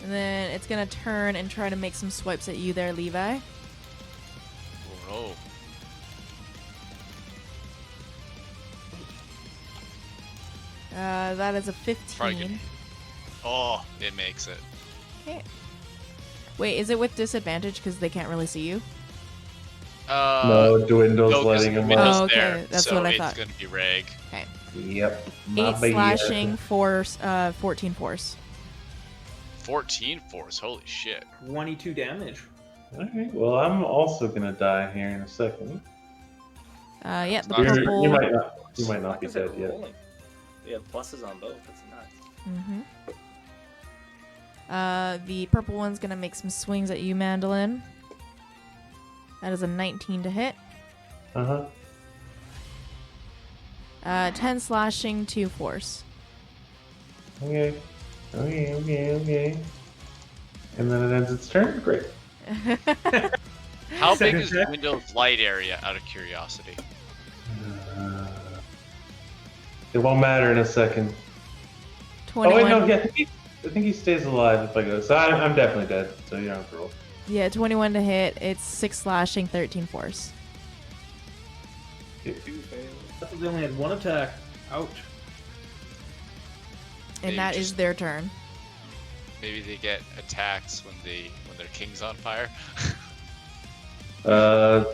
And then it's gonna turn and try to make some swipes at you there, Levi. Oh That is a Probably 15. Oh, it makes it. Okay. Wait, is it with disadvantage because they can't really see you? No, Dwindle's No, 'cause letting the him window's off. Oh, okay, there, that's so what I it's thought. gonna be rag. Okay. Yep. my 8 baby. slashing, 14 force. 14 force. Holy shit. 22 damage. Alright, well, I'm also gonna die here in a second. Yeah, the You're- purple. You might not be Fuck is it dead yet. rolling? We have pluses on both. That's nuts. The purple one's gonna make some swings at you, Mandolin. That is a 19 to hit. Uh-huh. 10 slashing, 2 force. Okay. Okay. And then it ends its turn? Great. How big Second is check. Windows light area, out of curiosity? It won't matter in a second. 21. Oh, wait, no, yeah, I think he stays alive if I go. So I'm definitely dead, so you don't have to roll. Yeah, 21 to hit. It's 6 slashing, 13 force. Two fails. I thought they only had one attack. Ouch. And Maybe that is just- their turn. Maybe they get attacks when their king's on fire.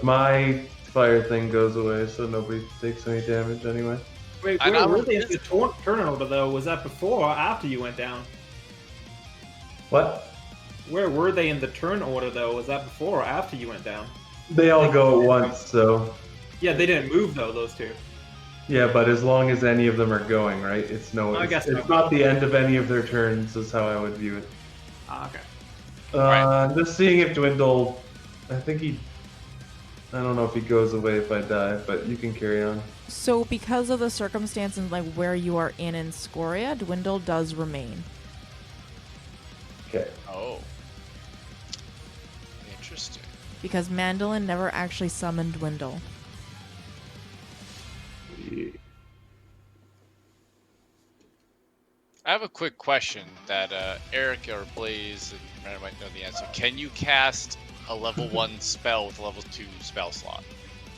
My fire thing goes away, so nobody takes any damage anyway. Wait, I where know. were they in the turn order though? Was that before or after you went down? What? Where were they in the turn order though? Was that before or after you went down? They all go at once, so Yeah, they didn't move though, those two. yeah. But as long as any of them are going, right? It's no. I guess it's so. not the end of any of their turns. Is how I would view it. Ah, okay. Right. Just seeing if Dwindle. I think he. I don't know if he goes away if I die, but you can carry on. So, because of the circumstances, like where you are in Scoria, Dwindle does remain. Okay. Oh. Interesting. Because Mandolin never actually summoned Dwindle. I have a quick question that Eric or Blaze and Mary might know the answer. Can you cast a level 1 spell with a level 2 spell slot?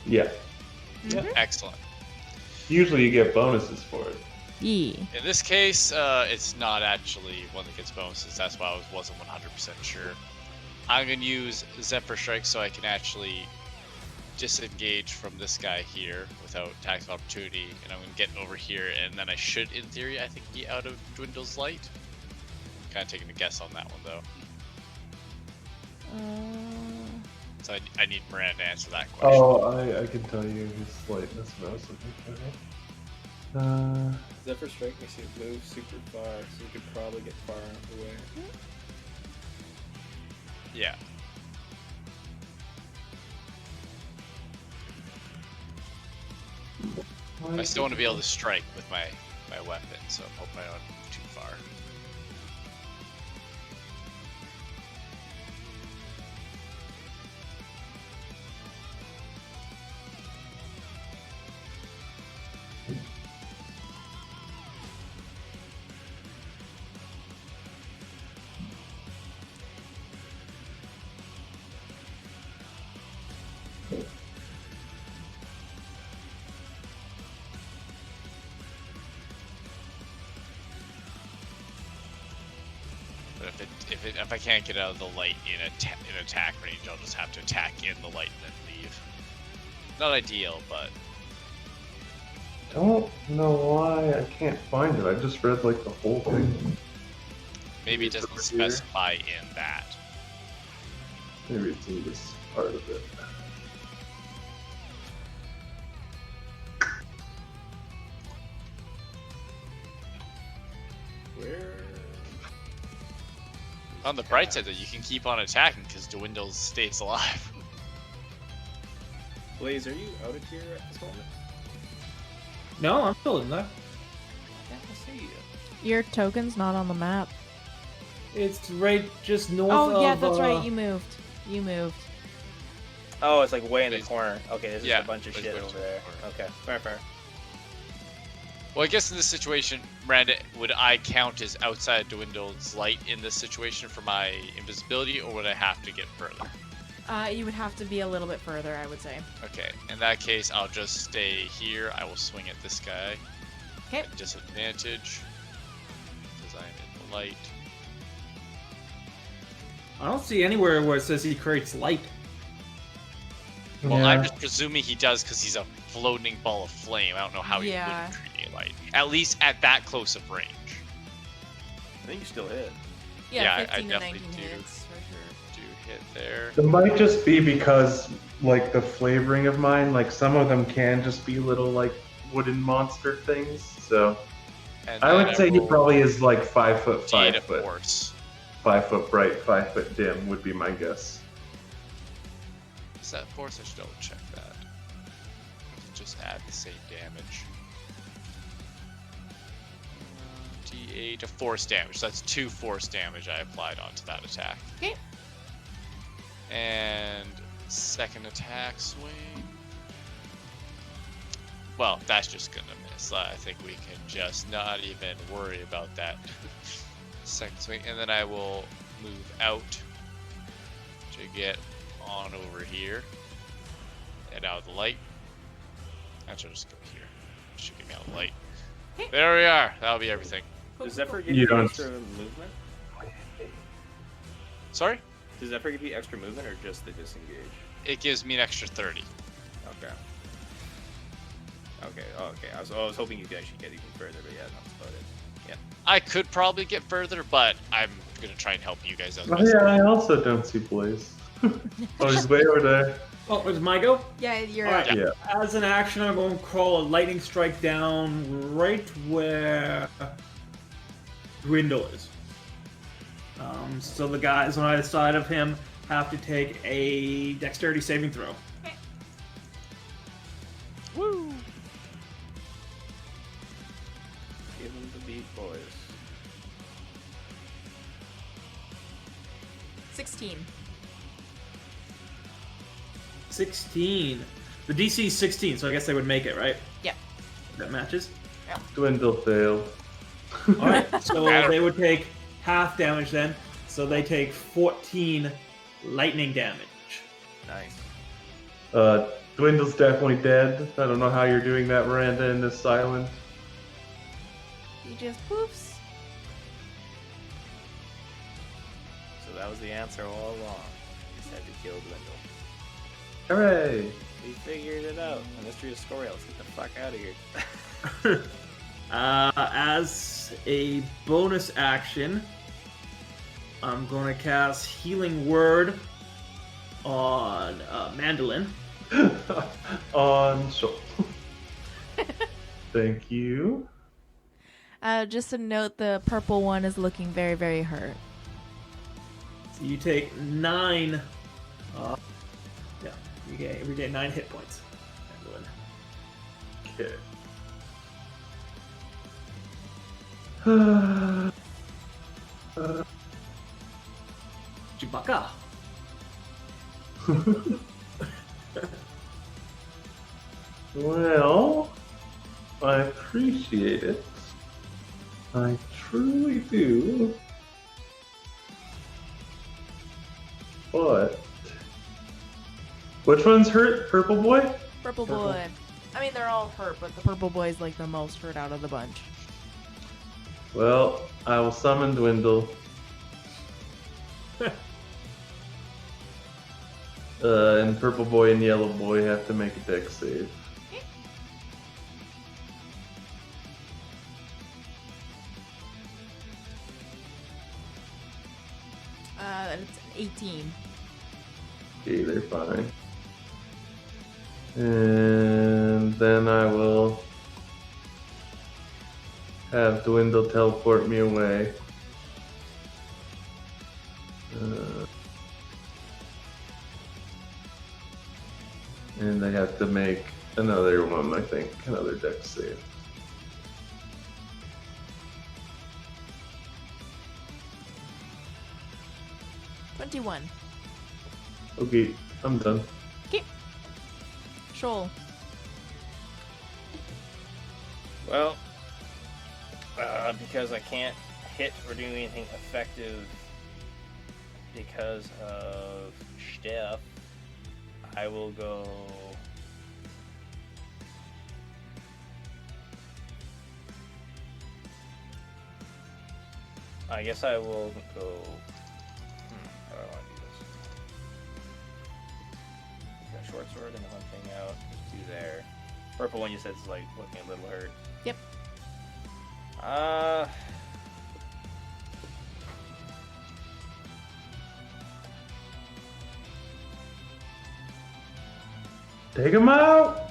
Yeah. Excellent. Usually you get bonuses for it. Yeah. In this case, it's not actually one that gets bonuses. That's why I wasn't 100% sure. I'm going to use Zephyr Strike so I can actually disengage from this guy here without tax of opportunity, and I'm going to get over here, and then I should, in theory, I think, be out of Dwindle's light. Kind of taking a guess on that one, though. So I need Miranda to answer that question. Oh, I can tell you his slight. That's what I was looking for. Zephyr Strike makes you move super far, so you could probably get far enough away. Yeah. I still want to be able to strike with my weapon, so I'm hoping I don't move too far. if I can't get out of the light in attack range, I'll just have to attack in the light and then leave. Not ideal, but Don't know why I can't find it. I just read like the whole thing. maybe it doesn't Over here. specify in that. Maybe it's in this part of it. Where? On the bright side, though, you can keep on attacking because Dwindle stays alive. Blaze, are you out of here at this moment? No, I'm still in there. I can't see you. Your token's not on the map. It's right just north Oh, yeah, of, that's right. You moved. You moved. Oh, it's like way in the Blaze- corner. Okay, there's just Yeah, a bunch of Blaze shit went over to the there. corner. Okay, fair. Well, I guess in this situation, Miranda, would I count as outside Dwindle's light in this situation for my invisibility, or would I have to get further? You would have to be a little bit further, I would say. Okay, in that case, I'll just stay here. I will swing at this guy. Okay. At disadvantage. Because I'm in the light. I don't see anywhere where it says he creates light. Well, Yeah. I'm just presuming he does because he's a floating ball of flame. I don't know how he Yeah. would create light. At least at that close of range. I think you still hit. Yeah, I 15 to definitely 19 do. hits for sure. Do hit there. It might just be because, like, the flavoring of mine, like, some of them can just be little, like, wooden monster things. So And I then would say he roll probably is like 5 foot, D8 5 of foot, force. 5 foot bright, 5 foot dim would be my guess. Is that force? I should double check that. Just add the same damage. D8 of force damage. So that's 2 force damage I applied onto that attack. Okay. And second attack swing. Well, that's just gonna miss. I think we can just not even worry about that second swing. And then I will move out to get on over here. Get out of the light. Actually, I'll just go here. Should get me out of the light. Okay. There we are. That'll be everything. Does Zephyr give You you don't- extra movement? Sorry? Does Zephyr give you extra movement or just the disengage? It gives me an extra 30. Okay. Okay. I was hoping you could actually get even further, but yeah, that's about it. Yeah. I could probably get further, but I'm gonna try and help you guys out. Oh yeah, I also don't see Blaze. Oh, he's way over there. Oh, it's my go? Yeah, you're. Alright, Yeah. as an action, I'm going to call a lightning strike down right where Dwindle is. So the guys on either side of him have to take a dexterity saving throw. Woo! Give him the beat, boys. 16. 16. The DC is 16, so I guess they would make it, right? Yeah. That matches. Dwindle failed. Alright, so Matter. they would take half damage then. So they take 14 lightning damage. Nice. Dwindle's definitely dead. I don't know how you're doing that, Miranda, in this island. He just poofs. So that was the answer all along. Just had to kill Dwindle. Hooray! We figured it out. The mystery of Scoria. Let's get the fuck out of here. As a bonus action, I'm going to cast Healing Word on Mandolin. On show. Thank you. Just a note, the purple one is looking very, very hurt. So you take 9. Yeah, you get 9 hit points. Mandolin. Okay. Chewbacca. Well, I appreciate it. I truly do. But which one's hurt? Purple boy? Purple Purple. boy. I mean, they're all hurt, but the purple boy's like the most hurt out of the bunch. Well, I will summon Dwindle. And purple boy and yellow boy have to make a dex save. It's 18. Okay, they're fine. And then I will have Dwindle teleport me away. And they have to make another one, I think, another dex save. $21. Okay, I'm done. Shoal. Well, because I can't hit or do anything effective because of Steph, I will go. I guess I will go. How do I want to do this? Got a short sword and the one thing out. Just do there. Purple one you said is like looking a little hurt. Yep. Take him out!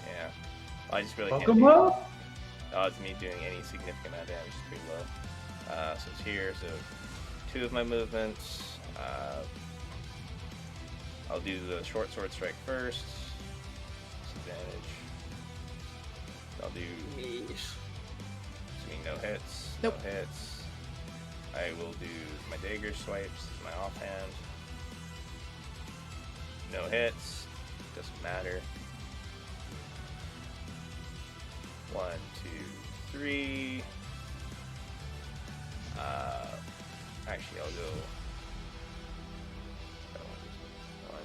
Yeah. I just really Fuck can't him do up! odds of me doing any significant amount of damage is pretty low. So it's here, so 2 of my movements. I'll do the short sword strike first. Disadvantage. I'll do assuming no hits. Nope. No hits. I will do my dagger swipes, my offhand. No hits. Doesn't matter. 1, 2, 3. Actually, I'll go 1,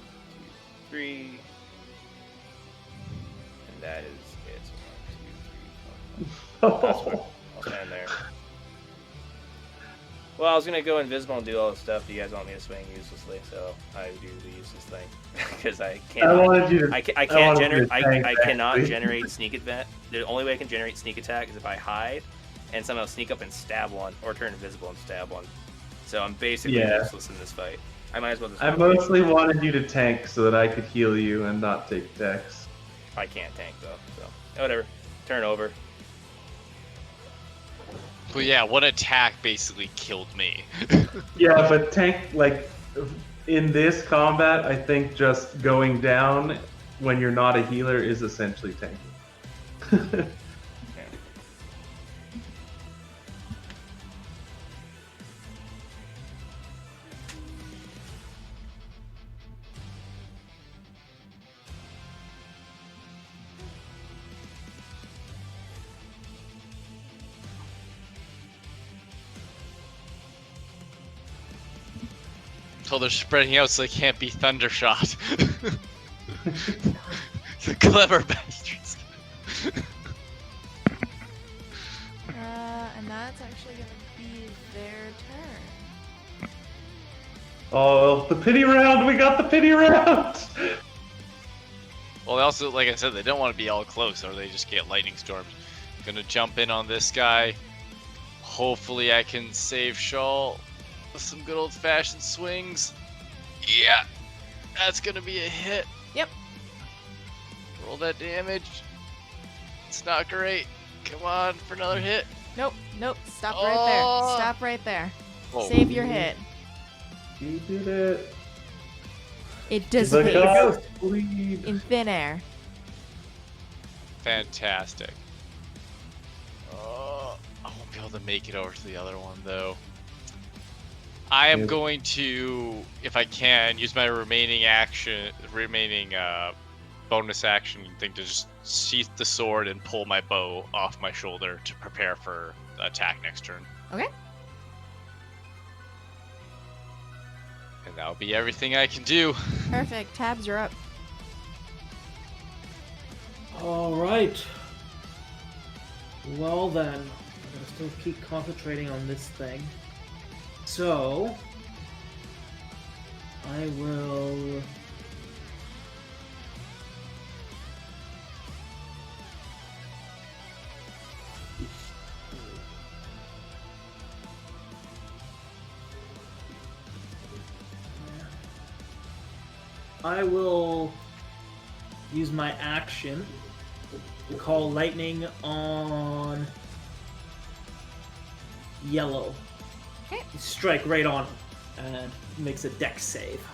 2, 3, and that is it. So 1, 2, 3, 4, 5. That's where I'll stand there. Well, I was gonna go invisible and do all the stuff you guys want me to swing uselessly, so I do the useless thing because I can't. I wanted you to. I wanted can't you generate. to tank I that, cannot please. generate sneak attack. The only way I can generate sneak attack is if I hide and somehow sneak up and stab one, or turn invisible and stab one. So I'm basically Yeah. useless in this fight. I might as well just. I mostly wanted you to tank so that I could heal you and not take dex. I can't tank though, so whatever. Turn over. But yeah, one attack basically killed me. Yeah, but tank, like, in this combat, I think just going down when you're not a healer is essentially tanking. Yeah. Until they're spreading out so they can't be thundershot. The clever bastards. And that's actually gonna be their turn. Oh, the pity round! We got the pity round! Well, they also, like I said, they don't want to be all close or they just get lightning storms. Gonna jump in on this guy. Hopefully I can save Shawl with some good old-fashioned swings. Yeah, that's gonna be a hit. Yep. Roll that damage. It's not great. Come on for another hit. Nope. Stop right there. Oh. Stop right there. Oh. Save your hit. You did it. It The dissipates ghost bleed. in thin air. Fantastic. I won't be able to make it over to the other one though. I am Yeah. going to, if I can, use my remaining bonus action thing to just sheath the sword and pull my bow off my shoulder to prepare for the attack next turn. Okay. And that'll be everything I can do. Perfect. Tabs, you're up. All right. Well then, I'm gonna still keep concentrating on this thing. So, I will. I will use my action to call lightning on yellow. Okay. Strike right on him and makes a dex save.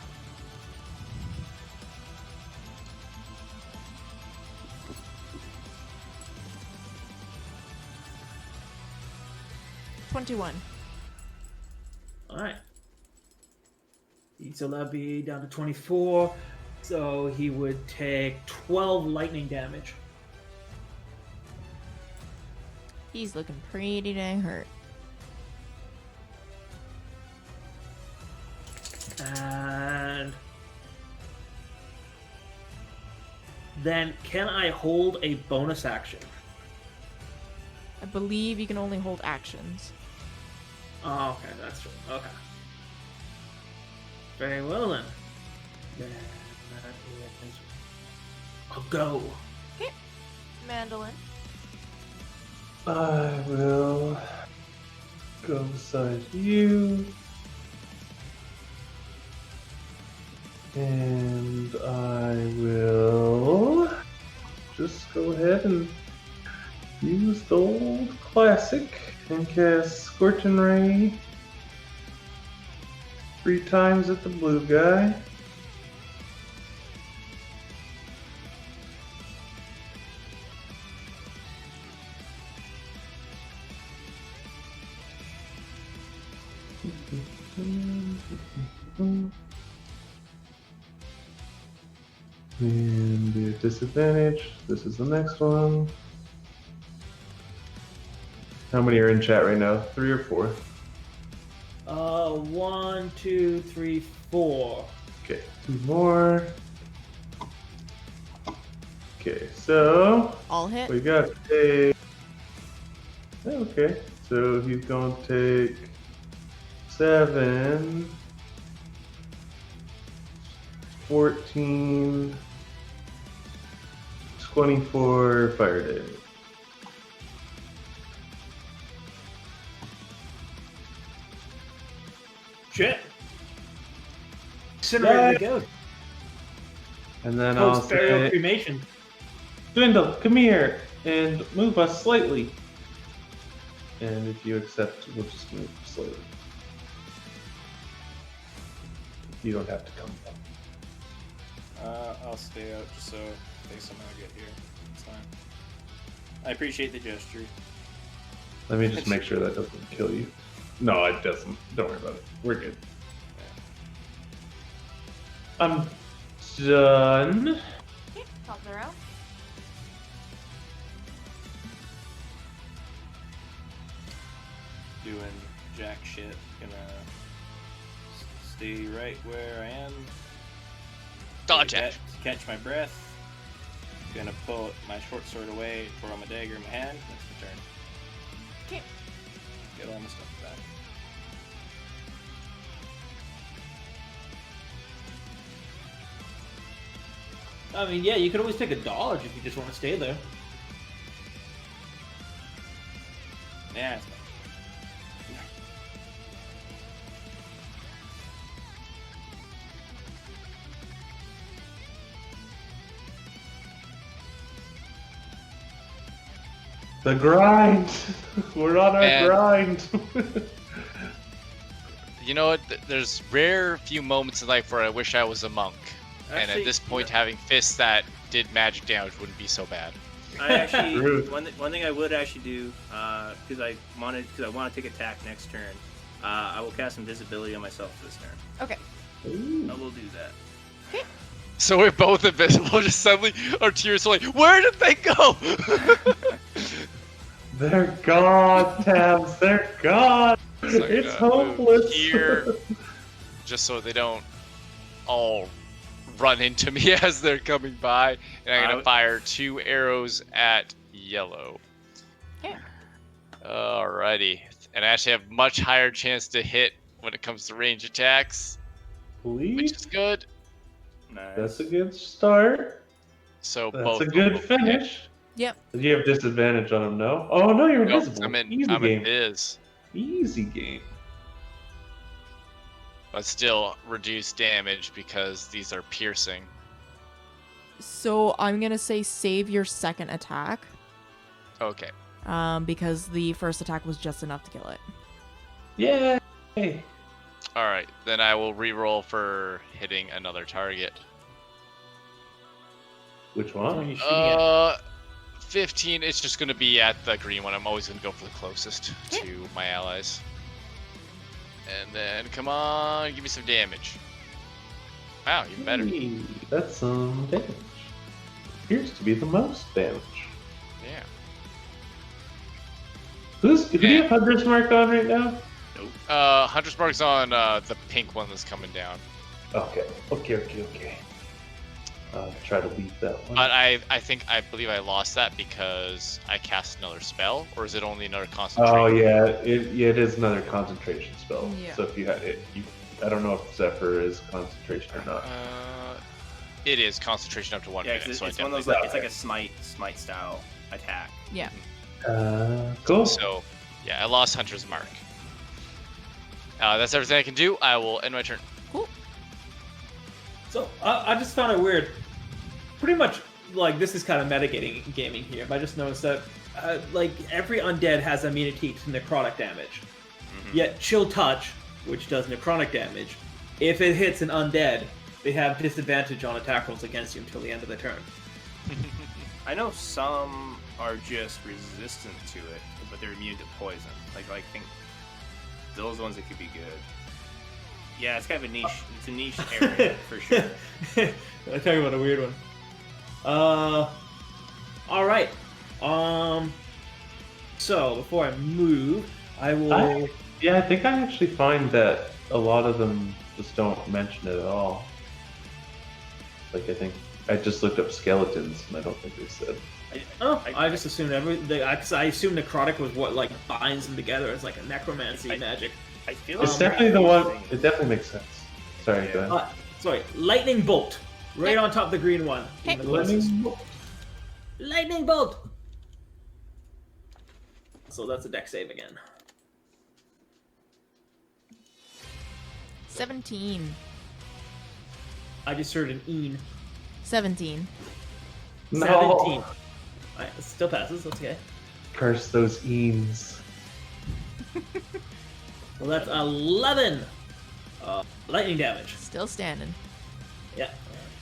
$21. Alright. So that'd be down to 24. So he would take 12 lightning damage. He's looking pretty dang hurt. And then can I hold a bonus action? I believe you can only hold actions. Oh, okay, that's true. Okay. Very well then. Then that is... I'll go. Mandolin. I will go beside you. And I will just go ahead and use the old classic and cast Scorching Ray 3 times at the blue guy. And be at disadvantage. This is the next one. How many are in chat right now? 3 or 4? 1, 2, 3, 4. Okay, 2 more. Okay, so All hit. we got a. Okay, so he's going to take 7, 14, 24 fire damage. Shit. Incinerator the goat. And then I'll Post burial say, cremation. Dwindle, come here and move us slightly. And if you accept, we'll just move slightly. You don't have to come down. I'll stay out just so they somehow get here. It's fine. I appreciate the gesture. Let me just make sure that doesn't kill you. No, it doesn't. Don't worry about it. We're good. I'm done. Top 0. Doing jack shit. Gonna stay right where I am. Dodge Gonna it. Catch my breath. Gonna pull my short sword away, throw my dagger in my hand. That's my turn. Okay. Get all my stuff back. I mean, yeah, you could always take a dodge if you just want to stay there. Yeah, it's fine. The grind. We're on our And- grind. You know what? There's rare few moments in life where I wish I was a monk. And Actually, at this point, having fists that did magic damage wouldn't be so bad. I actually Rude. one thing I would actually do because I want to take attack next turn. I will cast invisibility on myself this turn. Okay. I will do that. So we're both invisible. Just suddenly, our tears are like, where did they go? They're gone, Tabs. They're gone. So I'm It's gonna move hopeless. Here, just so they don't all run into me as they're coming by, and I'm gonna fire 2 arrows at yellow. Okay. Alrighty, and I actually have much higher chance to hit when it comes to range attacks. Complete. which is good. Nice. That's a good start. So That's both a of good them- finish. Yep. Did you have disadvantage on him? No. Oh no, you're Nope, invisible. I'm Easy game. Biz, Easy game. but still reduced damage because these are piercing. So I'm gonna say save your second attack, Okay. because the first attack was just enough to kill it. Yay! All right, then I will re-roll for hitting another target. Which Which one one? you shooting at? 15. It's just gonna be at the green one. I'm always gonna go for the closest to my allies. And then, come on, give me some damage. Wow, even better. Hey, that's some damage. Appears to be the most damage. Yeah. Do you have Hunter's Mark on right now? Hunter's Mark's on the pink one that's coming down. Okay. I'll try to leave that one. But I believe I lost that because I cast another spell, or is it only another concentration? Oh yeah, it is another concentration spell. Yeah. So if you had it, I don't know if Zephyr is concentration or not. It is concentration up to 1 Yeah, minute. 'cause So it's I one of those definitely- like it's like a smite style attack. Yeah. Cool. So, yeah, I lost Hunter's Mark. That's everything I can do. I will end my turn. So I just found it weird. Pretty much, like, this is kind of gaming here, but I just noticed that, like, every undead has immunity to necrotic damage. Yet Chill Touch, which does necrotic damage, if it hits an undead, they have disadvantage on attack rolls against you until the end of the turn. I know some are just resistant to it, but they're immune to poison. Like I think those ones that could be good. Yeah, it's kind of a niche. It's a niche area for sure. I'll tell you about a weird one. All right. So before I move, I will. Yeah, I think I actually find that a lot of them just don't mention it at all. Like, I think I just looked up skeletons, and I don't think they said. I just assumed because I assumed necrotic was what like binds them together as like a necromancy magic. I feel It's like definitely the one. It definitely makes sense. Sorry, go ahead. Sorry, lightning bolt, right on top of the green one. Hey. Lightning bolt. So that's a deck save again. 17. I just heard an een. 17. No. 17. Alright, it still passes. That's okay. Curse those eens. Well, that's 11 lightning damage. Still standing. Yeah.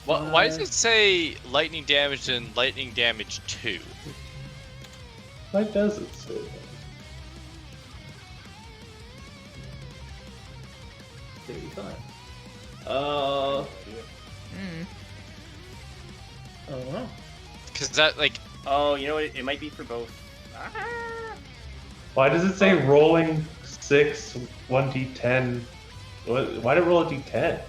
Why does it say lightning damage and lightning damage 2? Why does it say that? 35. Mm. Oh wow. Because that, like, Oh, you know what? It might be for both. Why does it say rolling 6, 1d10? Why did it roll a d10?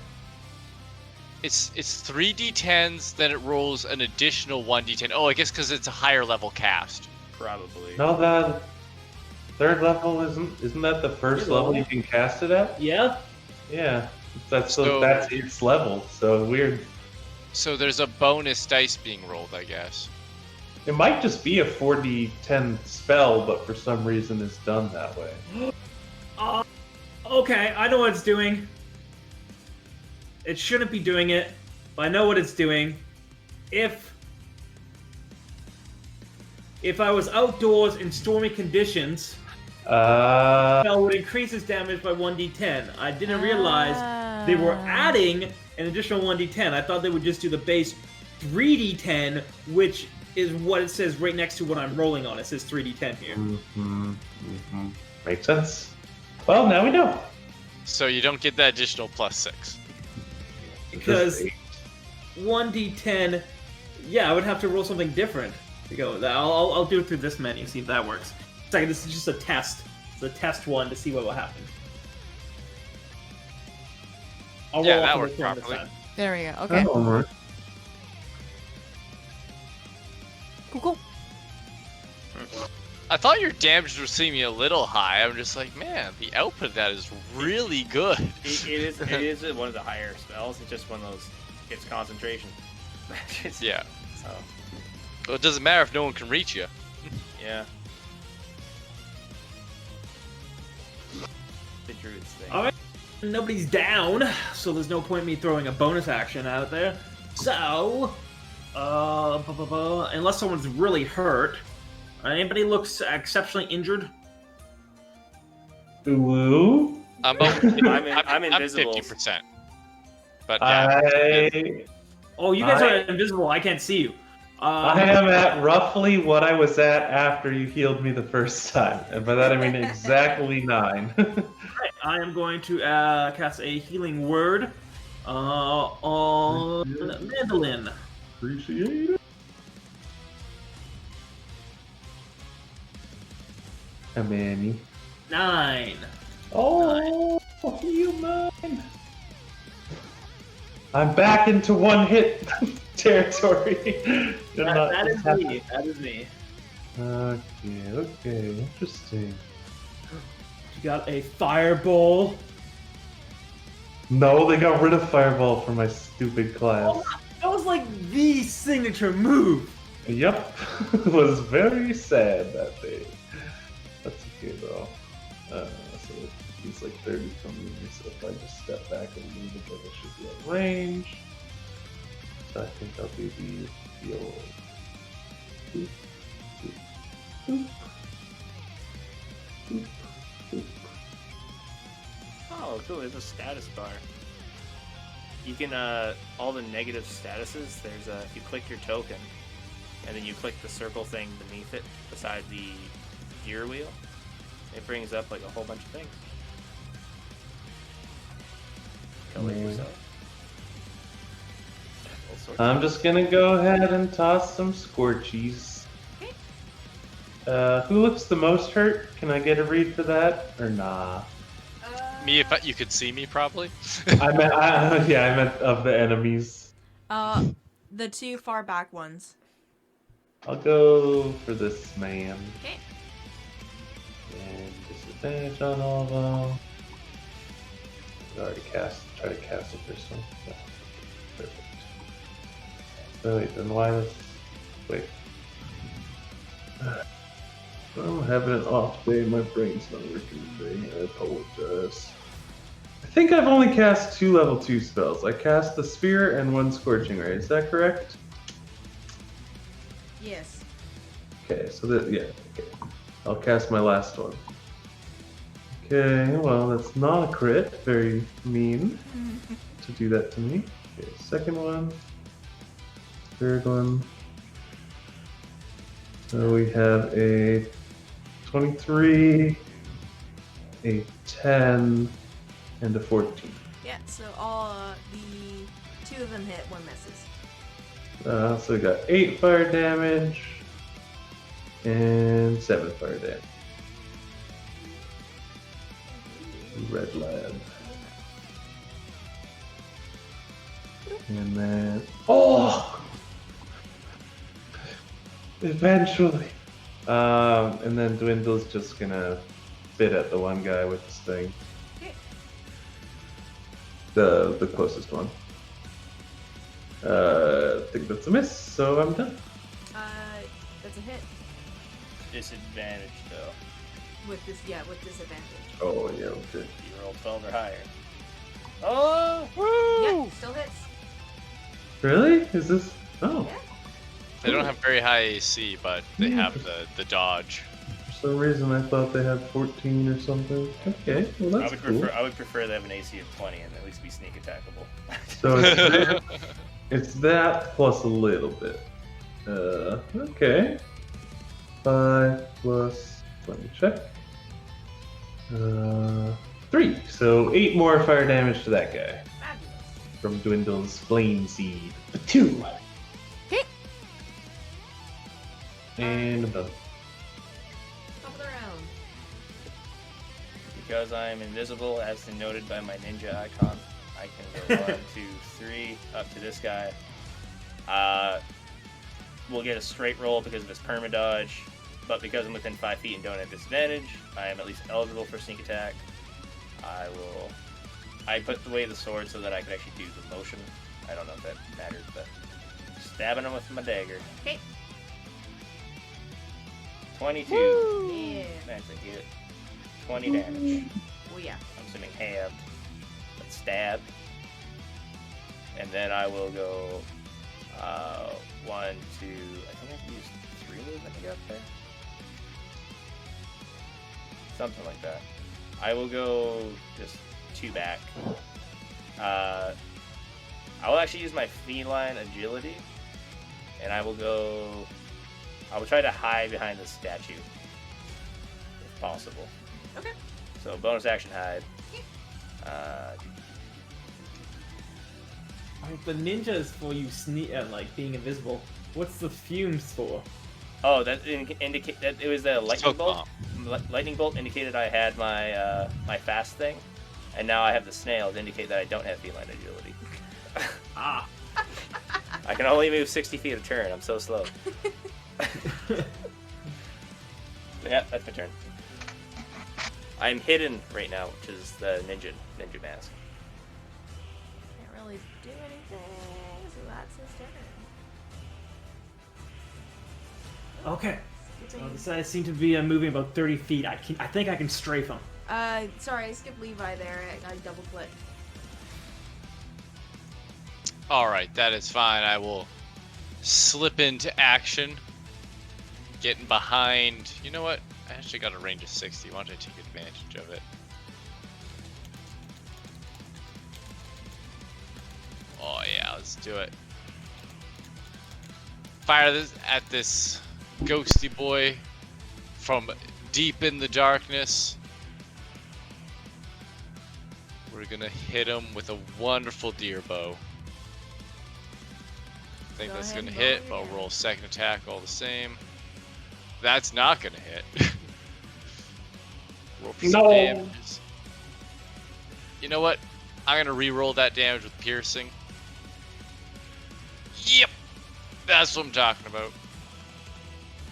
it's 3d10s, then it rolls an additional 1d10. Oh, I guess because it's a higher level cast. Probably. No, the third level isn't that the first Third level level? you can cast it at? Yeah. Yeah, that's So- that's its level. So weird. So there's a bonus dice being rolled, I guess. It might just be a 4d10 spell, but for some reason it's done that way. Okay, I know what it's doing. It shouldn't be doing it, but I know what it's doing. If I was outdoors in stormy conditions, spell would increase its damage by 1d10. I didn't realize they were adding an additional 1d10. I thought they would just do the base 3d10, which is what it says right next to what I'm rolling on. It says 3d10 here. Makes sense. Well, now we know. So you don't get that additional +6. Because Just 1d10, yeah, I would have to roll something different to go with that. I'll do it through this menu, see if that works. Second, this is just a test. It's a test one to see what will happen. I'll Yeah, roll that off of worked the turn this properly. time. There we go. eight. Okay. That'll work. Cool. I thought your damage was seeming a little high. I'm just like, man, the output of that is really good. It is one of the higher spells. It's just one of those. It's concentration. Yeah. So Well, it doesn't matter if no one can reach you. yeah. The druid's thing. All right. Nobody's down, so there's no point in me throwing a bonus action out there. So, unless someone's really hurt, anybody looks exceptionally injured? Ooh. I'm invisible. 50%. But yeah. Oh, you guys are invisible. I can't see you. I am at roughly what I was at after you healed me the first time. And by that I mean exactly 9. I am going to cast a healing word on Mandolin. Appreciate it. How many? 9. Oh, you mine. I'm back into one hit territory. That is me. That is me. Okay, interesting. You got a fireball. No, they got rid of Fireball for my stupid class. Oh, that was like the signature move. Yep, it was very sad that day. That's okay though. So he's like 30 from me, so if I just step back a little bit, I should be at range. So I think I'll do the old boop, boop, boop, boop, boop. Oh, cool. There's a status bar. You can all the negative statuses. There's if you click your token, and then you click the circle thing beneath it, beside the gear wheel. It brings up like a whole bunch of things. Color yourself. All sorts I'm of- just gonna go ahead and toss some Scorchies. Who looks the most hurt? Can I get a read for that? Or nah? Me, if you could see me, probably. I meant of the enemies. The 2 far back ones. I'll go for this man. Okay. And disadvantage on all of them. I already tried to cast it first one. Yeah. Perfect. So wait, then why does... Wait. I'm having an off day, my brain's not working today, I apologize. I think I've only cast 2 level 2 spells. I cast the Sphere and 1 Scorching Ray, is that correct? Yes. Okay, so okay. I'll cast my last one. Okay, well, that's not a crit. Very mean to do that to me. Okay, second one. Third one. So we have a 23, a 10, and a 14. Yeah, so all the 2 of them hit, 1 misses. So we got 8 fire damage and 7 fire damage. Red lad. And then eventually. And then Dwindle's just gonna bit at the one guy with his thing. Okay. The closest one. I think that's a miss, so I'm done. That's a hit. Disadvantage though. With disadvantage. Oh yeah, okay. You roll 12 or higher. Oh! Yeah, still hits. Really? Is this? Oh. Yeah. They don't have very high AC, but they have the dodge. For some reason, I thought they had 14 or something. Okay, well that's cool. I would prefer they have an AC of 20 and at least be sneak attackable. So it's that plus a little bit. Okay. 5 plus. Let me check. 3. So 8 more fire damage to that guy Fabulous. from Dwindle's Flame Seed. 2. Okay. And I'm done. Top of the round. Because I am invisible, as denoted by my ninja icon, I can go 1, 2, 3 up to this guy. We'll get a straight roll because of his permadodge. but because I'm within 5 feet and don't have disadvantage, I am at least eligible for sneak attack. I put away the sword so that I could actually do the motion. I don't know if that matters, but stabbing him with my dagger. Okay. 22. Yeah. That's a hit. 20 damage. Oh yeah. I'm assuming half. But stab. And then I will go 1, 2. I think I can use 3 movement to get up there. Something like that. I will go just 2 back. I will actually use my feline agility, and I will try to hide behind the statue, if possible. Okay. So bonus action hide. Alright, the ninja is for you like being invisible. What's the fumes for? Oh, that indicate that it was the lightning Smoke bolt. Lightning bolt indicated I had my my fast thing, and now I have the snail to indicate that I don't have feline agility. Ah. I can only move 60 feet a turn. I'm so slow. Yeah, that's my turn. I'm hidden right now, which is the ninja mask. Can't really do anything, so that's his turn. Okay. This guy seems to be moving about 30 feet. I think I can strafe him. Sorry, I skipped Levi there. I double clicked. Alright, that is fine. I will slip into action. Getting behind. You know what? I actually got a range of 60. Why don't I take advantage of it? Oh yeah, let's do it. Fire this at this ghosty boy from deep in the darkness. We're gonna hit him with a wonderful deer bow. I think Go that's ahead gonna and roll hit, it but I'll again. roll second attack all the same. That's not gonna hit. Roll for some No. damages. You know what? I'm gonna re-roll that damage with piercing. Yep, that's what I'm talking about.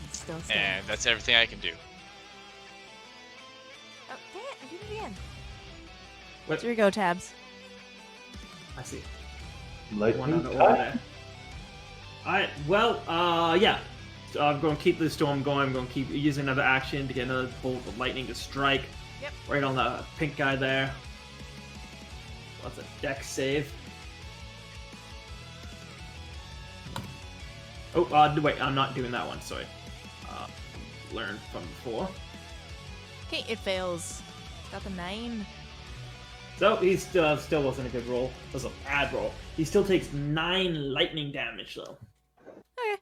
It's still And standing. that's everything I can do. Oh, dang it! I did it again. What? Here we go, tabs. I see. One Lightning on the order touch? there. Alright, well, yeah. So I'm going to keep the storm going. I'm going to keep using another action to get another bolt of lightning to strike. Yep. Right on the pink guy there. That's a dex save. Oh, wait, I'm not doing that one, sorry. Learned from before. Okay, it fails. Got the 9. So, he still wasn't a good roll. It was a bad roll. He still takes 9 lightning damage, though. Okay.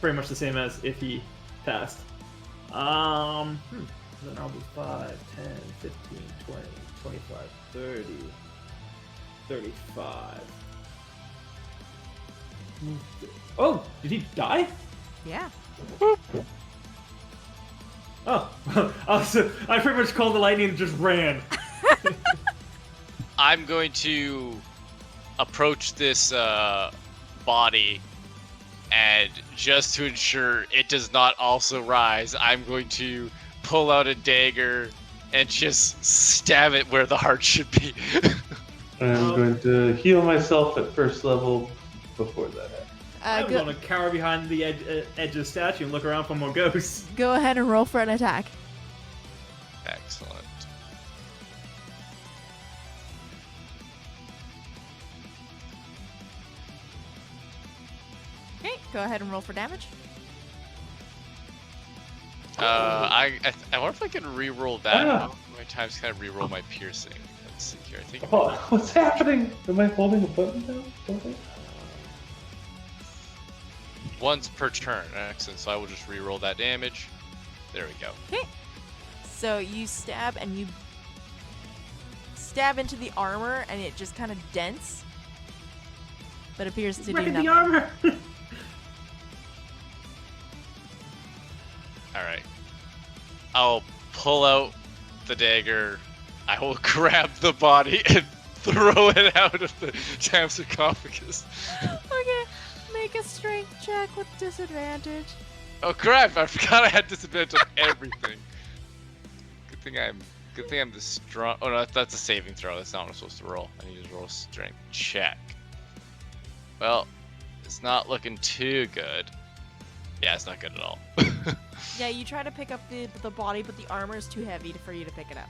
Pretty much the same as if he passed. Then I'll be 5, 10, 15, 20, 25, 30, 35. Oh, did he die? Yeah. Oh, I pretty much called the lightning and just ran. I'm going to approach this body, and just to ensure it does not also rise, I'm going to pull out a dagger and just stab it where the heart should be. I'm going to heal myself at first level before that happens. I'm going to cower behind the edge of the statue and look around for more ghosts. Go ahead and roll for an attack. Excellent. Okay, go ahead and roll for damage. I wonder if I can re-roll that. Ah. How many times can I re-roll my piercing? Let's see here. I think Oh, what's happening? Am I holding a button down? Something? once per turn. Excellent. So I will just re-roll that damage. There we go. Okay. So you stab and you stab into the armor and it just kind of dents, but appears to do Wrecking nothing. the armor! Alright. I'll pull out the dagger. I will grab the body and throw it out of the damn sarcophagus. Okay, make a strength check with disadvantage. Oh crap! I forgot I had disadvantage on everything. Good thing I'm the strong. Oh no, that's a saving throw. That's not what I'm supposed to roll. I need to roll strength check. Well, it's not looking too good. Yeah, it's not good at all. Yeah, you try to pick up the body, but the armor is too heavy for you to pick it up.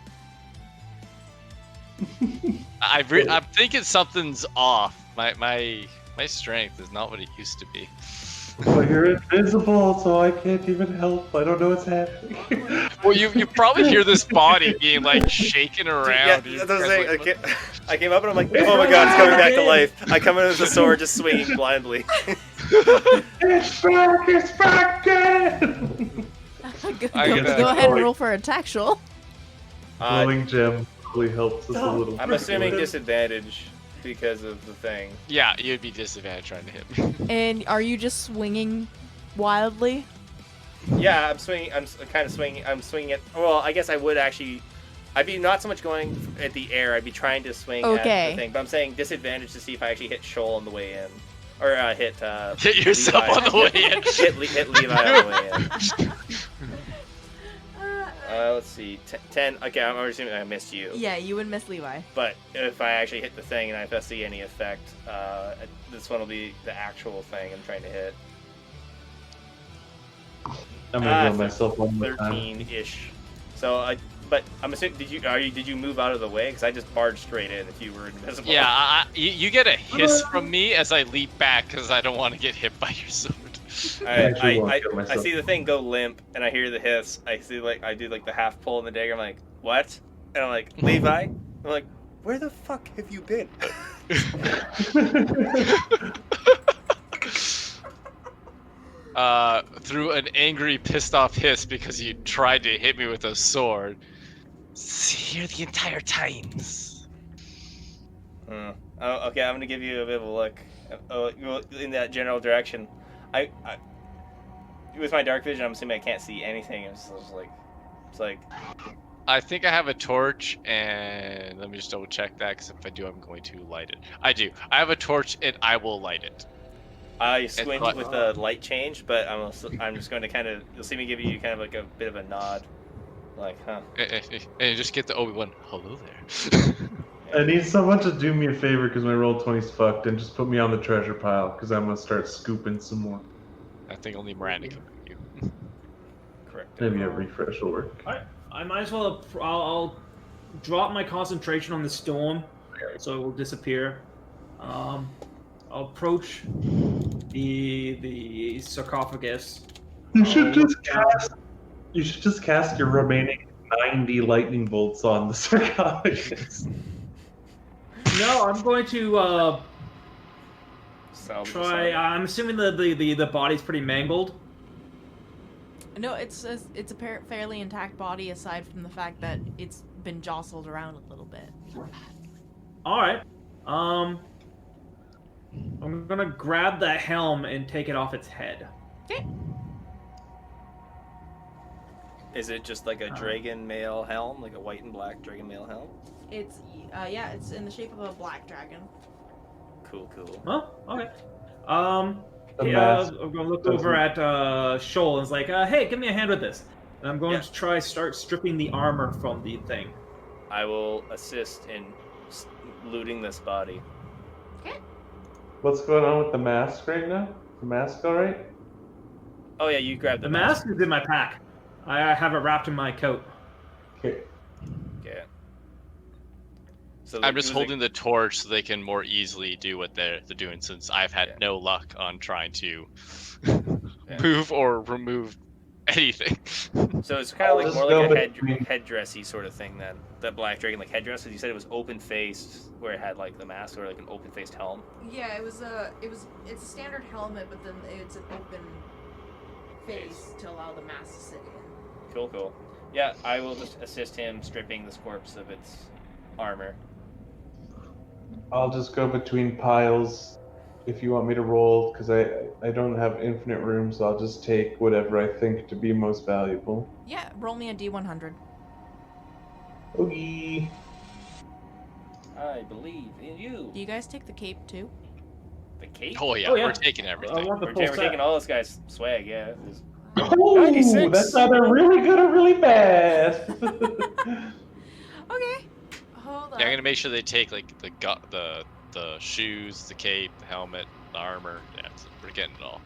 I'm thinking something's off. My strength is not what it used to be. Well, you're invisible, so I can't even help. I don't know what's happening. Well, you probably hear this body being like shaken around. Yeah, that's what I'm saying. I came up and I'm like, oh my god, it's coming back to life. I come in with the sword just swinging blindly. It's back! It's back again! Go I get that. ahead and roll for attack, Shoal. Glowing gem really helps us a little. I'm assuming disadvantage because of the thing. Yeah, you'd be disadvantaged trying to hit me. And are you just swinging wildly? Yeah, I'm swinging. I'm kind of swinging. I'm swinging it. Well, I guess I would actually. I'd be not so much going at the air. I'd be trying to swing at Okay. the thing. But I'm saying disadvantage to see if I actually hit Shoal on the way in, or hit. Hit yourself Levi. on the way in. hit Levi on the way in. Let's see. 10. Okay, I'm assuming I missed you. Yeah, you would miss Levi. But if I actually hit the thing and if I see any effect, this one will be the actual thing I'm trying to hit. I'm gonna heal myself one more time. 13-ish. So, but I'm assuming, did you move out of the way? Because I just barged straight in if you were invisible. Yeah, you get a hiss from me as I leap back because I don't want to get hit by your sword. I see the thing go limp, and I hear the hiss. I see I do the half pull in the dagger. I'm like, what? And I'm like, Levi. I'm like, where the fuck have you been? Through an angry, pissed off hiss because you tried to hit me with a sword. See here the entire times. Oh, okay, I'm gonna give you a bit of a look. In that general direction. I with my dark vision, I'm assuming I can't see anything. It's like. I think I have a torch, and let me just double check that, because if I do, I'm going to light it. I do. I have a torch, and I will light it. I squint with the light change, but I'm just going to kind of. You'll see me give you kind of like a bit of a nod, like, huh? And just get the Obi-Wan. Hello there. I need someone to do me a favor because my roll 20's fucked, and just put me on the treasure pile because I'm gonna start scooping some more. I think only Miranda can put you. Correct. Maybe a refresh will work. I might as well. I'll drop my concentration on the storm, so it will disappear. I'll approach the sarcophagus. You should just cast your remaining 90 lightning bolts on the sarcophagus. No, I'm going to Salvage try. I'm assuming the body's pretty mangled. No, it's a fairly intact body aside from the fact that it's been jostled around a little bit. All right. I'm gonna grab the helm and take it off its head. Okay. Is it just like a dragon mail helm, like a white and black dragon mail helm? It's it's in the shape of a black dragon. Cool. Oh, okay. The Yeah, mask I'm gonna look over at Shoal and it's like, hey, give me a hand with this. And I'm going Yeah. to start stripping the armor from the thing. I will assist in looting this body. What's going on with the mask right now? The mask alright? Oh yeah, you grabbed The mask is in my pack. I have it wrapped in my coat. Okay. Okay. So I'm just holding the torch so they can more easily do what they're doing, since I've had no luck on trying to move or remove anything. So it's kind of like Just more go like a between- headdressy sort of thing then. That black dragon like headdress, because you said it was open faced, where it had like the mask or like an open faced helm. Yeah, it's a standard helmet, but then it's an open face to allow the mask to sit in. Cool. Yeah, I will just assist him stripping this corpse of its armor. I'll just go between piles if you want me to roll, because I don't have infinite room, so I'll just take whatever I think to be most valuable. Yeah, roll me a D100. Okay. I believe in you. Do you guys take the cape too? The cape? Oh yeah, Oh, yeah. we're taking I everything. want the We're full taking set. all this guy's swag, yeah. Oh, 96. that's either really good or really bad. Okay. Hold on. Yeah, I'm gonna make sure they take like the shoes, the cape, the helmet, the armor. Yeah, so we're getting it all.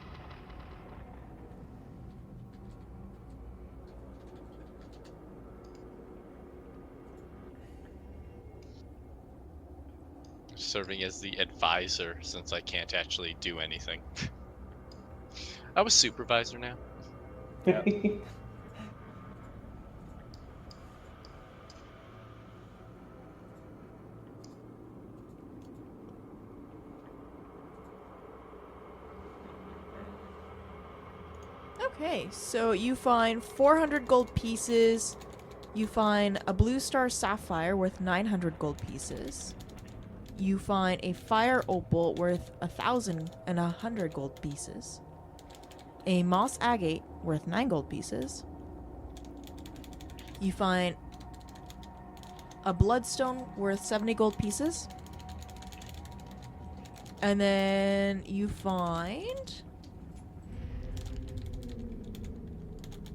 Serving as the advisor since I can't actually do anything. I'm a supervisor now. Yeah. Okay, so you find 400 gold pieces. You find a blue star sapphire worth 900 gold pieces. You find a fire opal worth 1,100 gold pieces. A moss agate worth 9 gold pieces. You find a bloodstone worth 70 gold pieces. And then you find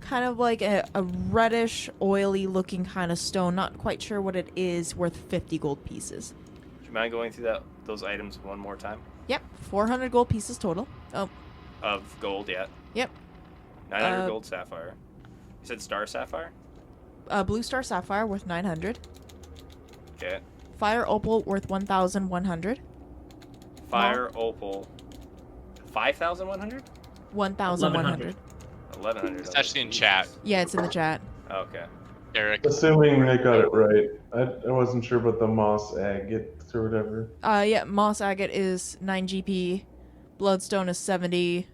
kind of like a reddish, oily looking kind of stone. Not quite sure what it is, worth 50 gold pieces. Do you mind going through those items one more time? Yep, 400 gold pieces total. Oh, Of gold, yeah. yep. 900 gold sapphire. You said star sapphire? Blue star sapphire worth 900. Okay. Fire opal worth 1,100. Fire opal. 5,100? 1,100. 1,100. It's actually in chat. Yeah, it's in the chat. Okay. Eric. Assuming I got it right. I wasn't sure about the moss agate or whatever. Yeah, moss agate is 9 GP. Bloodstone is 70.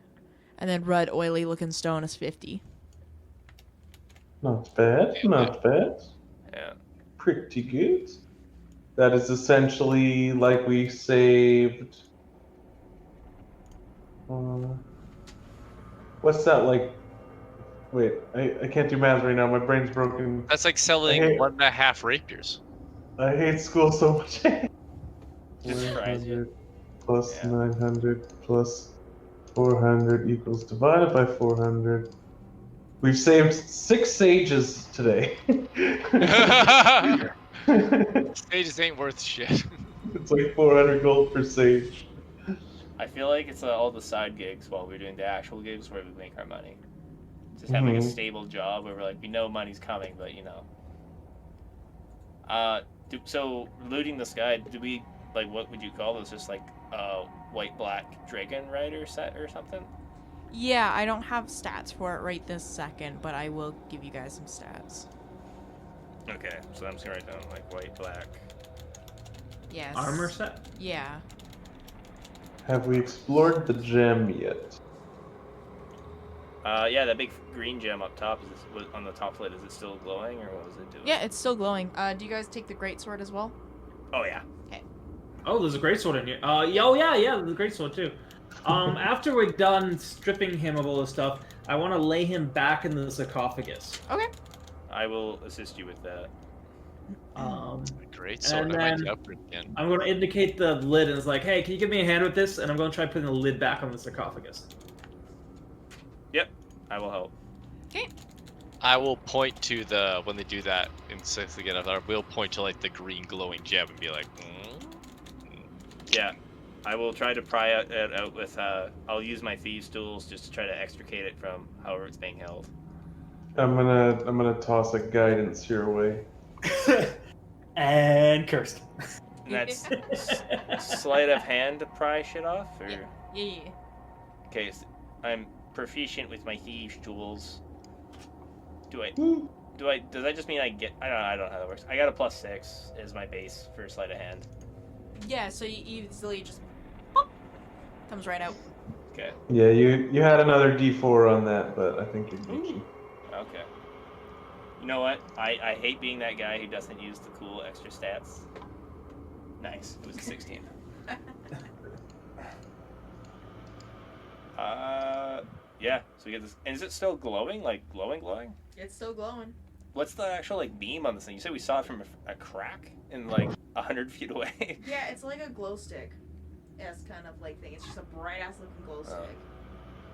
And then red, oily looking stone is 50. Not bad, not bad. Yeah. Pretty good. That is essentially like we saved. What's that like? Wait, I can't do math right now. My brain's broken. That's like selling Okay. 1.5 rapiers. I hate school so much. Just surprise you. 100 plus Yeah. 900 plus 400 equals divided by 400. We've saved 6 sages today. Stages ain't worth shit. It's like 400 gold per sage. I feel like it's all the side gigs while we're doing the actual gigs where we make our money. Just having a Mhm. stable job where we're like, we know money's coming, but you know. So looting this guy, do we, like, what would you call this? Just like a white-black dragon rider set or something? Yeah, I don't have stats for it right this second, but I will give you guys some stats. Okay, so I'm just gonna write down like white-black. Yes. Armor set? Yeah. Have we explored the gem yet? Yeah, that big green gem up top, on the top plate, is it still glowing or what was it doing? Yeah, it's still glowing. Do you guys take the greatsword as well? Oh, yeah. Oh, there's a greatsword in here. Yeah, there's a greatsword too. After we're done stripping him of all this stuff, I want to lay him back in the sarcophagus. Okay. I will assist you with that. Great sword. And I might then- be up for it again. I'm going to indicate the lid and it's like, hey, can you give me a hand with this? And I'm going to try putting the lid back on the sarcophagus. Yep, I will help. I will point to the when they do that in sixth again. We'll point to like the green glowing gem and be like, Yeah, I will try to pry it out with. I'll use my thieves' tools just to try to extricate it from however it's being held. I'm gonna toss a guidance your way. And cursed. And that's sleight of hand to pry shit off, or Yeah. okay. So I'm proficient with my thieves' tools. Does that just mean I get? I don't know how that works. I got a +6 as my base for sleight of hand. Yeah, so you easily just pop, comes right out. Okay. Yeah, you had another D4 on that, but I think it beat you. Okay. You know what? I hate being that guy who doesn't use the cool extra stats. Nice. It was a 16. Yeah. So we get this. And is it still glowing? Like glowing? It's still glowing. What's the actual like beam on this thing? You said we saw it from a crack in like 100 feet away. Yeah, it's like a glow stick. Yes, kind of like thing. It's just a bright ass looking glow stick.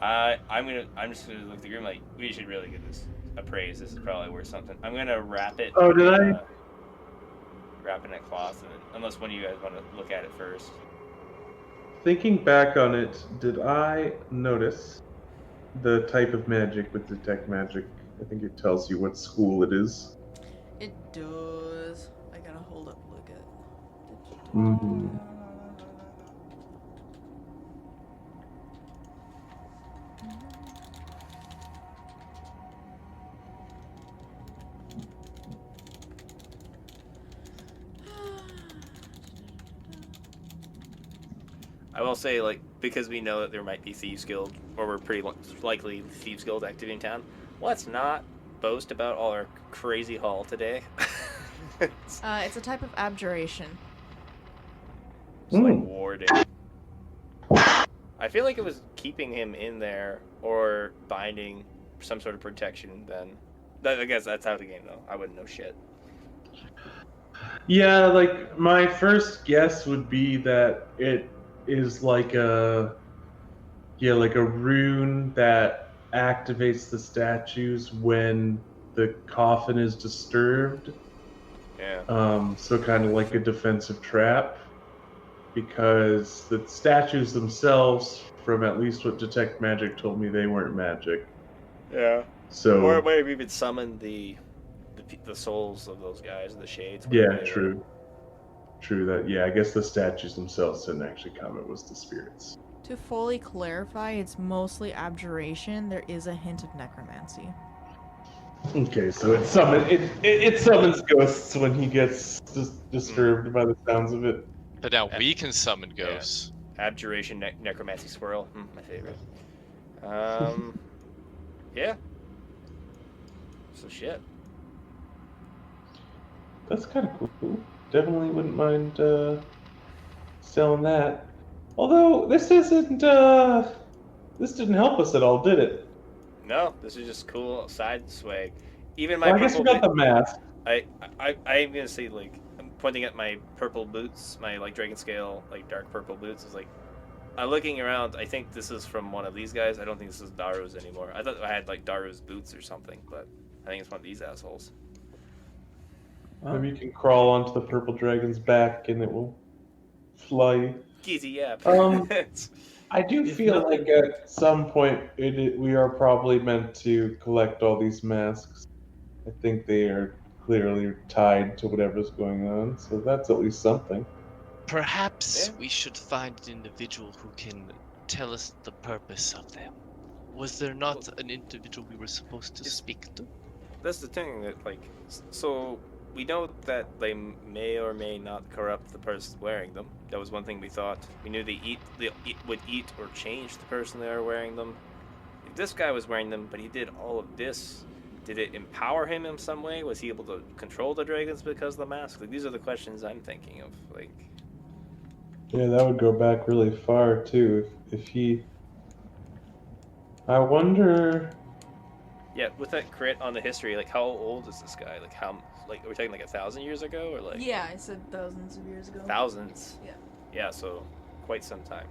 I'm just gonna look at the group like we should really get this appraised. This is probably worth something. I'm gonna wrap it. Oh, did I? Wrap it in a cloth, and unless one of you guys want to look at it first. Thinking back on it, did I notice the type of magic with detect magic? I think it tells you what school it is. It does. I gotta hold up, look at. Mhm. I will say, like, because we know that there might be Thieves Guild, or we're pretty likely Thieves Guild active in town, let's not boast about all our crazy haul today. It's It's a type of abjuration. like warding. I feel like it was keeping him in there or binding some sort of protection then. I guess that's how the game, though. I wouldn't know shit. Yeah, like my first guess would be that it is like a rune that activates the statues when the coffin is disturbed. Yeah. So kind of like a defensive trap, because the statues themselves, from at least what Detect Magic told me, they weren't magic. Yeah. So Or maybe even summon the souls of those guys, the shades. yeah, whatever they were. true that. Yeah, I guess the statues themselves didn't actually come. It was the spirits. To fully clarify, it's mostly abjuration. There is a hint of necromancy. Okay, so it summons ghosts when he gets disturbed by the sounds of it. But now we can summon ghosts. Abjuration, necromancy, swirl. My favorite. Yeah. So shit. That's kind of cool. Definitely wouldn't mind selling that. Although this didn't help us at all, did it? No, this is just cool side swag. Even Well, my I guess we purple got the mask. I'm gonna say, like, I'm pointing at my purple boots, my like dragon scale, like dark purple boots. Is like, I'm looking around. I think this is from one of these guys. I don't think this is Daru's anymore. I thought I had like Daru's boots or something, but I think it's one of these assholes. Maybe you can crawl onto the purple dragon's back and it will fly. Easy, yeah. I do feel like at some point we are probably meant to collect all these masks. I think they are clearly tied to whatever's going on, so that's at least something. Perhaps Yeah. we should find an individual who can tell us the purpose of them. Was there not an individual we were supposed to speak to? That's the thing that, like, so we know that they may or may not corrupt the person wearing them. That was one thing we thought. We knew they would eat or change the person they were wearing them. If this guy was wearing them, but he did all of this, did it empower him in some way? Was he able to control the dragons because of the mask? Like, these are the questions I'm thinking of. Like, Yeah, that would go back really far too. If he, I wonder. yeah, with that crit on the history, like, how old is this guy? Like, are we talking like 1,000 years ago, or like Yeah, I said thousands of years ago. thousands? Yeah. Yeah, so quite some time.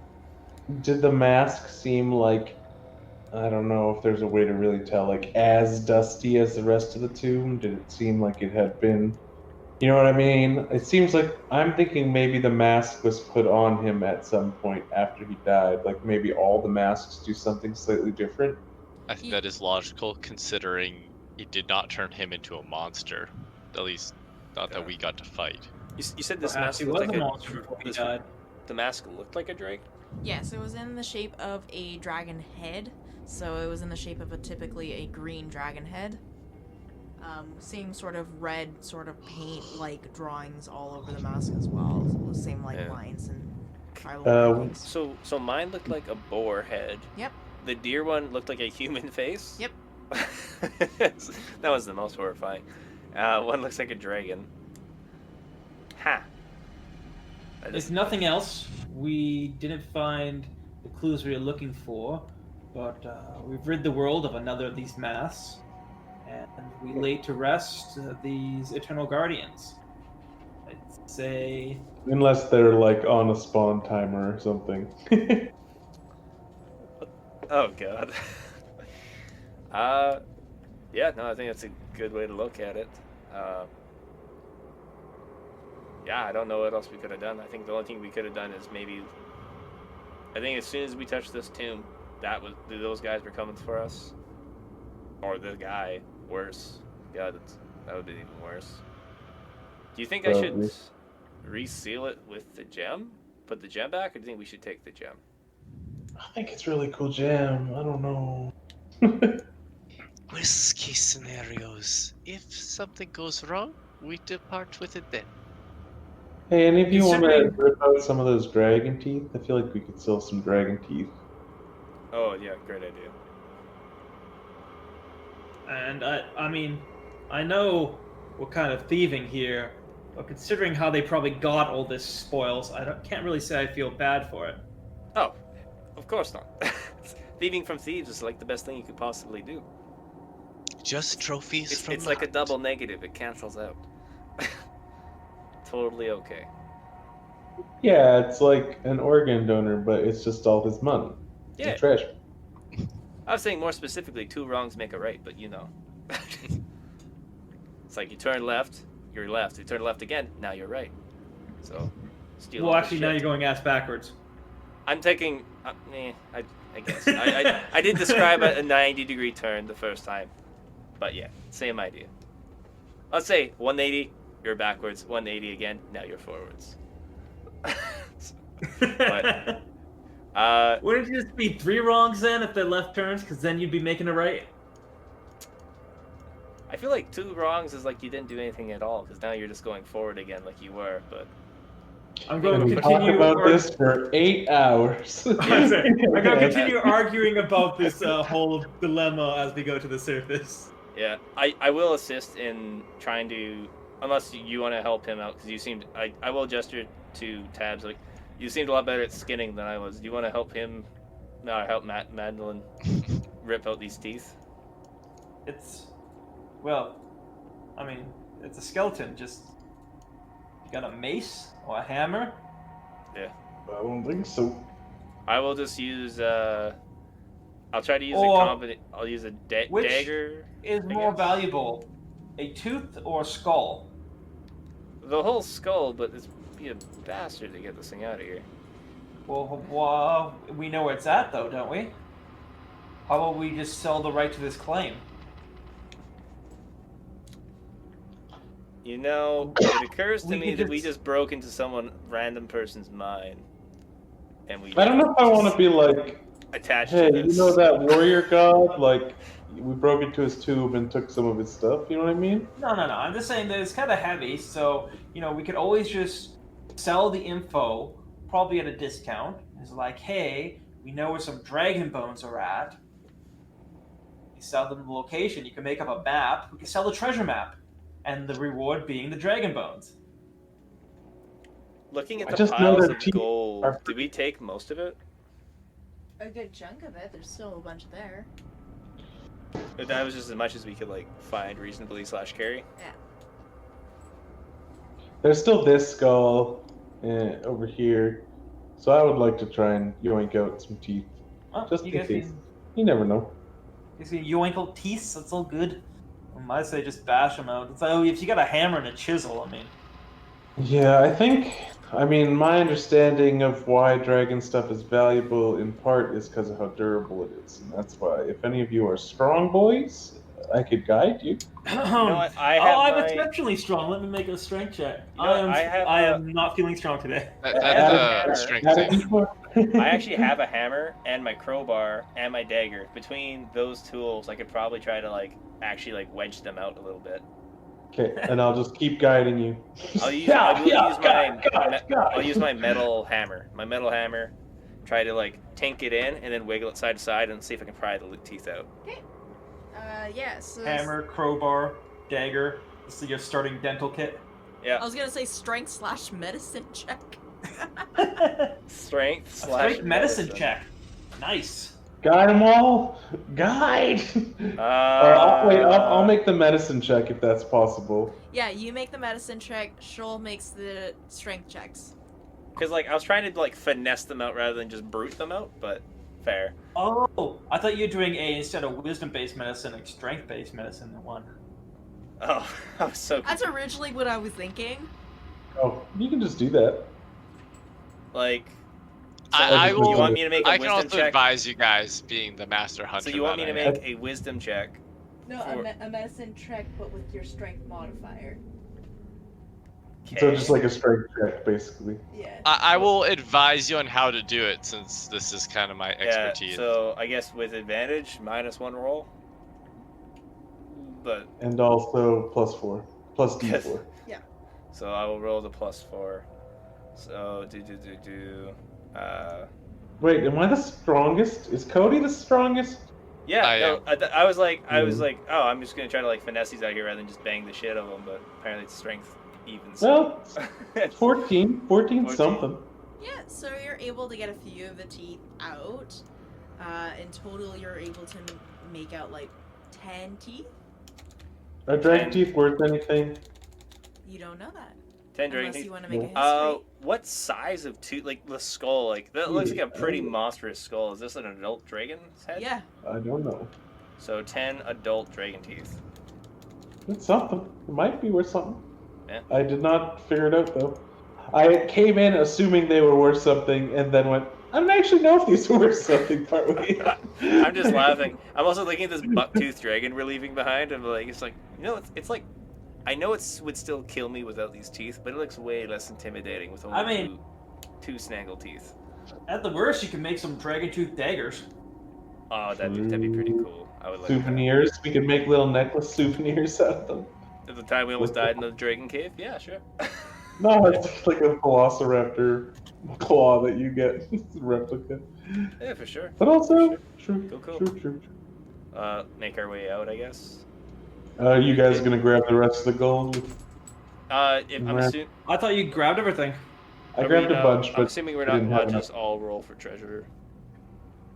Did the mask seem like, I don't know if there's a way to really tell, like as dusty as the rest of the tomb? Did it seem like it had been, you know what I mean? It seems like I'm thinking maybe the mask was put on him at some point after he died. Like maybe all the masks do something slightly different. I think that is logical, considering it did not turn him into a monster. At least, not that we got to fight. You said this Perhaps mask he looked was like a monster before he died. The mask looked like a drake. Yes, it was in the shape of a dragon head. So it was in the shape of typically a green dragon head. Same sort of red sort of paint-like drawings all over the mask as well. So the same like Yeah. lines and tribal markings. So mine looked like a boar head. Yep. The deer one looked like a human face. Yep. That was the most horrifying. One looks like a dragon. Ha. That If is- nothing else, we didn't find the clues we were looking for, but we've rid the world of another of these masks, and we laid to rest these Eternal Guardians. I'd say Unless they're like on a spawn timer or something. Oh god. Yeah, no, I think that's a good way to look at it. Yeah, I don't know what else we could have done. I think the only thing we could have done is maybe. I think as soon as we touched this tomb, those guys were coming for us, or the guy. Worse, yeah, that would be even worse. Do you think I should Probably. reseal it with the gem? Put the gem back, or do you think we should take the gem? I think it's really cool gem. I don't know. Worst case scenarios. If something goes wrong, we depart with it then. Hey, any of you want to Considering- rip out some of those dragon teeth? I feel like we could sell some dragon teeth. Oh yeah, great idea. And I mean, I know we're kind of thieving here, but considering how they probably got all this spoils, can't really say I feel bad for it. Oh, of course not. Thieving from thieves is like the best thing you could possibly do. Just trophies It's, from it's like a land. double negative. It cancels out. Totally okay. Yeah, it's like an organ donor, but it's just all his money. Yeah, It's treasure. I was saying more specifically, 2 wrongs make a right, but you know. It's like you turn left, you're left. You turn left again, now you're right. So, steal Well, all the actually, now shit. you're going ass backwards. I'm taking. I guess. I did describe a 90-degree turn the first time. But yeah, same idea. Let's say 180, you're backwards. 180 again, now you're forwards. But, Wouldn't it just be 3 wrongs then if they're left turns? Because then you'd be making a right. I feel like 2 wrongs is like you didn't do anything at all, because now you're just going forward again like you were, but... I'm going We to talk continue. about this for 8 hours. I'm going to continue arguing about this whole dilemma as we go to the surface. Yeah, I will assist in trying to... Unless you want to help him out, because you seemed... I will gesture to Tabs, like, you seemed a lot better at skinning than I was. Do you want to help him... No, help Madeline rip out these teeth? It's, well, I mean, it's a skeleton. Just you got a mace or a hammer. Yeah. I don't think so. I will just use... I'll try to use Or- a combination... I'll use a Which dagger. is I more guess. valuable, a tooth or a skull? The whole skull, but it's be a bastard to get this thing out of here. Well, we know where it's at, though, don't we? How about we just sell the right to this claim? You know, it occurs to We me could that we just- just broke into some random person's mind, and we I don't know if I want to be like, attached hey, to you this. know that warrior god? Like, we broke into his tomb and took some of his stuff. You know what I mean? No. I'm just saying that it's kind of heavy, so we could always just sell the info, probably at a discount. It's like, hey, we know where some dragon bones are at. You sell them the location. You can make up a map. We can sell the treasure map, and the reward being the dragon bones. Looking at I the just know piles their of teeth gold, are- did we take most of it? A good chunk of it. There's still a bunch there. That was just as much as we could find reasonably / carry. There's still this skull over here. So I would like to try and yoink out some teeth. Oh, Just you in guys case. can, You never know. you can yoinkle teeth. That's all good. I say just bash them out. It's like, if you got a hammer and a chisel, I mean. Yeah, I mean, my understanding of why dragon stuff is valuable in part is because of how durable it is. And that's why, if any of you are strong boys, I could guide you. You know what? I have I'm my- exceptionally strong. Let me make a strength check. You know what? I am not feeling strong today. That's Adam- a strength Had save. it before. I actually have a hammer and my crowbar and my dagger. Between those tools, I could probably try to actually wedge them out a little bit. Okay, and I'll just keep guiding you. I'll use my metal hammer. My metal hammer. Try to tink it in and then wiggle it side to side and see if I can pry the teeth out. Yeah, so Hammer, crowbar, dagger. This is your starting dental kit. Yeah. I was gonna say strength / medicine check. Strength / Strength medicine check. Nice. Guide them all. Guide. I'll make the medicine check if that's possible. Yeah, you make the medicine check. Shoal makes the strength checks. Because I was trying to finesse them out rather than just brute them out, but Fair. Oh, I thought you were doing instead of wisdom-based medicine, like strength-based medicine one. Oh, I was so That's originally what I was thinking. Oh, you can just do that. like. So I you will. want me to make a I can wisdom also check? advise you guys, being the master hunter. So you want me that to I am. make a wisdom check? No, For- a medicine check, but with your strength modifier. So just like a strength check, basically. Yeah. I will advise you on how to do it, since this is kind of my Yeah, expertise. so I guess with advantage, -1 roll. But And also +4. Plus D4. so I will roll the +4. So Wait, am I the strongest? Is Cody the strongest? yeah. I No, I was like, Mm. oh, I'm just gonna try to like finesse these out here rather than just bang the shit out of them. But apparently it's strength even. Well, It's 14. 14 14. something. Yeah, so you're able to get a few of the teeth out. In total, you're able to make out like 10 teeth. Are dragon 10. teeth worth anything? You don't know that. 10 dragon Unless teeth. you want to make a history. What size of tooth? Like the skull? Like that looks like a pretty monstrous skull. Is this an adult dragon's head? Yeah. I don't know. So 10 adult dragon teeth. It's something. It might be worth something. Yeah. I did not figure it out though. I came in assuming they were worth something, and then went, I don't actually know if these were worth something partway. I'm just laughing. I'm also looking at this buck-toothed dragon we're leaving behind, and like it's like, you know, it's like, I know it would still kill me without these teeth, but it looks way less intimidating with only I mean- two snaggle teeth. At the worst, you can make some dragon tooth daggers. Oh, that'd be pretty cool. I would like Souvenirs. We could make little necklace souvenirs out of them. that. At the time we almost died in the dragon cave. Yeah, sure. No, it's like a velociraptor claw that you get. It's a replica. Yeah, for sure. But also, Sure. true, Cool. true. Make our way out, I guess. You guys gonna grab the rest of the gold? If I'm Right. assuming. I thought you grabbed everything. I grabbed a bunch, I'm but assuming we're I not didn't have gonna enough. just all roll for treasure.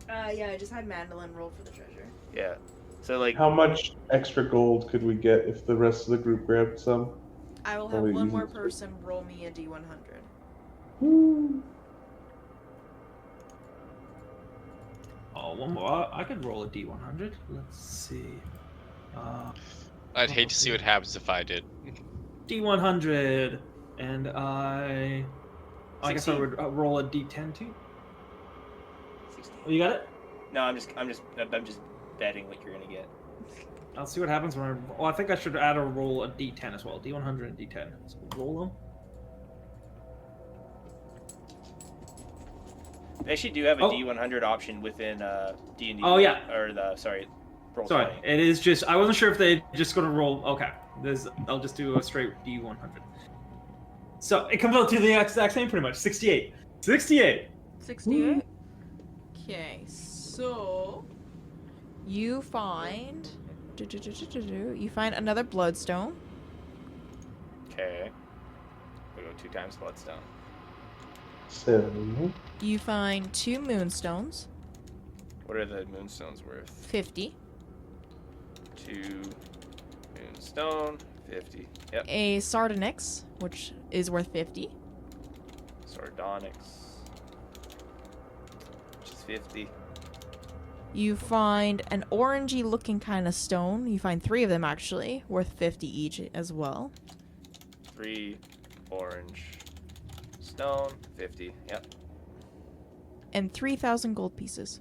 Yeah, I just had Mandolin roll for the treasure. Yeah. So like, How much extra gold could we get if the rest of the group grabbed some? I will have Probably one easy more to- person roll me a D100. Woo. Oh, one more. I could roll a D100. Let's see. I'd hate to see what happens if I did. D100, and I guess I 16. would roll a D10 too. 16. Oh, you got it? No, I'm just betting what you're gonna get. I'll see what happens when I. Well, I think I should add a roll a D10 as well. D100 and D10. So roll them. They actually do have a Oh. D100 option within D&D. Oh, yeah. Or the roll Sorry, 20. it is just. I wasn't sure if they just gonna roll. Okay, I'll just do a straight D100. So it comes out to the exact same, pretty much. 68. 68. 68? Okay, so you find you find another bloodstone. Okay. We go 2 times bloodstone. 7. You find 2 moonstones, What are the moonstones worth? 50. 2 moonstone, 50. Yep. A sardonyx, which is worth 50. Sardonyx, which is 50. You find an orangey looking kind of stone. You find 3 of them actually, worth 50 each as well. 3 orange stone, 50. Yep. And 3,000 gold pieces.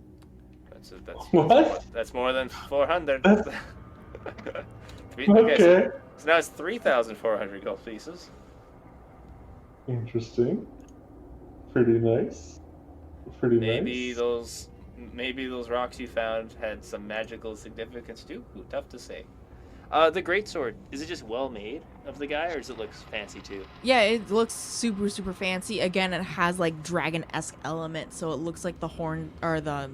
What? That's more than 400. That's- Okay. Okay. So now it's 3,400 gold pieces. Interesting. Pretty nice. Pretty nice. Maybe those rocks you found had some magical significance too. Ooh, tough to say. The greatsword, is it just well made of the guy, or does it look fancy too? Yeah, it looks super, super fancy. Again, it has like dragon-esque elements, so it looks like the horn or the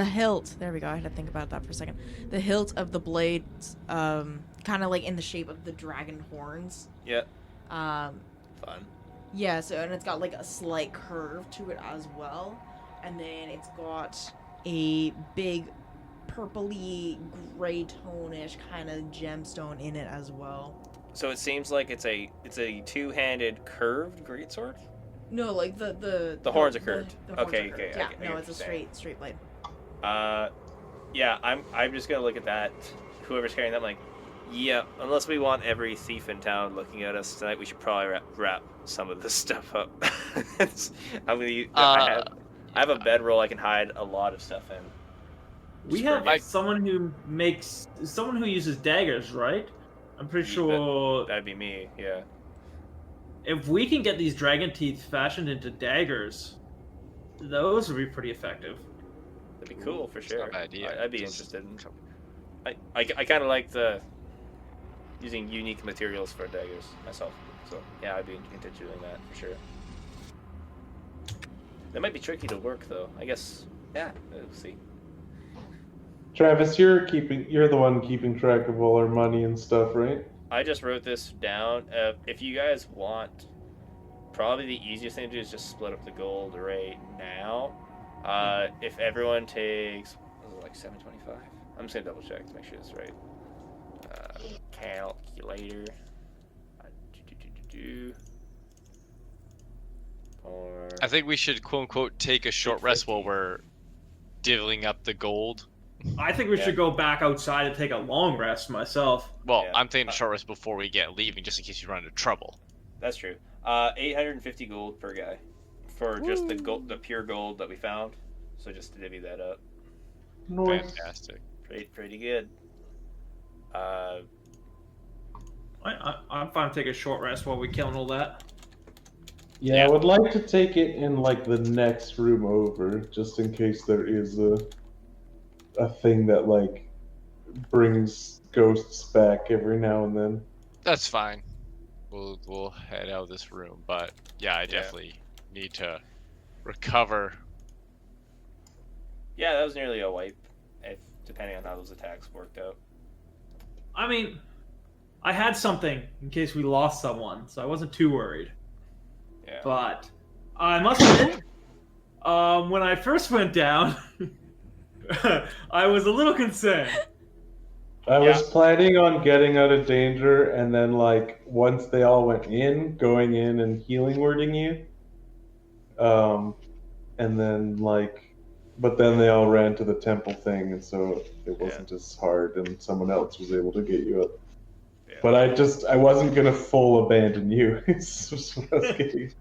hilt. There we go. I had to think about that for a second. The hilt of the blade, kind of like in the shape of the dragon horns. Yeah. Um, Fun. yeah. So and it's got like a slight curve to it as well, and then it's got a big purpley gray tone-ish kind of gemstone in it as well. So it seems like it's a two-handed curved greatsword. No, like The horns are curved. The horns Okay, are curved. okay, I Yeah, get no, what it's a you're saying. straight blade. Yeah, I'm just gonna look at that. Whoever's carrying that, I'm like, yeah. Unless we want every thief in town looking at us tonight, we should probably wrap some of this stuff up. I'm gonna. I have a bedroll I can hide a lot of stuff in. We Just have forget- someone who uses daggers, right? I'm pretty sure That'd be me. Yeah. if we can get these dragon teeth fashioned into daggers, those would be pretty effective. That'd be cool for It's sure. not a bad idea. I'd be Just- interested in. I kind of like the using unique materials for daggers myself. So yeah, I'd be into doing that for sure. That might be tricky to work though. I guess. Yeah, we'll see. Travis, you're the one keeping track of all our money and stuff, right? I just wrote this down. If you guys want, probably the easiest thing to do is just split up the gold right now. If everyone takes, was it like 725? I'm just gonna double check to make sure it's right. Calculator. Or I think we should quote unquote take a short rest while we're divvying up the gold. I think we Yeah. should go back outside and take a long rest myself. Well, Yeah. I'm thinking a short rest before we get leaving, just in case you run into trouble. that's true. 850 gold per guy for just the gold, the pure gold that we found. So just to divvy that up, Nice. Fantastic. pretty good. I'm fine to take a short rest while we killing all that. Yeah, Yeah. I would like to take it in like the next room over, just in case there is a thing that like brings ghosts back every now and then. That's fine. We'll head out of this room, but yeah, I definitely need to recover. Yeah, that was nearly a wipe, if depending on how those attacks worked out. I mean, I had something in case we lost someone, so I wasn't too worried. Yeah. But I must admit, when I first went down, I was a little concerned. I was planning on getting out of danger, and then like once they all went in, going in and healing wording you, and then like, but then they all ran to the temple thing, and so it wasn't as hard, and someone else was able to get you up. Yeah. But I wasn't gonna full abandon you. It's just what I was getting.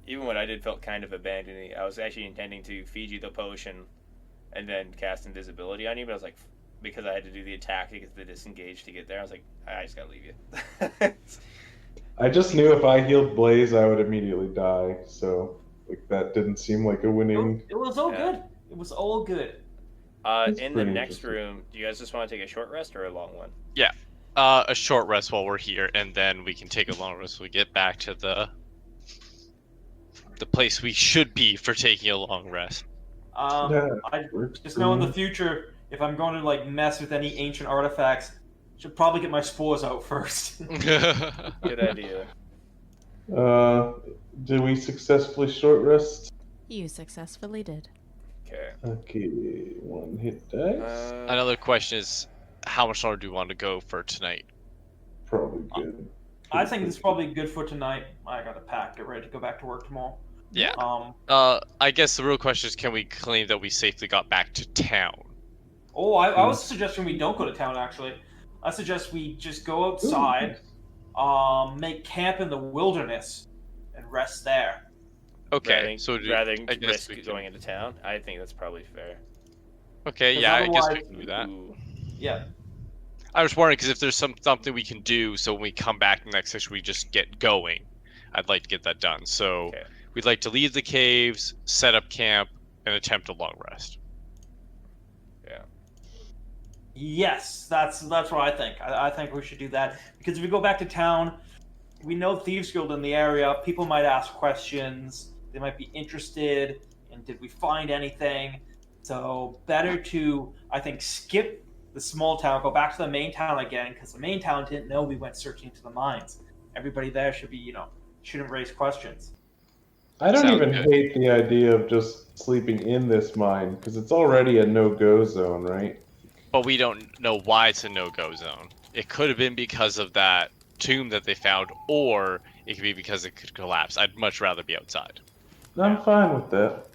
Even when I did felt kind of abandoning, I was actually intending to feed you the potion and then cast invisibility on you, but I was like, because I had to do the attack to get the disengage to get there, I was like, I just gotta leave you. I just knew if I healed Blaze, I would immediately die. So like that didn't seem like a winning. It was all Yeah. good. It was all good. It's In the pretty next interesting. room, do you guys just want to take a short rest or a long one? A short rest while we're here, and then we can take a long rest when we get back to the place we should be for taking a long rest. Yeah, I works just for know in me. the future, if I'm going to like mess with any ancient artifacts, should probably get my spores out first. Good idea. Did we successfully short rest? You successfully did. Okay. Okay, one hit dice. Another question is, how much longer do we want to go for tonight? Probably good. I think it's probably good for tonight. I gotta pack, get ready to go back to work tomorrow. Yeah. Um. I guess the real question is, can we claim that we safely got back to town? Oh, I was suggesting we don't go to town. Actually, I suggest we just go outside, make camp in the wilderness, and rest there. Okay, rather I than guess risk we can- going into town, I think that's probably fair. Okay, 'Cause yeah, I guess we otherwise- can do that. Ooh. Yeah. I was wondering because if there's something we can do, so when we come back the next session, we just get going. I'd like to get that done. So Okay. we'd like to leave the caves, set up camp, and attempt a long rest. Yes, that's what I think. I think we should do that because if we go back to town, we know Thieves Guild in the area. People might ask questions. They might be interested in did we find anything. So better to, I think, skip the small town, go back to the main town again because the main town didn't know we went searching to the mines. Everybody there should be, shouldn't raise questions. I don't Sounds even good. hate the idea of just sleeping in this mine because it's already a no-go zone, right? But we don't know why it's a no-go zone. It could have been because of that tomb that they found, or it could be because it could collapse. I'd much rather be outside. I'm fine with that.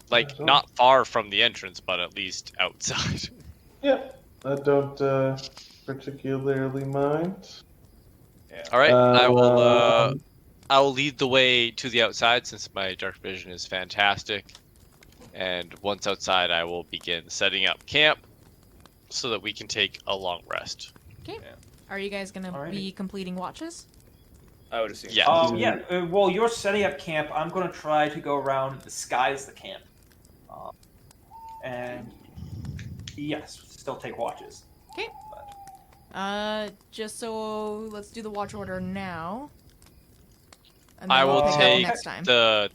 Like, Sure. not far from the entrance, but at least outside. Yeah, I don't particularly mind. Yeah. All right, Um, I will lead the way to the outside since my dark vision is fantastic. And once outside, I will begin setting up camp so that we can take a long rest. Are you guys gonna Alrighty. be completing watches? I would assume. Yeah. Yeah. While you're setting up camp, I'm going to try to go around disguise the camp, and yes, still take watches. Just so let's do the watch order now. And I we'll will pick up take next time. the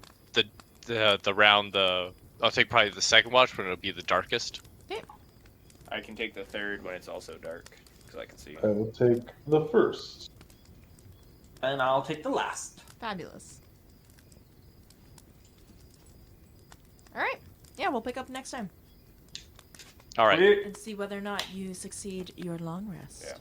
round. I'll take probably the second watch when it'll be the darkest. I can take the third when it's also dark, because I can see. I will take the first. And I'll take the last. Fabulous. All right. Yeah, we'll pick up next time All right. Okay. and see whether or not you succeed your long rest. Yeah.